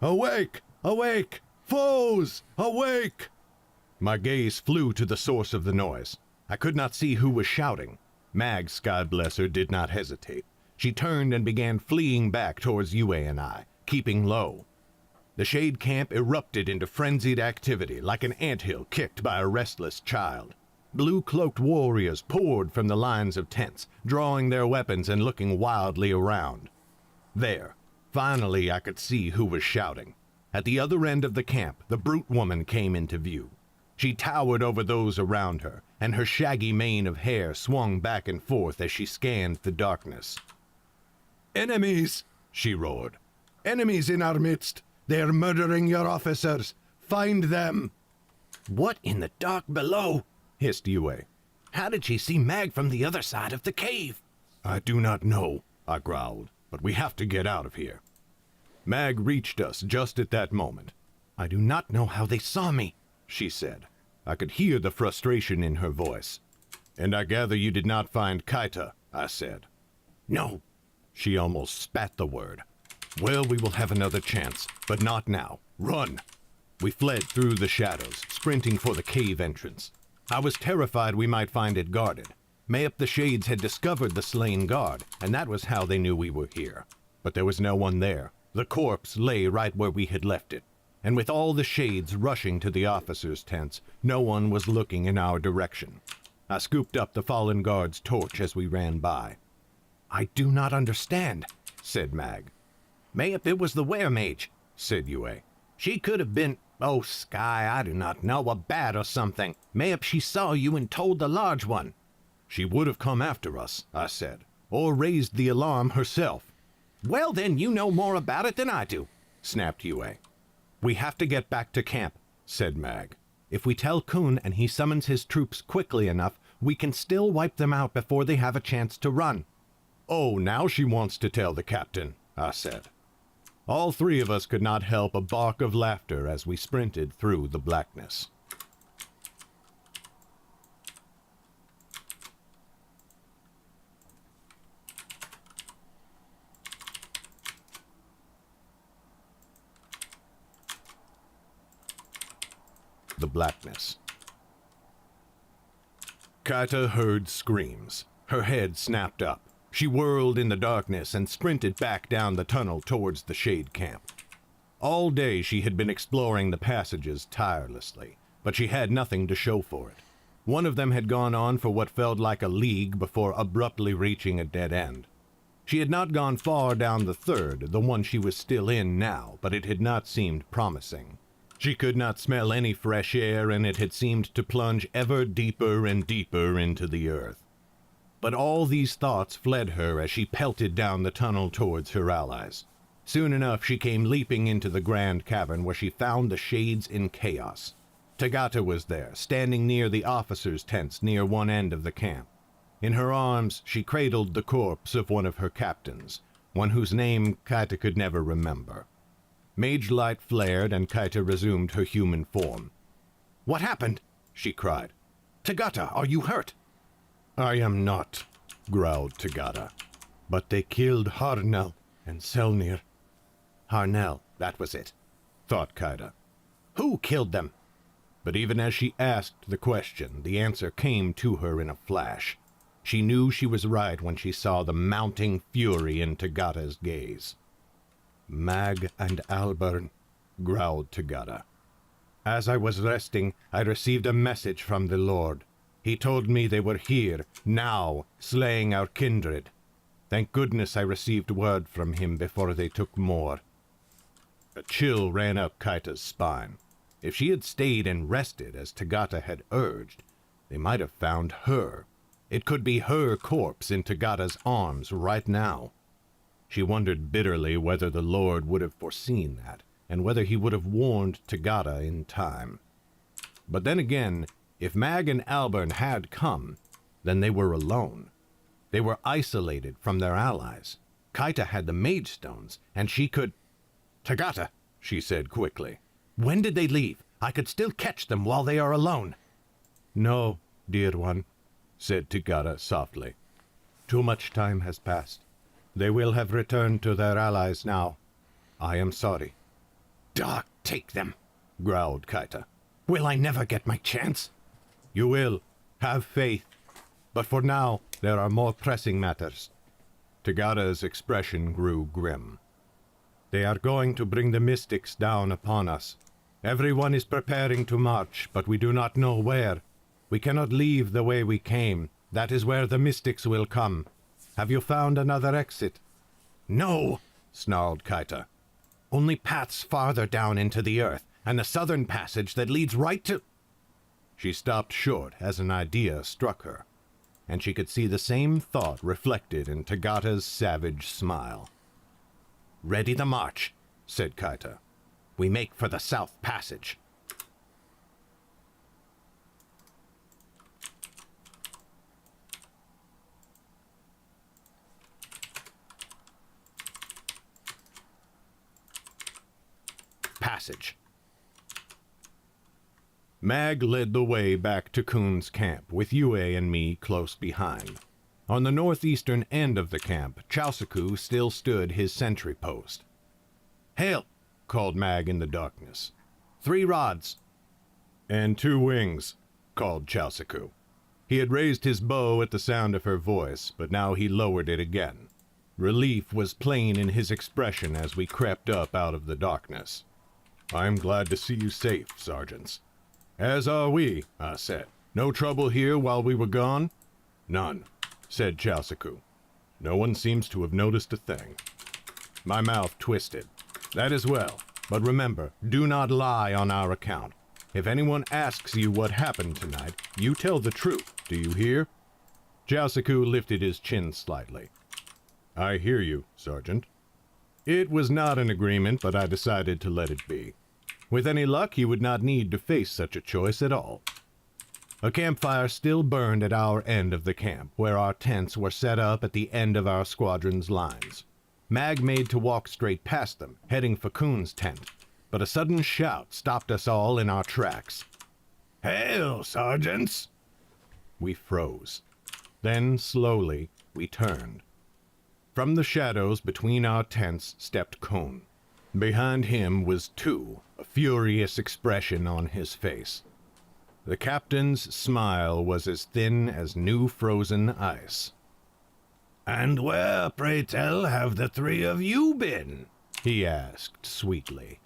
"Awake! Awake! Foes! Awake!" My gaze flew to the source of the noise. I could not see who was shouting. Mag, God bless her, did not hesitate. She turned and began fleeing back towards Yue and I, keeping low. The Shade camp erupted into frenzied activity like an anthill kicked by a restless child. Blue-cloaked warriors poured from the lines of tents, drawing their weapons and looking wildly around. There, finally I could see who was shouting. At the other end of the camp, the brute woman came into view. She towered over those around her, and her shaggy mane of hair swung back and forth as she scanned the darkness. "Enemies!" she roared. "Enemies in our midst! They are murdering your officers! Find them!" "What in the dark below?" hissed Yue. "How did she see Mag from the other side of the cave?" "I do not know," I growled, "but we have to get out of here." Mag reached us just at that moment. "I do not know how they saw me," she said. I could hear the frustration in her voice. "And I gather you did not find Kaita," I said. "No." She almost spat the word. "Well, we will have another chance, but not now. Run!" We fled through the shadows, sprinting for the cave entrance. I was terrified we might find it guarded. Mayhap the Shades had discovered the slain guard, and that was how they knew we were here. But there was no one there. The corpse lay right where we had left it. And with all the Shades rushing to the officers' tents, no one was looking in our direction. I scooped up the fallen guard's torch as we ran by. "I do not understand," said Mag. "Mayhap it was the were-mage," said Yue. "She could have been, oh, Sky, I do not know, a bat or something. Mayhap she saw you and told the large one." "She would have come after us," I said, "or raised the alarm herself." "Well, then you know more about it than I do," snapped Yue. "We have to get back to camp," said Mag. If we tell Kun and he summons his troops quickly enough, we can still wipe them out before they have a chance to run." "Oh, now she wants to tell the captain," I said. All three of us could not help a bark of laughter as we sprinted through the blackness. The blackness. Kaita heard screams. Her head snapped up. She whirled in the darkness and sprinted back down the tunnel towards the shade camp. All day she had been exploring the passages tirelessly, but she had nothing to show for it. One of them had gone on for what felt like a league before abruptly reaching a dead end. She had not gone far down the third, the one she was still in now, but it had not seemed promising. She could not smell any fresh air, and it had seemed to plunge ever deeper and deeper into the earth. But all these thoughts fled her as she pelted down the tunnel towards her allies. Soon enough she came leaping into the grand cavern where she found the shades in chaos. Tagata was there, standing near the officers' tents near one end of the camp. In her arms she cradled the corpse of one of her captains, one whose name Kaita could never remember. Mage light flared and Kaita resumed her human form. "What happened?" she cried. "Tagata, are you hurt?" "I am not," growled Tagata. "But they killed Harnell and Selnir." Harnell, that was it, thought Kaita. Who killed them? But even as she asked the question, the answer came to her in a flash. She knew she was right when she saw the mounting fury in Tagata's gaze. "Mag and Albern," growled Tagata. "As I was resting, I received a message from the Lord. He told me they were here, now, slaying our kindred. Thank goodness I received word from him before they took more." A chill ran up Kaita's spine. If she had stayed and rested as Tagata had urged, they might have found her. It could be her corpse in Tagata's arms right now. She wondered bitterly whether the Lord would have foreseen that, and whether he would have warned Tagata in time. But then again, if Mag and Albern had come, then they were alone. They were isolated from their allies. Kaita had the Mage Stones, and she could... "Tagata," she said quickly. "When did they leave? I could still catch them while they are alone." "No, dear one," said Tagata softly. "Too much time has passed. They will have returned to their allies now. I am sorry." "Dog, take them," growled Kaita. "Will I never get my chance?" "You will. Have faith. But for now, there are more pressing matters." Tagata's expression grew grim. "They are going to bring the mystics down upon us. Everyone is preparing to march, but we do not know where. We cannot leave the way we came. That is where the mystics will come. Have you found another exit?" "No," snarled Kaita. "Only paths farther down into the earth, and the southern passage that leads right to—" She stopped short as an idea struck her, and she could see the same thought reflected in Tagata's savage smile. "Ready the march," said Kaita. "We make for the south passage." Passage. Mag led the way back to Kun's camp, with Yue and me close behind. On the northeastern end of the camp, Chausaku still stood his sentry post. "Hail!" called Mag in the darkness. "3 rods." "And 2 wings," called Chausaku. He had raised his bow at the sound of her voice, but now he lowered it again. Relief was plain in his expression as we crept up out of the darkness. "I'm glad to see you safe, sergeants." "As are we," I said. "No trouble here while we were gone?" "None," said Chausaku. "No one seems to have noticed a thing." My mouth twisted. "That is well. But remember, do not lie on our account. If anyone asks you what happened tonight, you tell the truth. Do you hear?" Chausaku lifted his chin slightly. "I hear you, Sergeant." It was not an agreement, but I decided to let it be. With any luck, he would not need to face such a choice at all. A campfire still burned at our end of the camp, where our tents were set up at the end of our squadron's lines. Mag made to walk straight past them, heading for Coon's tent, but a sudden shout stopped us all in our tracks. "Hail, sergeants!" We froze. Then, slowly, we turned. From the shadows between our tents stepped Coon. Behind him was Tu, a furious expression on his face. The captain's smile was as thin as new frozen ice. "And where, pray tell, have the three of you been?" he asked sweetly.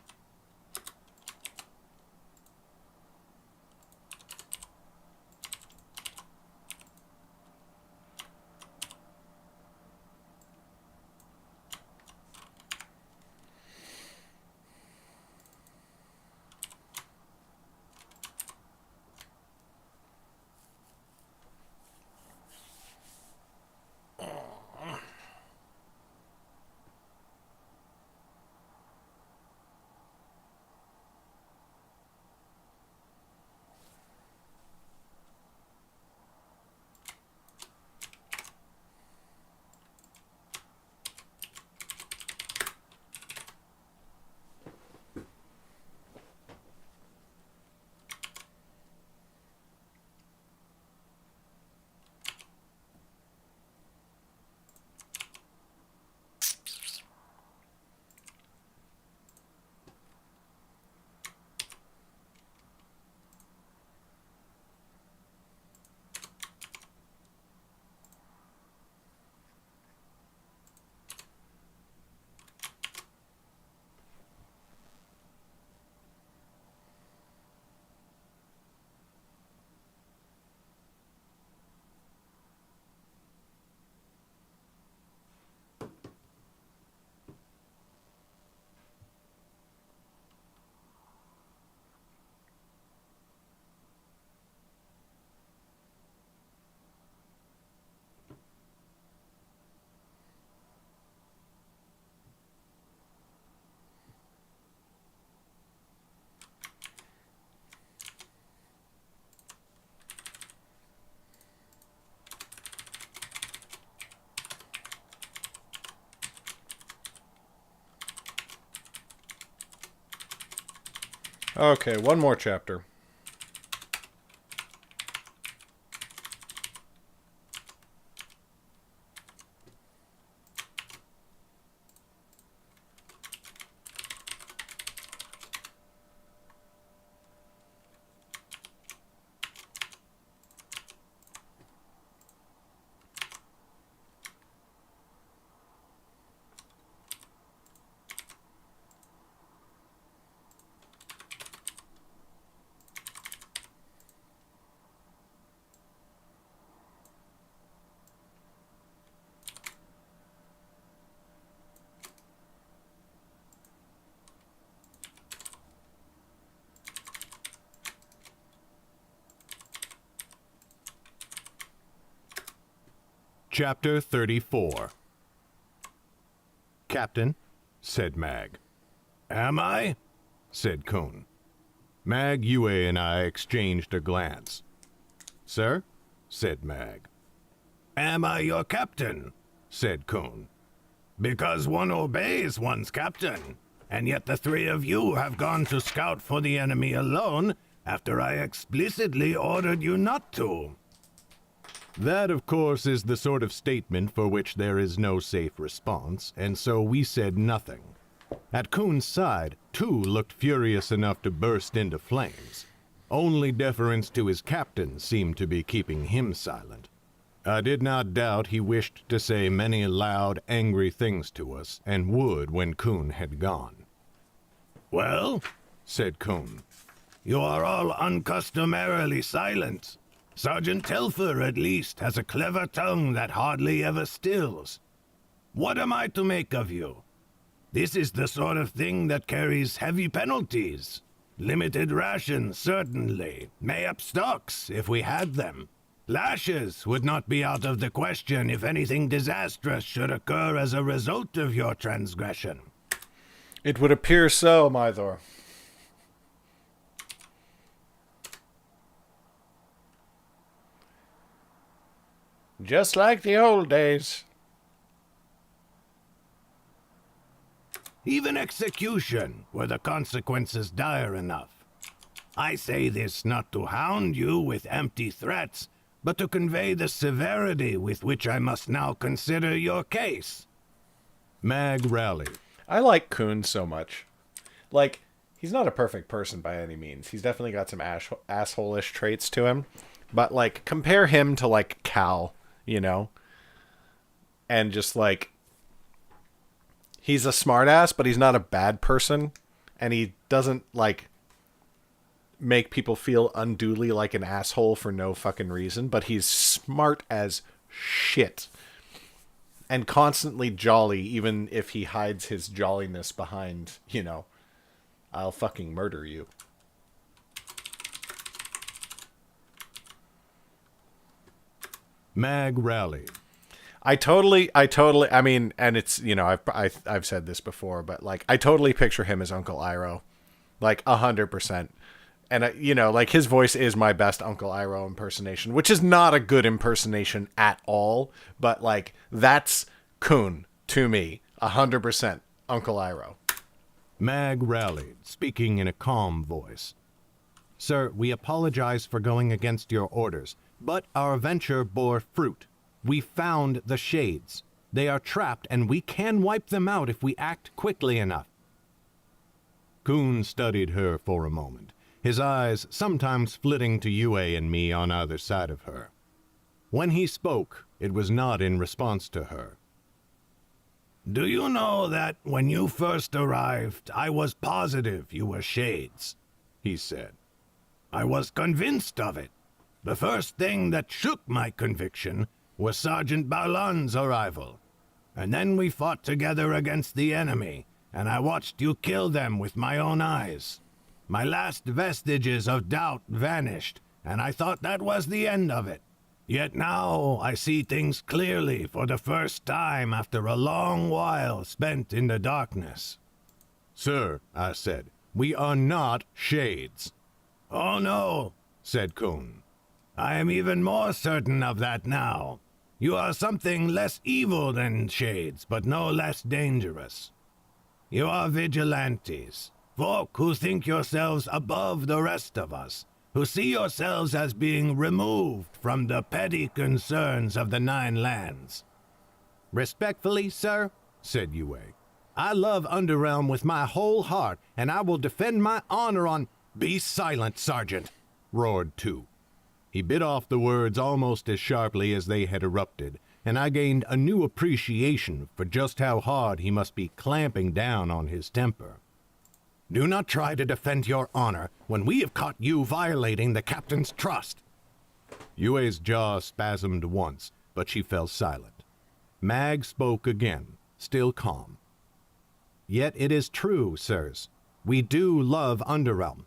Okay, one more chapter. Chapter 34. "Captain," said Mag. "Am I?" said Coon. Mag, Yue, and I exchanged a glance. "Sir?" said Mag. "Am I your captain?" said Coon. "Because one obeys one's captain, and yet the three of you have gone to scout for the enemy alone after I explicitly ordered you not to." That, of course, is the sort of statement for which there is no safe response, and so we said nothing. At Coon's side, Tu looked furious enough to burst into flames. Only deference to his captain seemed to be keeping him silent. I did not doubt he wished to say many loud, angry things to us, and would when Coon had gone. "Well," said Coon, "you are all uncustomarily silent. Sergeant Telfer, at least, has a clever tongue that hardly ever stills. What am I to make of you? This is the sort of thing that carries heavy penalties. Limited rations, certainly. Mayhap stocks, if we had them. Lashes would not be out of the question if anything disastrous should occur as a result of your transgression." "It would appear so, Mythor." Just like the old days. Even execution, were the consequences dire enough. I say this not to hound you with empty threats, but to convey the severity with which I must now consider your case. Mag rallied. I like Coon so much. Like, he's not a perfect person by any means. He's definitely got some asshole-ish traits to him. But, like, compare him to, like, Cal, you know? And just, like, he's a smartass, but he's not a bad person. And he doesn't, like, make people feel unduly like an asshole for no fucking reason. But he's smart as shit. And constantly jolly, even if he hides his jolliness behind, you know, I'll fucking murder you. Mag rallied. I mean, and it's, you know, I've said this before, but like, I totally picture him as Uncle Iroh, like 100%. And you know, like his voice is my best Uncle Iroh impersonation, which is not a good impersonation at all, but like that's Coon to me, 100% Uncle Iroh. Mag rallied, speaking in a calm voice. Sir, we apologize for going against your orders, but our venture bore fruit. We found the shades. They are trapped, and we can wipe them out if we act quickly enough. Coon studied her for a moment, his eyes sometimes flitting to Yue and me on either side of her. When he spoke, it was not in response to her. Do you know that when you first arrived, I was positive you were shades? He said. I was convinced of it. The first thing that shook my conviction was Sergeant Balan's arrival. And then we fought together against the enemy, and I watched you kill them with my own eyes. My last vestiges of doubt vanished, and I thought that was the end of it. Yet now I see things clearly for the first time after a long while spent in the darkness. Sir, I said, we are not shades. Oh no, said Coon. I am even more certain of that now. You are something less evil than shades, but no less dangerous. You are vigilantes, folk who think yourselves above the rest of us, who see yourselves as being removed from the petty concerns of the Nine Lands. Respectfully, sir, said Yue, I love Underrealm with my whole heart, and I will defend my honor on— Be silent, Sergeant, roared two. He bit off the words almost as sharply as they had erupted, and I gained a new appreciation for just how hard he must be clamping down on his temper. Do not try to defend your honor when we have caught you violating the captain's trust. Yue's jaw spasmed once, but she fell silent. Mag spoke again, still calm. Yet it is true, sirs. We do love Underrealm.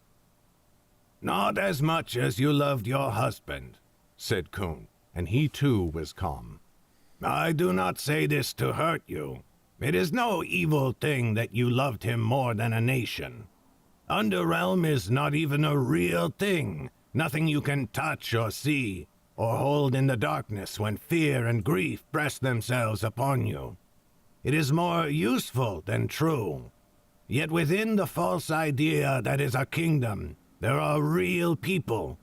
Not as much as you loved your husband, said Coon, and he too was calm. I do not say this to hurt you. It is no evil thing that you loved him more than a nation. Underrealm is not even a real thing, nothing you can touch or see, or hold in the darkness when fear and grief press themselves upon you. It is more useful than true. Yet within the false idea that is a kingdom, there are real people.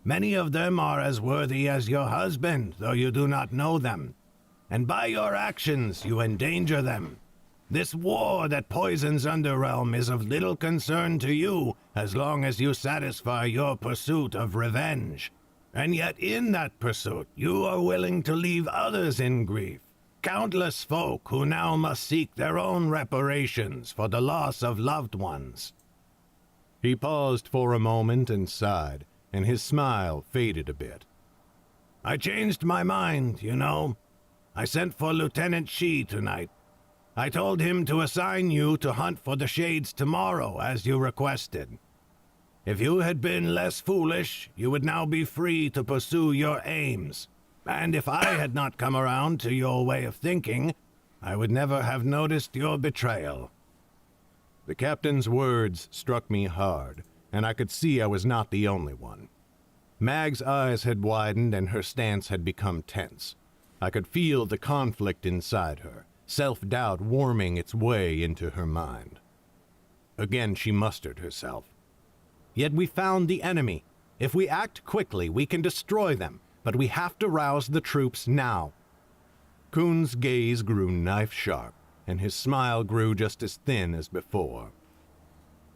Many of them are as worthy as your husband, though you do not know them. And by your actions, you endanger them. This war that poisons Underrealm is of little concern to you, as long as you satisfy your pursuit of revenge. And yet in that pursuit, you are willing to leave others in grief. Countless folk who now must seek their own reparations for the loss of loved ones. He paused for a moment and sighed, and his smile faded a bit. I changed my mind, you know. I sent for Lieutenant Shi tonight. I told him to assign you to hunt for the Shades tomorrow, as you requested. If you had been less foolish, you would now be free to pursue your aims. And if I had not come around to your way of thinking, I would never have noticed your betrayal. The captain's words struck me hard, and I could see I was not the only one. Mag's eyes had widened and her stance had become tense. I could feel the conflict inside her, self-doubt warming its way into her mind. Again she mustered herself. Yet we found the enemy. If we act quickly, we can destroy them, but we have to rouse the troops now. Kuhn's gaze grew knife-sharp, and his smile grew just as thin as before.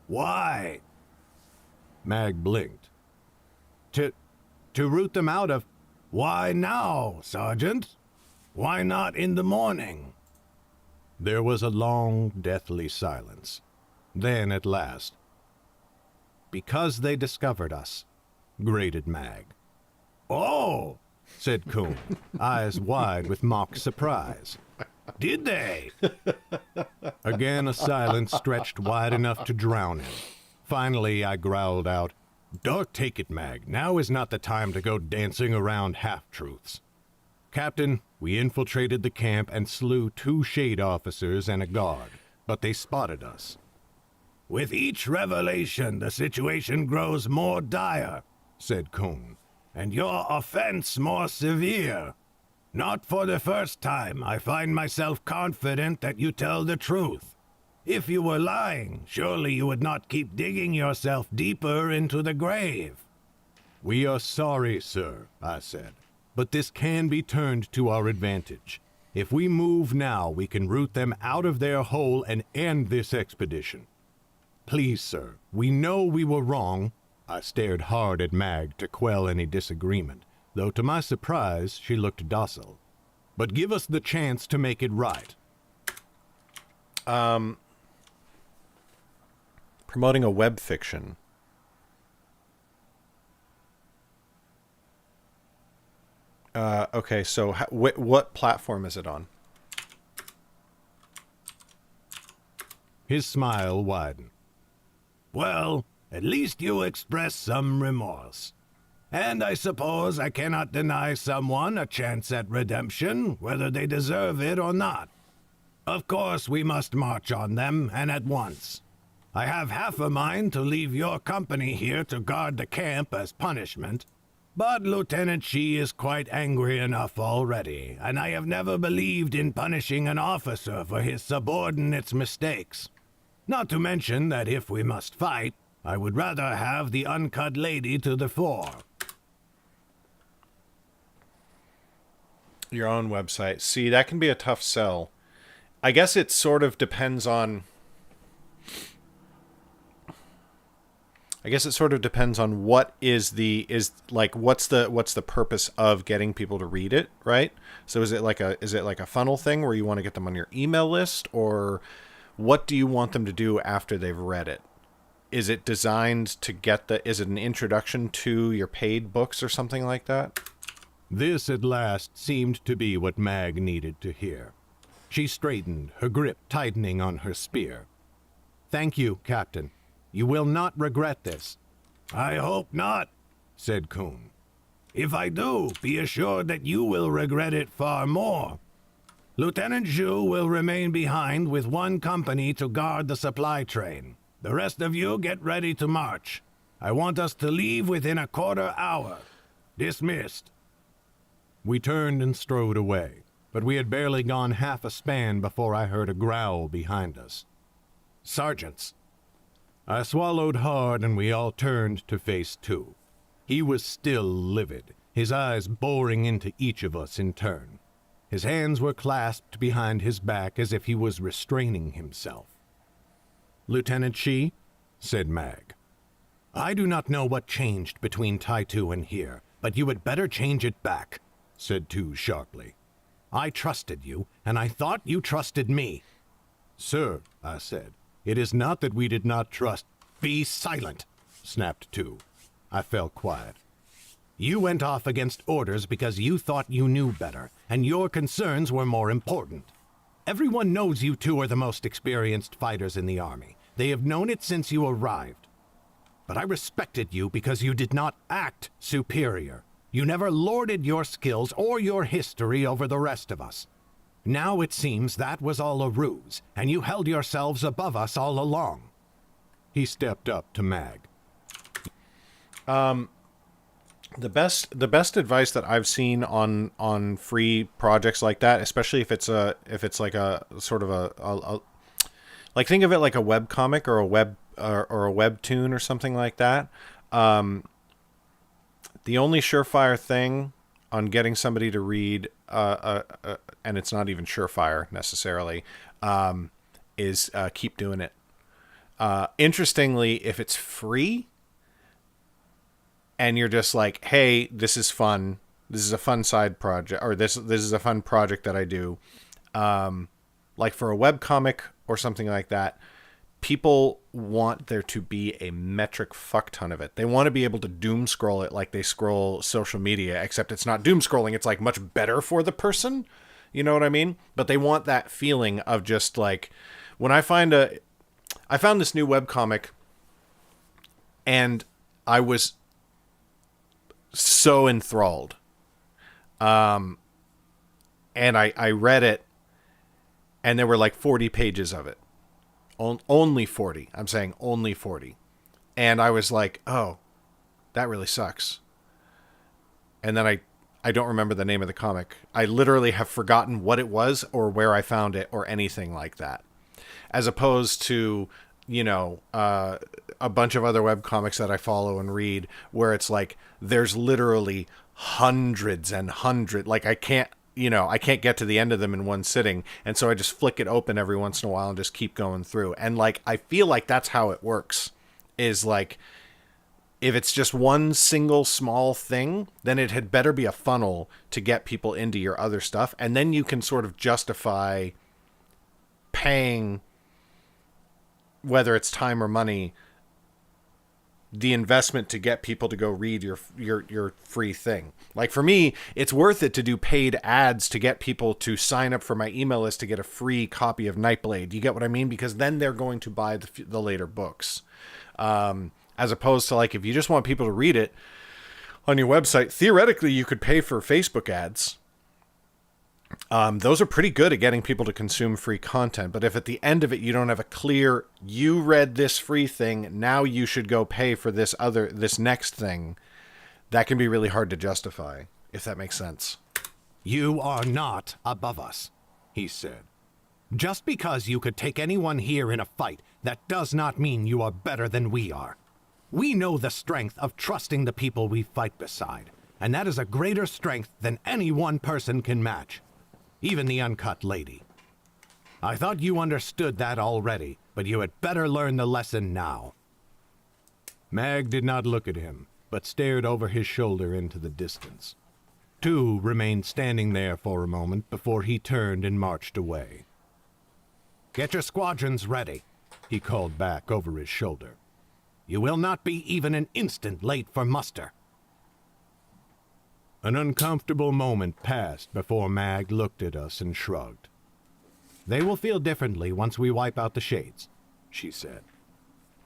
Why? Mag blinked. To root them out of... Why now, Sergeant? Why not in the morning? There was a long, deathly silence. Then, at last, because they discovered us, grated Mag. Oh, said Kuhn, eyes wide with mock surprise. Did they? Again, a silence stretched wide enough to drown him. Finally, I growled out, "Don't take it, Mag. Now is not the time to go dancing around half-truths. Captain, we infiltrated the camp and slew 2 shade officers and a guard, but they spotted us. With each revelation, the situation grows more dire, said Kuhn, and your offense more severe. Not for the first time, I find myself confident that you tell the truth. If you were lying, surely you would not keep digging yourself deeper into the grave. We are sorry, sir, I said, but this can be turned to our advantage. If we move now, we can root them out of their hole and end this expedition. Please, sir, we know we were wrong. I stared hard at Mag to quell any disagreement, though to my surprise she looked docile. But give us the chance to make it right. Promoting a web fiction. Okay, so what platform is it on? His smile widened. Well, at least you express some remorse. And I suppose I cannot deny someone a chance at redemption, whether they deserve it or not. Of course, we must march on them, and at once. I have half a mind to leave your company here to guard the camp as punishment, but Lieutenant Shi is quite angry enough already, and I have never believed in punishing an officer for his subordinates' mistakes. Not to mention that if we must fight, I would rather have the uncut lady to the fore. Your own website. See, that can be a tough sell. I guess it sort of depends on... what is what's the purpose of getting people to read it, right? So is it like a funnel thing where you want to get them on your email list, or what do you want them to do after they've read it? Is it designed to is it an introduction to your paid books or something like that? This at last seemed to be what Mag needed to hear. She straightened, her grip tightening on her spear. Thank you, Captain. You will not regret this. I hope not, said Kuhn. If I do, be assured that you will regret it far more. Lieutenant Zhu will remain behind with one company to guard the supply train. The rest of you get ready to march. I want us to leave within a quarter hour. Dismissed. We turned and strode away, but we had barely gone half a span before I heard a growl behind us. Sergeants. I swallowed hard, and we all turned to face two. He was still livid, his eyes boring into each of us in turn. His hands were clasped behind his back as if he was restraining himself. Lieutenant Shi, said Mag, I do not know what changed between Taitu and here, but you had better change it back, said Tu sharply. I trusted you, and I thought you trusted me. Sir, I said, it is not that we did not trust. Be silent, snapped Tu. I fell quiet. You went off against orders because you thought you knew better, and your concerns were more important. Everyone knows you two are the most experienced fighters in the army. They have known it since you arrived. But I respected you because you did not act superior. You never lorded your skills or your history over the rest of us. Now it seems that was all a ruse, and you held yourselves above us all along. He stepped up to Mag. The best advice that I've seen on free projects like that, especially if it's like a sort of a like, think of it like a web comic or a webtoon or something like that. The only surefire thing on getting somebody to read, and it's not even surefire necessarily, is keep doing it. Interestingly, if it's free and you're just like, hey, this is fun, this is a fun side project, or this is a fun project that I do, like for a webcomic or something like that, people want there to be a metric fuck ton of it. They want to be able to doom scroll it like they scroll social media, except it's not doom scrolling, it's like much better for the person. You know what I mean? But they want that feeling of just like, when I found this new webcomic and I was so enthralled. And I read it, and there were like 40 pages of it. Only 40. I'm saying only 40. And I was like, oh, that really sucks. And then I don't remember the name of the comic. I literally have forgotten what it was or where I found it or anything like that. As opposed to, you know, a bunch of other webcomics that I follow and read where it's like there's literally hundreds and hundreds. Like I can't get to the end of them in one sitting. And so I just flick it open every once in a while and just keep going through. And like, I feel like that's how it works, is like, if it's just one single small thing, then it had better be a funnel to get people into your other stuff. And then you can sort of justify paying, whether it's time or money, the investment to get people to go read your free thing. Like for me, it's worth it to do paid ads to get people to sign up for my email list to get a free copy of Nightblade. You get what I mean? Because then they're going to buy the later books. As opposed to, like, if you just want people to read it on your website, theoretically you could pay for Facebook ads. Those are pretty good at getting people to consume free content. But if at the end of it you don't have a clear, you read this free thing, now you should go pay for this next thing, that can be really hard to justify, if that makes sense. You are not above us, he said. Just because you could take anyone here in a fight, that does not mean you are better than we are. We know the strength of trusting the people we fight beside, and that is a greater strength than any one person can match. Even the uncut lady. I thought you understood that already, but you had better learn the lesson now. Mag did not look at him, but stared over his shoulder into the distance. Two remained standing there for a moment before he turned and marched away. Get your squadrons ready, he called back over his shoulder. You will not be even an instant late for muster. An uncomfortable moment passed before Mag looked at us and shrugged. They will feel differently once we wipe out the shades, she said.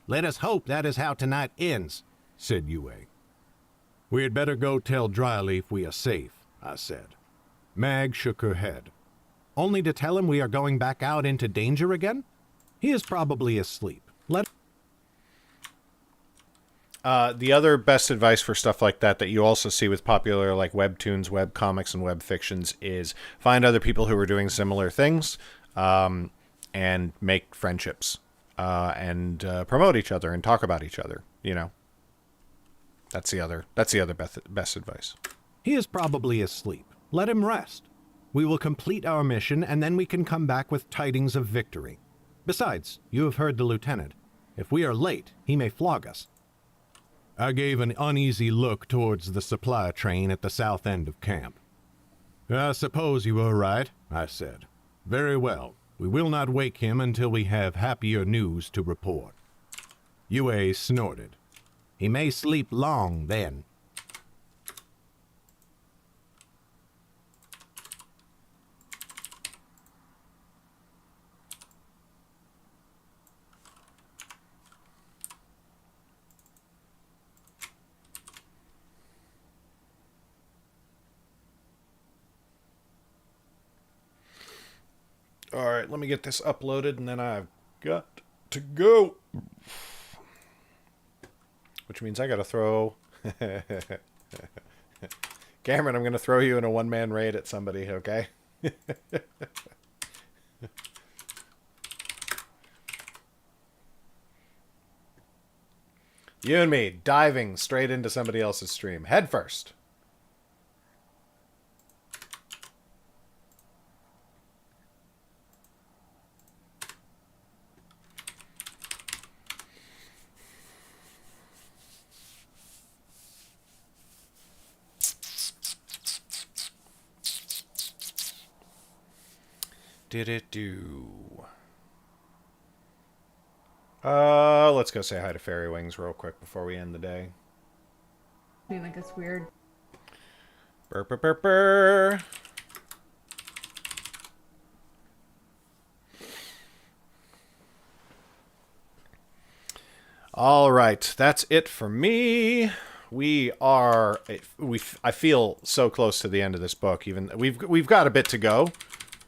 Let us hope that is how tonight ends, said Yue. We had better go tell Dryleaf we are safe, I said. Mag shook her head. Only to tell him we are going back out into danger again? He is probably asleep. The other best advice for stuff like that you also see with popular like webtoons, web comics, and web fictions is find other people who are doing similar things, and make friendships, and promote each other and talk about each other. You know, that's the other best advice. He is probably asleep. Let him rest. We will complete our mission, and then we can come back with tidings of victory. Besides, you have heard the lieutenant. If we are late, he may flog us. I gave an uneasy look towards the supply train at the south end of camp. I suppose you are right, I said. Very well. We will not wake him until we have happier news to report. Yue snorted. He may sleep long then. All right, let me get this uploaded, and then I've got to go. Which means I got to throw Cameron, I'm going to throw you in a one-man raid at somebody, okay? You and me, diving straight into somebody else's stream. Head first. Did it do? Let's go say hi to Fairy Wings real quick before we end the day. Being like it's weird. Burr, burr, burr, burr. All right, that's it for me. I feel so close to the end of this book. Even we've got a bit to go,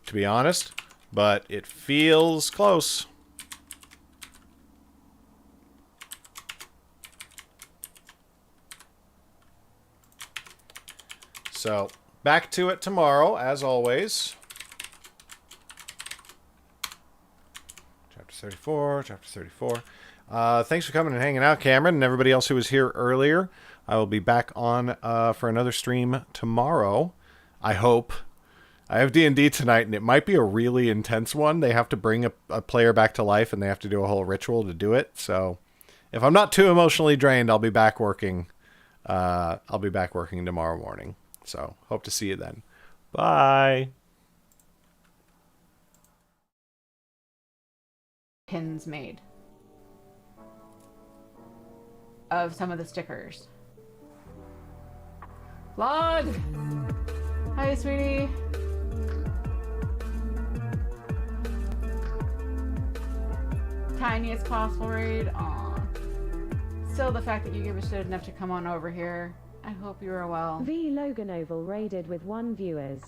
to be honest, but it feels close. So, back to it tomorrow, as always. Chapter 34, Chapter 34. Thanks for coming and hanging out, Cameron, and everybody else who was here earlier. I will be back on for another stream tomorrow, I hope. I have D&D tonight, and it might be a really intense one. They have to bring a player back to life, and they have to do a whole ritual to do it. So, if I'm not too emotionally drained, I'll be back working. I'll be back working tomorrow morning. So, hope to see you then. Bye. Pins made of some of the stickers. Vlog! Hi, sweetie. Tiniest possible raid. Aw. Still, the fact that you give a shit enough to come on over here. I hope you are well. VlogaNovel raided with 1 viewers.